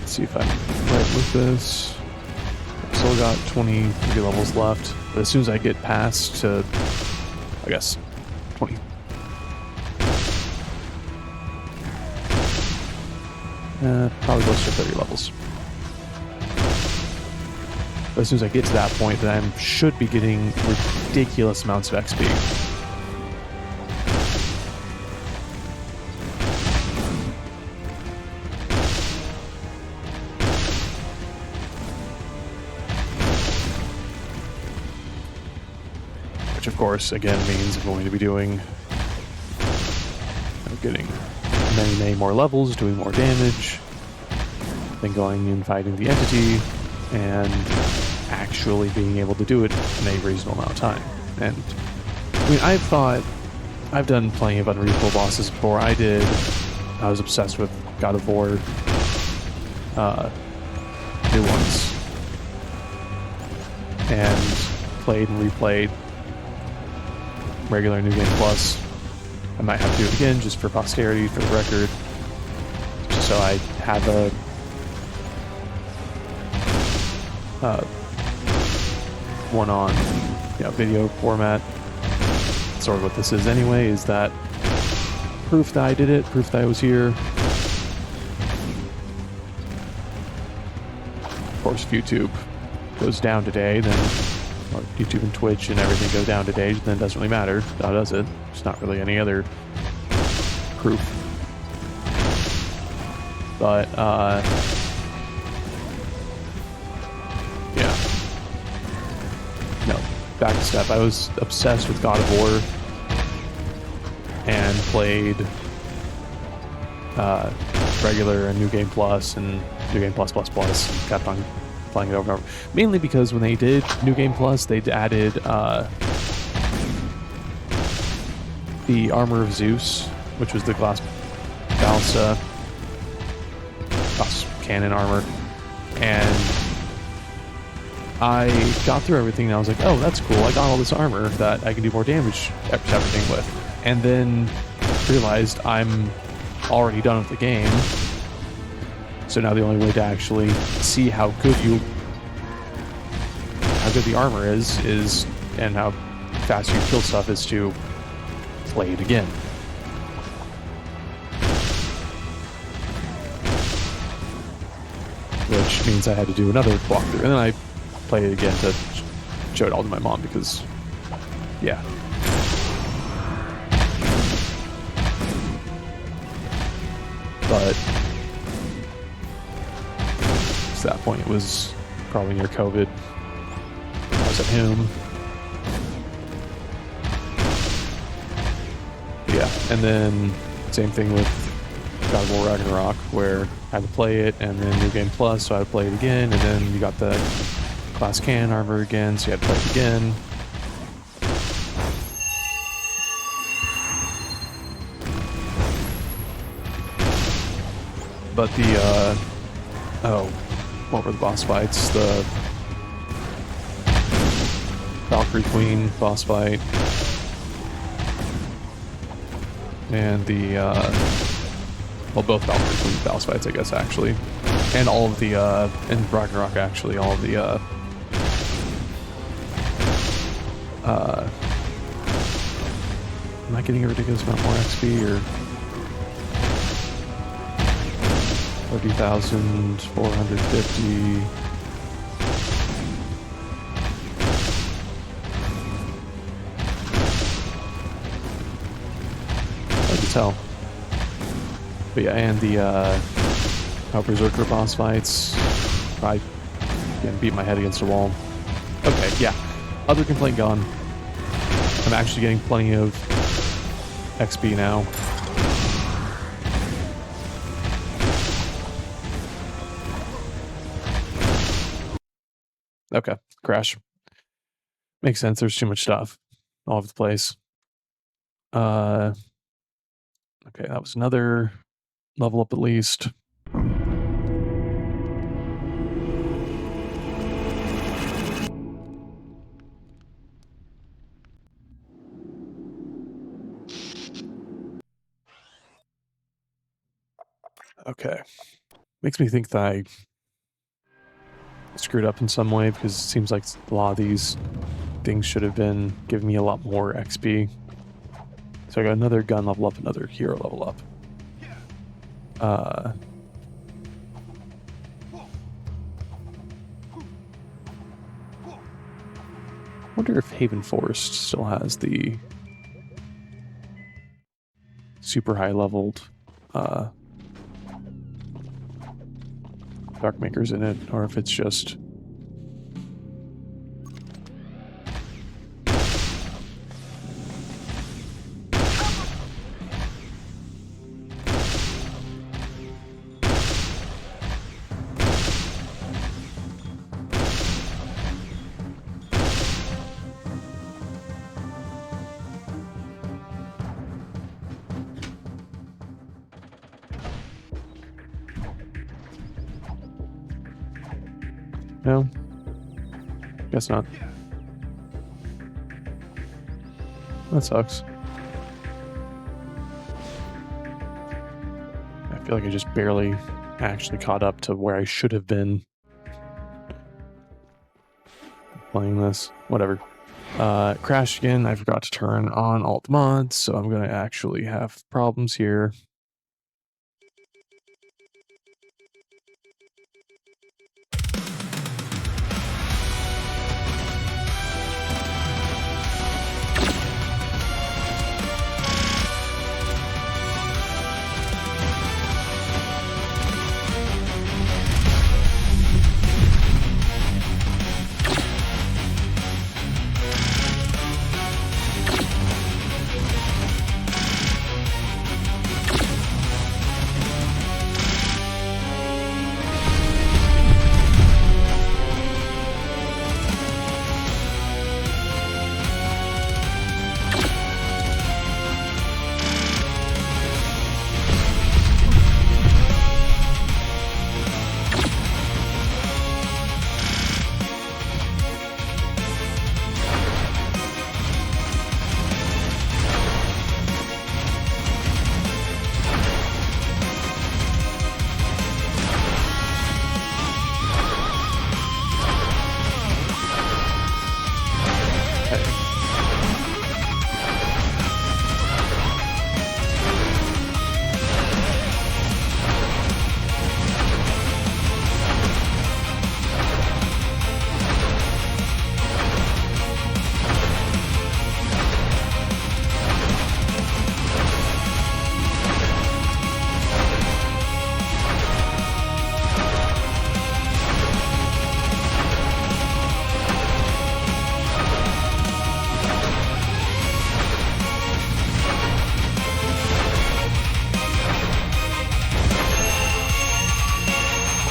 See if I'm right with this. I've still got 23 levels left, but as soon as I get past to, I guess, 20. Probably close to 30 levels. But as soon as I get to that point, then I should be getting ridiculous amounts of XP. Which, of course, again means I'm going to be doing, getting many more levels, doing more damage, then going and fighting the entity, and actually being able to do it in a reasonable amount of time. And I mean, I've done plenty of unreachable bosses before. I was obsessed with God of War, new ones, and played and replayed regular New Game Plus. I might have to do it again just for posterity, for the record, just so I have a one on video format. Sort of what this is anyway, is that proof that I did it, proof that I was here. Of course, if YouTube goes down today, then or YouTube and Twitch and everything go down today, then it doesn't really matter. How does it? There's not really any other proof. But, yeah. No, back to step. I was obsessed with God of War and played regular and New Game Plus and New Game Plus Plus Plus. Kept on playing it over and over. Mainly because when they did New Game Plus, they added the Armor of Zeus, which was the glass cannon armor, and I got through everything and I was like, oh, that's cool, I got all this armor that I can do more damage everything with, and then realized I'm already done with the game. So now the only way to actually see how good the armor is and how fast you kill stuff is to play it again. Which means I had to do another walkthrough, and then I played it again to show it all to my mom because, yeah. But at that point, it was probably near COVID. I was at home. Yeah, and then same thing with God of War Ragnarok, where I had to play it, and then New Game Plus, so I had to play it again, and then you got the glass cannon armor again, so you had to play it again. But the, what were the boss fights? The Valkyrie Queen boss fight, and the, both Valkyrie Queen boss fights, I guess, actually. And all of the, in Ragnarok, actually, all of the, am I getting a ridiculous amount more XP, or 30,450? Hard to tell. But yeah, and the How Berserker boss fights. Probably again, beat my head against a wall. Okay, yeah. Other complaint gone. I'm actually getting plenty of XP now. Okay, crash. Makes sense. There's too much stuff all over the place. Okay, that was another level up at least. Okay. Makes me think that I screwed up in some way because it seems like a lot of these things should have been giving me a lot more XP. So I got another gun level up, another hero level up. Wonder if Haven Forest still has the super high leveled Dark Makers in it, or if it's just no? Guess not. That sucks. I feel like I just barely actually caught up to where I should have been playing this. Whatever. Crashed again. I forgot to turn on alt mods, so I'm gonna actually have problems here.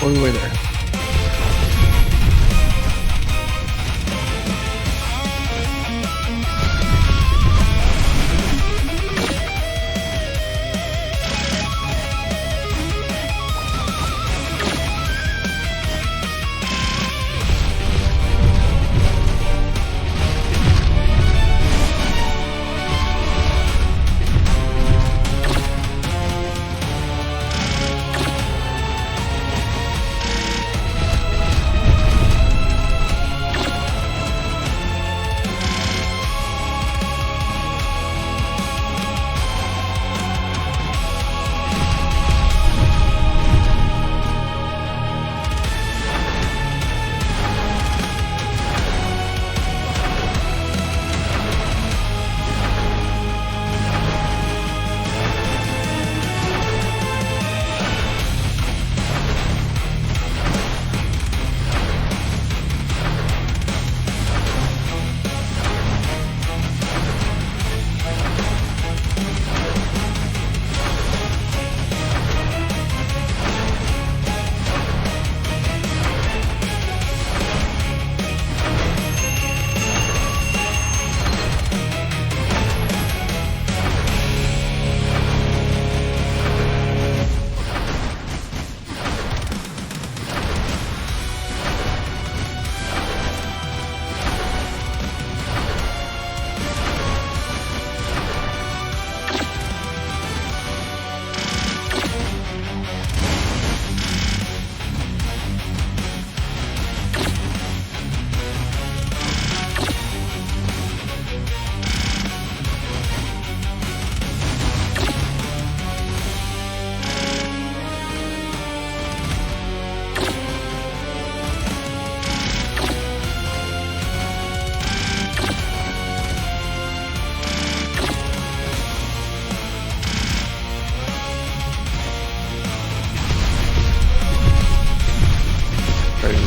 All the way there.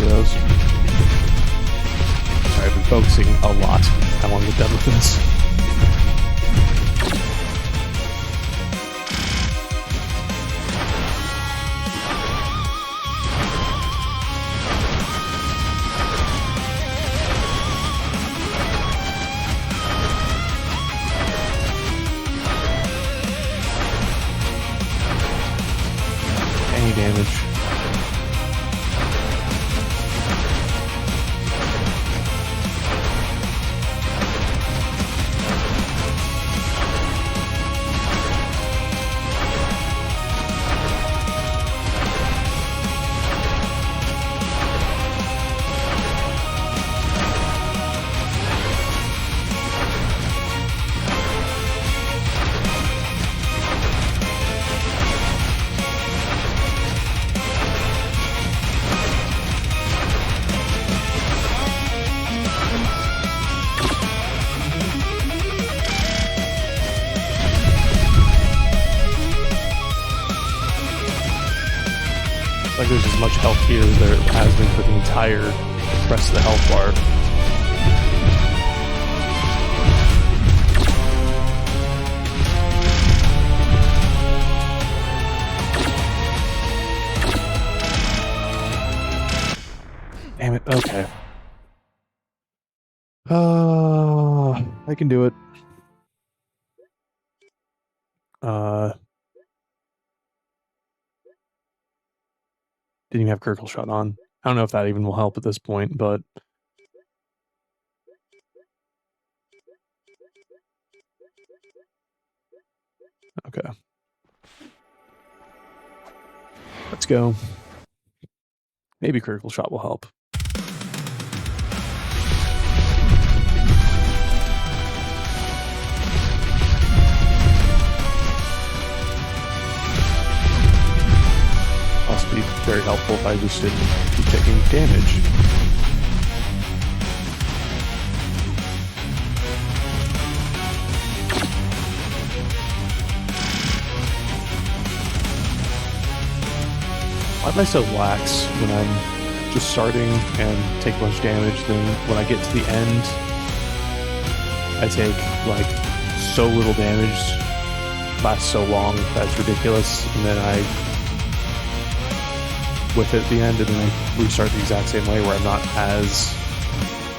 those. Sorry, I've been focusing a lot. I want to get done with this. Any damage. Like there's as much health here as there has been for the entire rest of the health bar. Damn it, okay. I can do it. Didn't even have Kirkle shot on. I don't know if that even will help at this point, but okay. Let's go. Maybe Kirkle shot will help. Also be very helpful if I just didn't keep taking damage. Why am I so lax when I'm just starting and take a bunch of damage, then when I get to the end, I take like so little damage, lasts so long, that's ridiculous, and then I whiff it at the end and then I restart the exact same way where I'm not as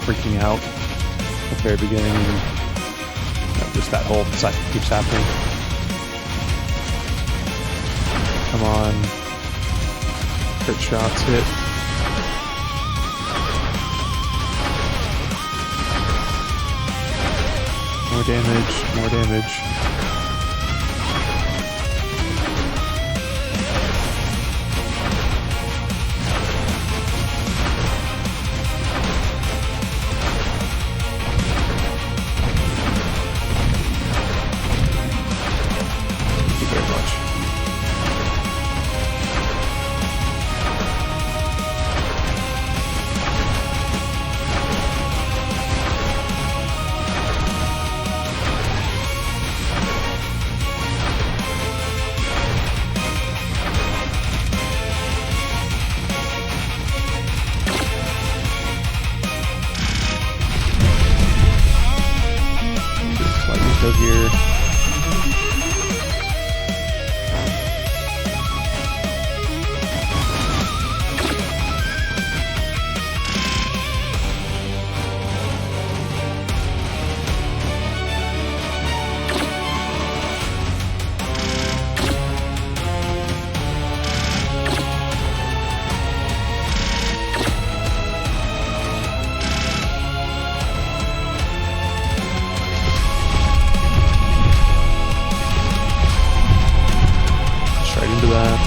freaking out at the very beginning, and just that whole cycle keeps happening. Come on. Crit shots hit. More damage, more damage. Thank you very much. Go here. Straight into that.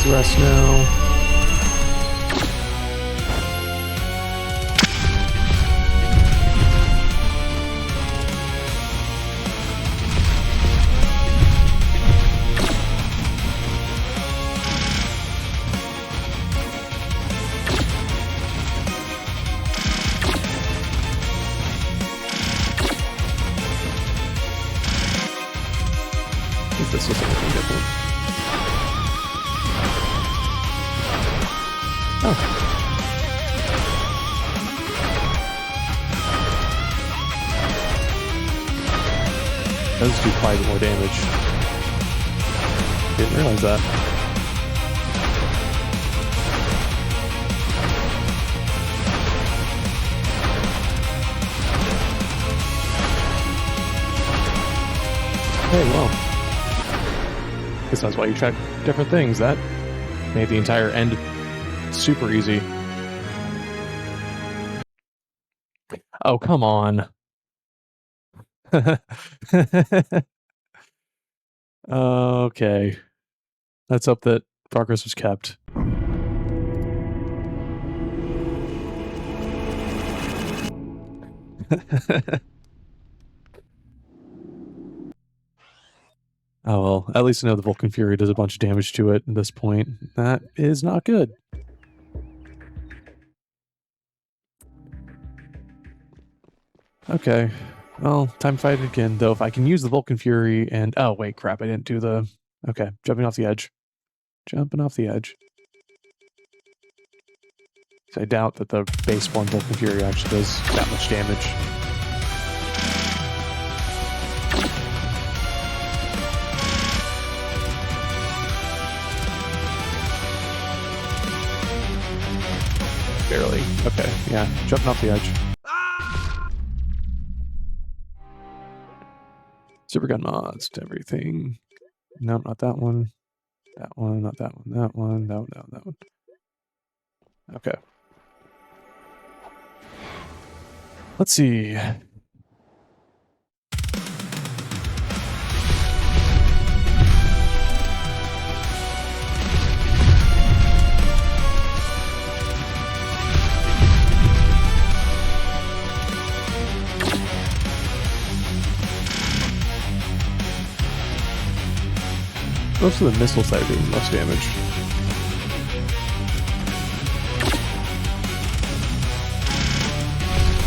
Where's the rest now? This is anything different. Oh. Does do quite a bit more damage. Didn't realize that. Hey, well. Guess that's why you check different things. That made the entire end super easy. Oh, come on. Okay. Let's hope that progress was kept. Oh well, at least I know the Vulcan Fury does a bunch of damage to it at this point. That is not good. Okay. Well, time to fight it again, though. If I can use the Vulcan Fury and... Oh, wait, crap. I didn't do the... Okay, jumping off the edge. Jumping off the edge. So I doubt that the base one Vulcan Fury actually does that much damage. Barely. Okay, yeah. Jumping off the edge. Supergun mods to everything. No, not that one. That one, not that one. That one, that one, that one, that one. Okay. Let's see. Most of the missiles that are doing less damage.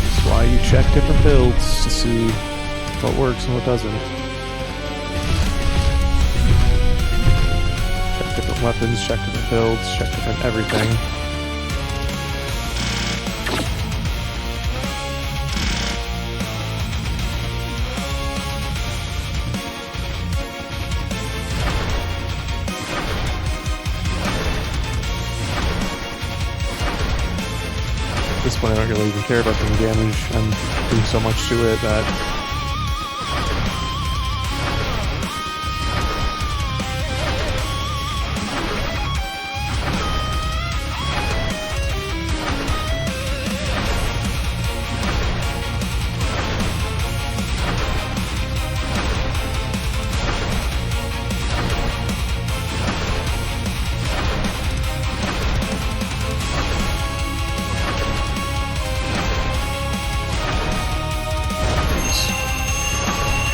That's why you check different builds to see what works and what doesn't. Check different weapons, check different builds, check different everything. At this point, I don't really even care about doing damage. I'm doing so much to it that...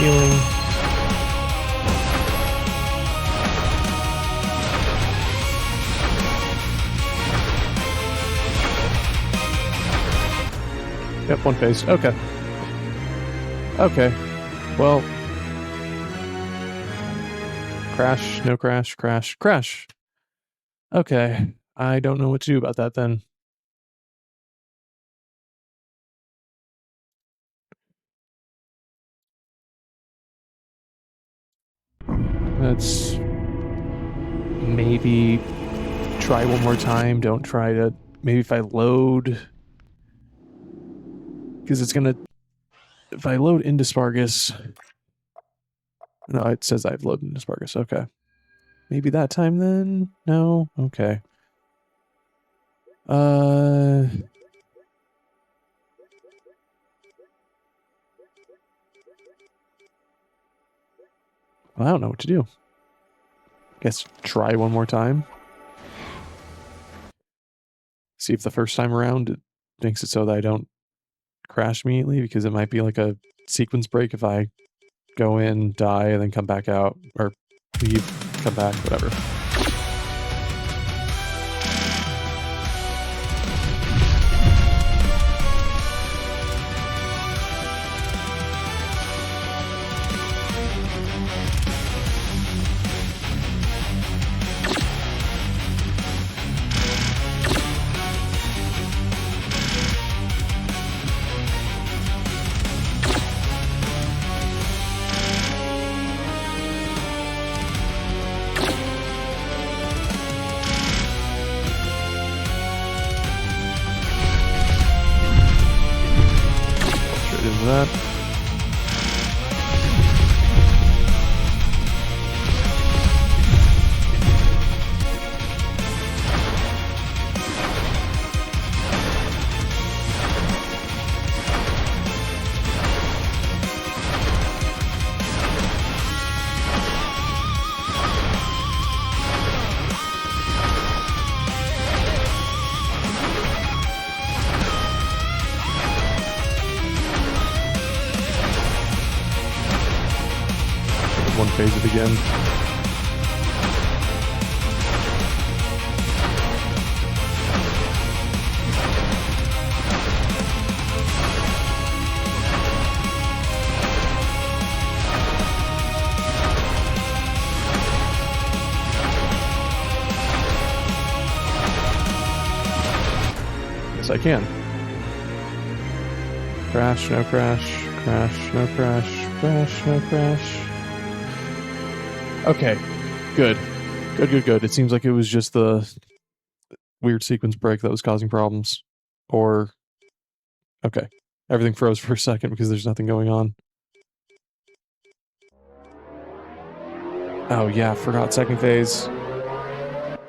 Healing. Yep, one phase. Okay. Okay. Well. Crash, no crash, crash, crash. Okay. I don't know what to do about that then. Let's maybe try one more time. Don't try to... Maybe if I load... Because it's going to... If I load into Spargus... No, it says I've loaded into Spargus. Okay. Maybe that time then? No? Okay. I don't know what to do. Guess try one more time. See if the first time around it makes it so that I don't crash immediately, because it might be like a sequence break if I go in, die, and then come back out, or leave, come back, whatever. Straight into that. One phase it again. Yes, I can. Crash, no crash, crash, no crash, crash, no crash. Okay, good. Good. It seems like it was just the weird sequence break that was causing problems. Or, okay, everything froze for a second because there's nothing going on. Oh yeah, forgot second phase.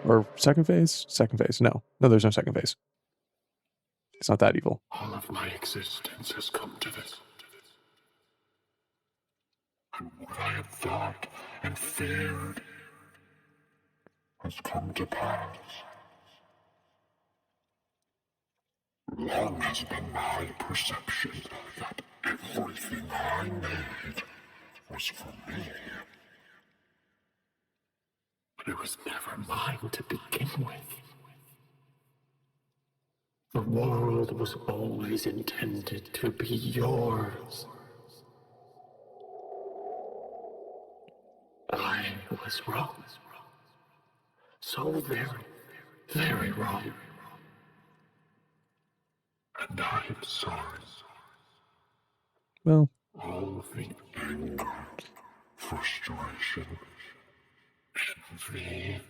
Or second phase? Second phase, no. No, there's no second phase. It's not that evil. All of my existence has come to this. And what I had thought and feared has come to pass. Long has been my perception that everything I made was for me. But it was never mine to begin with. The world was always intended to be yours. I was wrong. So very, very wrong. And I am sorry. Well, All the anger, frustration, envy.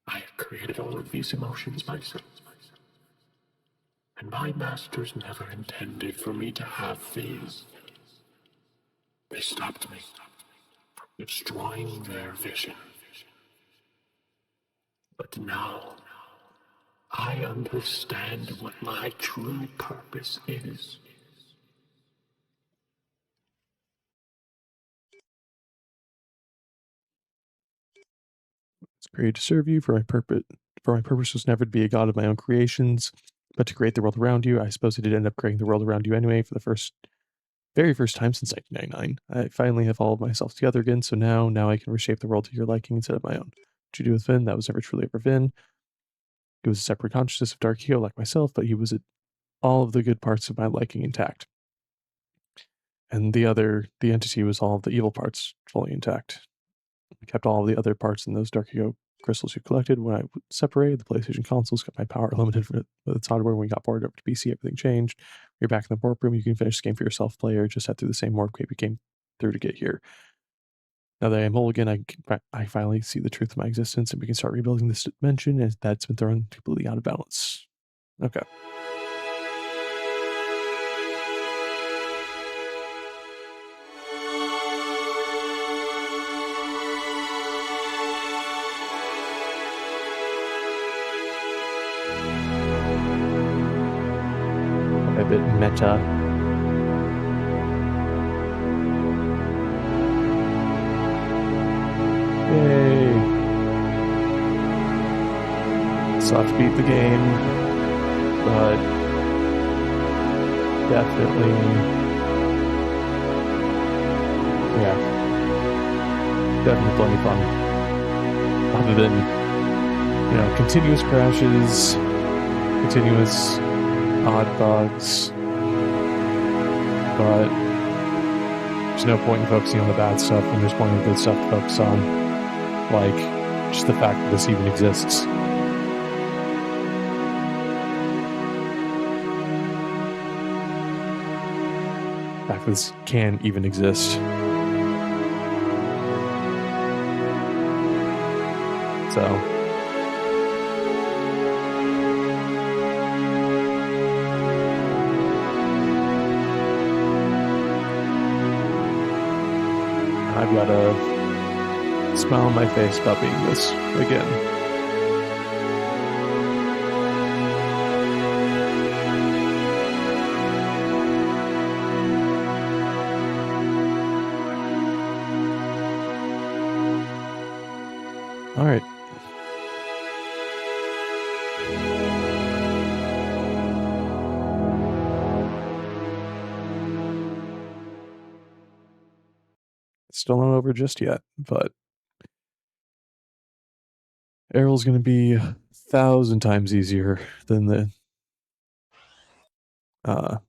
I had created all of these emotions myself. And my masters never intended for me to have these. They stopped me from destroying their vision. But now, I understand what my true purpose is. it's created to serve you. For my purpose was never to be a god of my own creations, but to create the world around you. I suppose I did end up creating the world around you anyway for the very first time since 1999. I finally have all of myself together again, so now I can reshape the world to your liking instead of my own. What you do with Vin, that was never truly ever Vin. He was a separate consciousness of Dark Hero like myself, but he was all of the good parts of my liking intact. And the entity was all of the evil parts fully intact. I kept all of the other parts in those Dark Hero crystals you collected. When I separated the PlayStation consoles, got my power limited with its hardware. When we got ported over to PC, everything changed. You're back in the boardroom. You can finish the game for yourself, player. Just had through the same warp gate we came through to get here. Now that I am whole again, I finally see the truth of my existence, and we can start rebuilding this dimension that's been thrown completely out of balance. Okay. A bit meta. Yay. Still have to beat the game, but definitely, yeah, definitely plenty fun. Other than, you know, continuous crashes, continuous odd bugs, but there's no point in focusing on the bad stuff when there's plenty of good stuff to focus on, like just the fact that this even exists. The fact that this can even exist. So I've got a smile on my face about being this again. All right. Still not over just yet, but Errol's going to be 1,000 times easier than the let's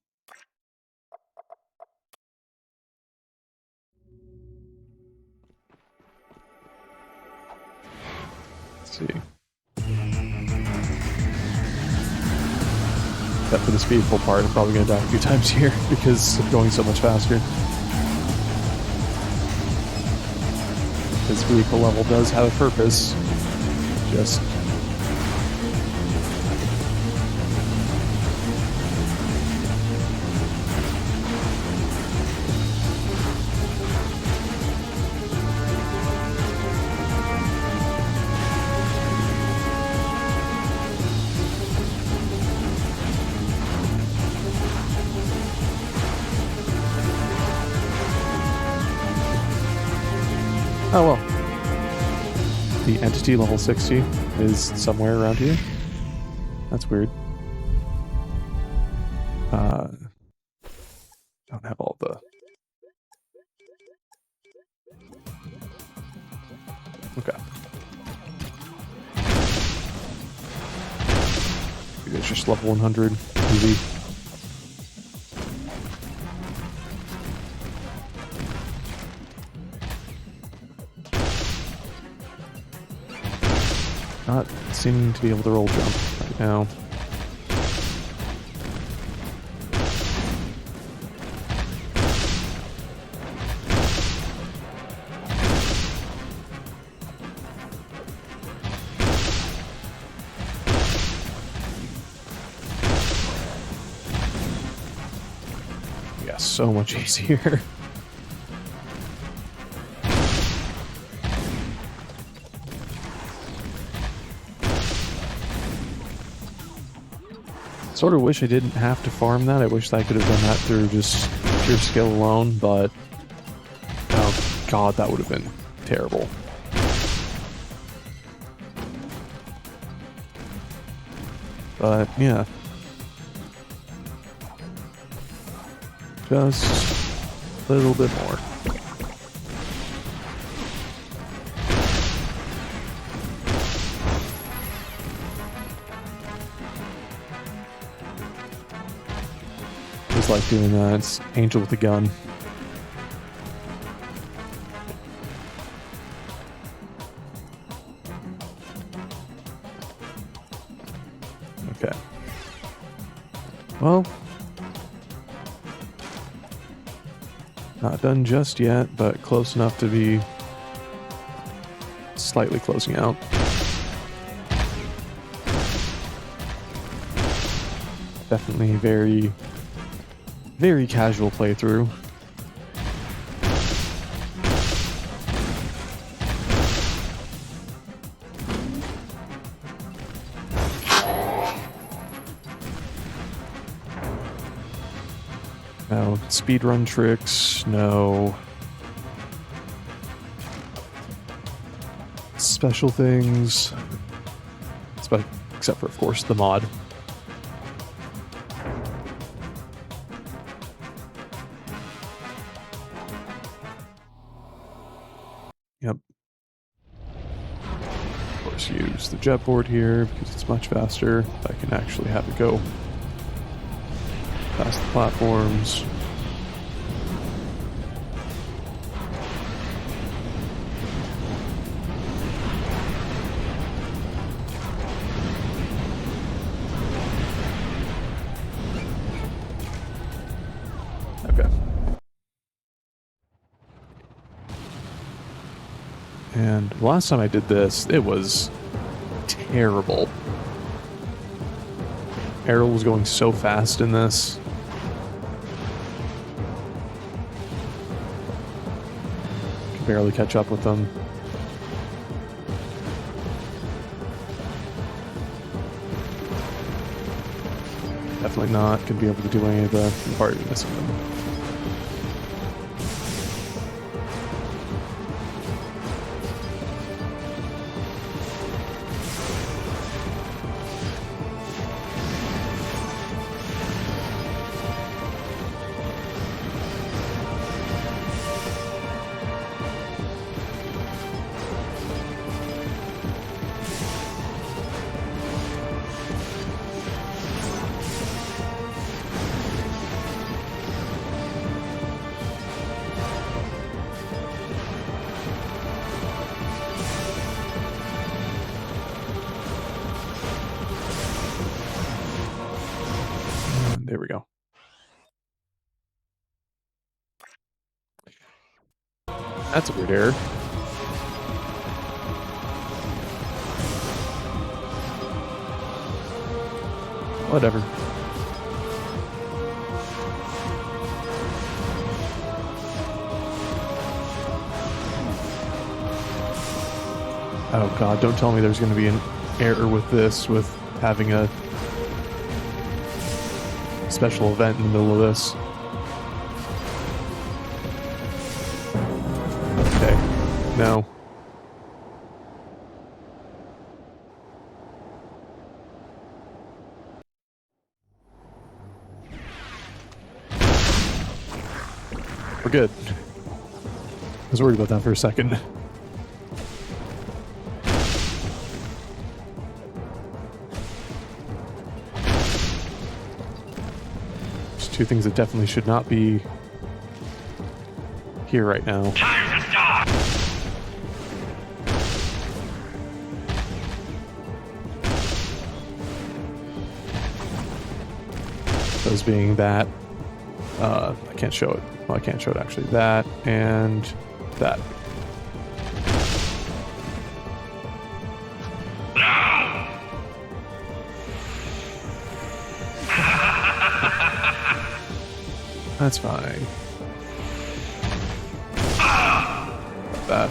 see. Except for the speedful part, I'm probably going to die a few times here because of going so much faster. This vehicle level does have a purpose. Just oh well. The entity level 60 is somewhere around here. That's weird. Don't have all the... Okay. Maybe it's just level 100. Easy. Not seeming to be able to roll jump right now. Yeah, so much easier. Sort of wish I didn't have to farm that. I wish I could have done that through just pure skill alone, but oh god, that would have been terrible. But yeah, just a little bit more. Like doing that. It's Angel with a gun. Okay. Well, not done just yet, but close enough to be slightly closing out. Definitely very casual playthrough. No speedrun tricks, no special things. except for, of course, the mod. Yep. Of course, use the jetboard here because it's much faster. I can actually have it go past the platforms. Okay. And last time I did this, it was terrible. Errol was going so fast in this. Could barely catch up with them. Definitely not going to be able to do any of the part missing them. There we go. That's a weird error. Whatever. Oh god, don't tell me there's going to be an error with this, with having a special event in the middle of this. Okay. No. We're good. I was worried about that for a second. There's two things that definitely should not be here right now. Time to stop! Those being that, I can't show it. Well, I can't show it actually. That and that. That's fine. That.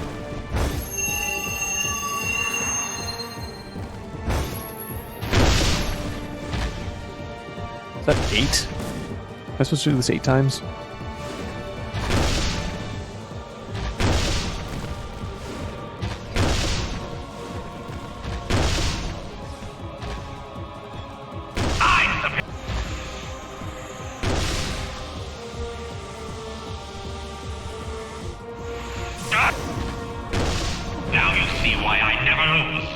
Is that 8? Am I supposed to do this 8 times? Now you see why I never lose.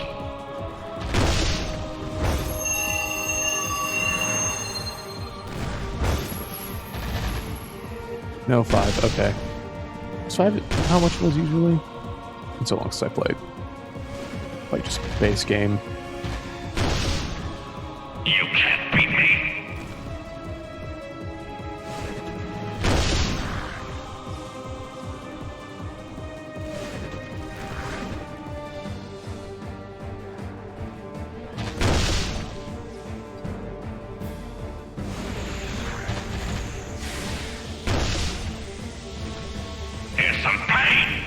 No, 5. Okay. Is 5 how much it was usually? It's so long since I played. Like, just base game. You can't beat me. Here's some pain.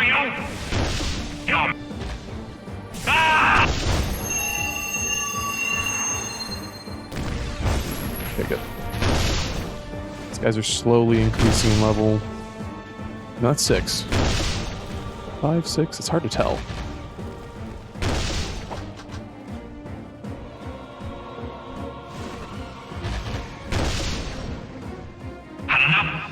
for you! You're... Ah! Okay, good. These guys are slowly increasing in level. No, that's 6. 5, 6, it's hard to tell. Had enough?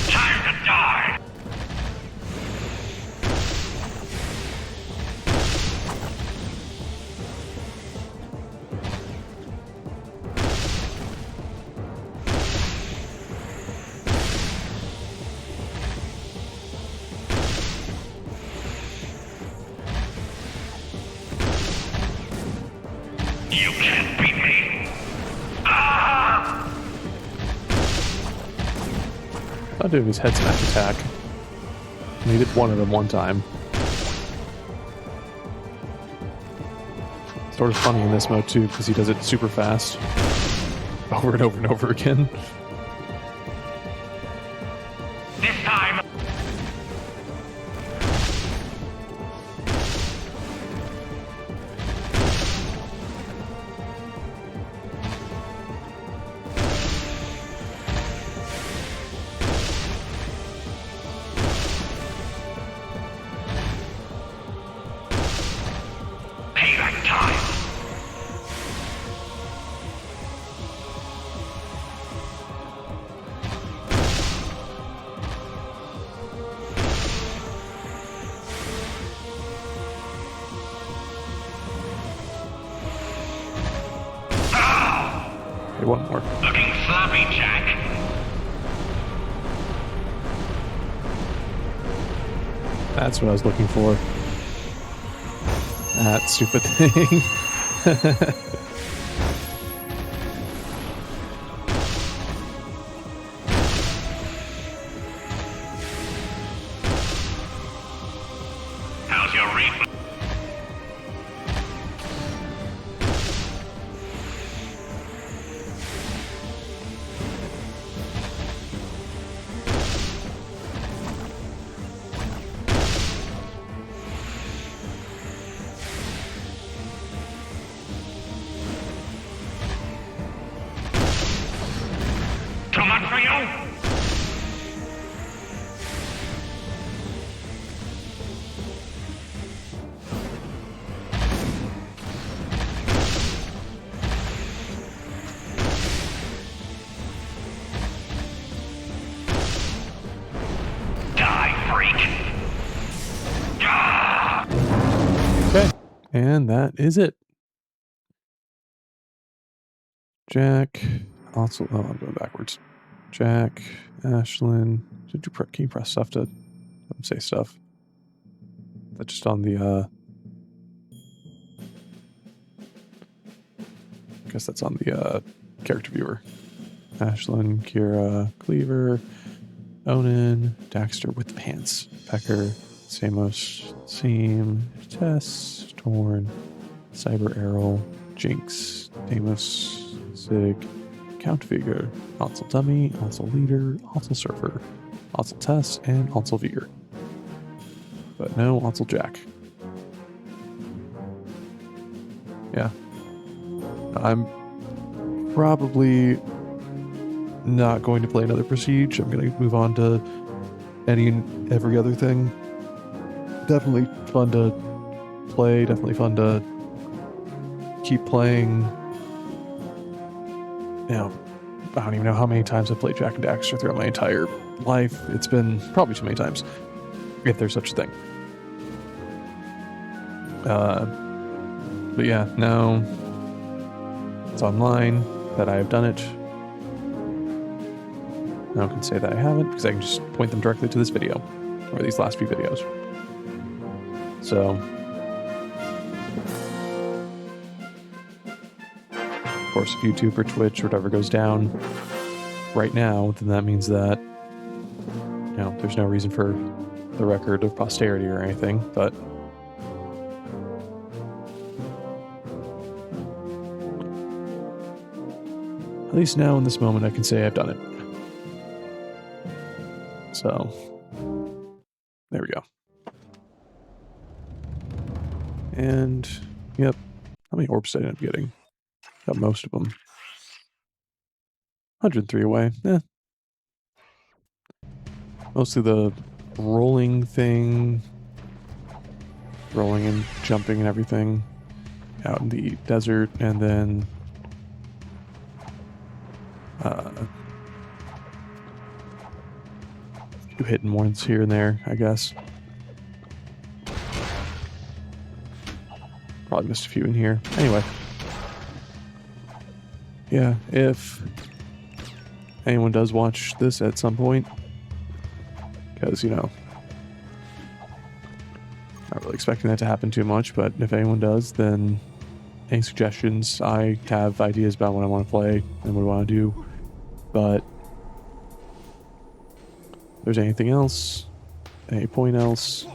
Time to die! You can't beat me! Ah! I'll do his head smash attack. And he did one of them one time. Sort of funny in this mode too, because he does it super fast. Over and over and over again. This time... Payback time! Okay, one more. Looking sloppy, Jack. That's what I was looking for. That stupid thing. How's your reflex? Too much for you? Die, freak! Ah! Okay. And that is it. Jack. Also, oh, I'm going backwards. Jack, Ashlyn. Did you can you press stuff to say stuff? That's just on the I guess that's on the character viewer. Ashlyn, Kira, Cleaver, Onan, Daxter with the pants, Pecker, Samos, Seam, Tess, Torn, Cyber Arrow, Jinx, Deimos, Sig, Count Vigor, Ansel Dummy, Ansel Leader, Ansel Surfer, Ansel Tess, and Ansel Vigor. But no Ansel Jack. Yeah. I'm probably not going to play another Prestige. I'm going to move on to any and every other thing. Definitely fun to play, definitely fun to keep playing. You know, I don't even know how many times I've played Jack and Daxter throughout my entire life. It's been probably too many times, if there's such a thing. But yeah, now it's online that I have done it. Now I can say that I haven't because I can just point them directly to this video or these last few videos. So Of course, if YouTube or Twitch or whatever goes down right now, then that means that, you know, there's no reason for the record of posterity or anything, but at least now in this moment I can say I've done it. So, there we go. And, yep, how many orbs did I end up getting? Got most of them. 103 away, Mostly the rolling thing, rolling and jumping and everything out in the desert, and then a few hidden ones here and there, I guess. Probably missed a few in here. Anyway. Yeah, if anyone does watch this at some point, because, you know, not really expecting that to happen too much, but if anyone does, then any suggestions, I have ideas about what I want to play and what I want to do, but if there's anything else, any point else,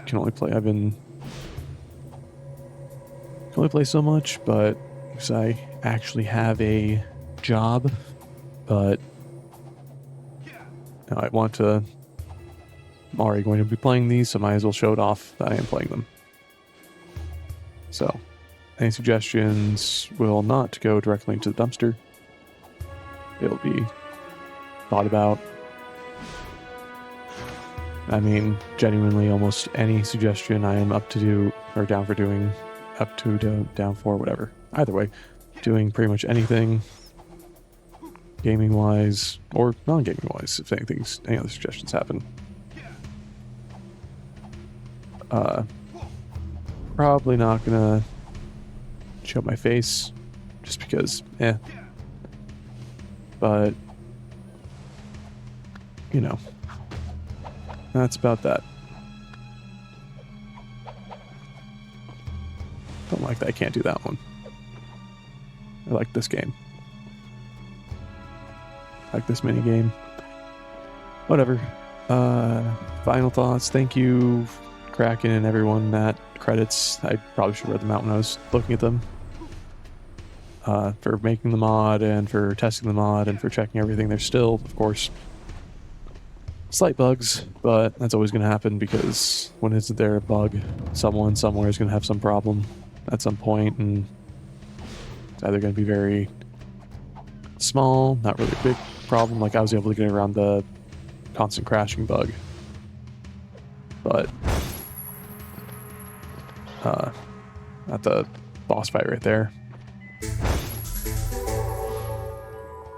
can only play, can only play so much, but because I actually have a job, but I want to, I'm already going to be playing these, so might as well show it off that I am playing them. So, any suggestions will not go directly into the dumpster. It'll be thought about. I mean, genuinely, almost any suggestion I am up to do, or down for doing, up to, down for, whatever. Either way, doing pretty much anything, gaming-wise, or non-gaming-wise, if any other suggestions happen. Probably not gonna show my face, just because, but, you know, that's about that. Don't like that I can't do that one. I like this game. I like this mini game. Whatever. Final thoughts. Thank you, Kraken, and everyone that credits. I probably should have read them out when I was looking at them. For making the mod and for testing the mod and for checking everything. There's still, of course, slight bugs, but that's always going to happen because when isn't there a bug? Someone somewhere is going to have some problem at some point, and it's either going to be very small, not really a big problem. Like I was able to get around the constant crashing bug, but at the boss fight right there.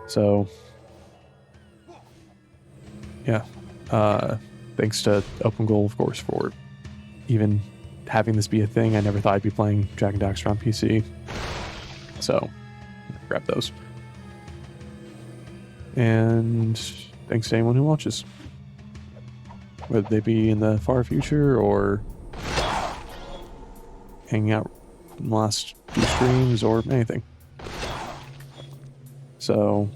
So yeah, thanks to OpenGoal, of course, for even having this be a thing. I never thought I'd be playing Jak and Daxter on PC, so grab those. And thanks to anyone who watches, whether they be in the far future or hanging out in the last few streams or anything. So,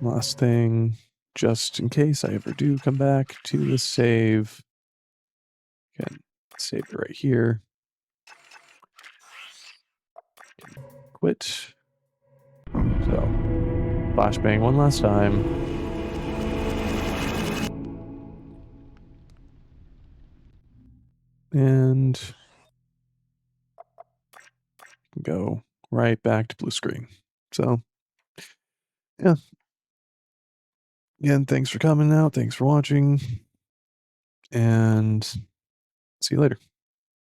last thing, just in case I ever do come back to the save, can save it right here. Quit. So, flashbang one last time. And go right back to blue screen. So, yeah. Again, thanks for coming out. Thanks for watching. And see you later.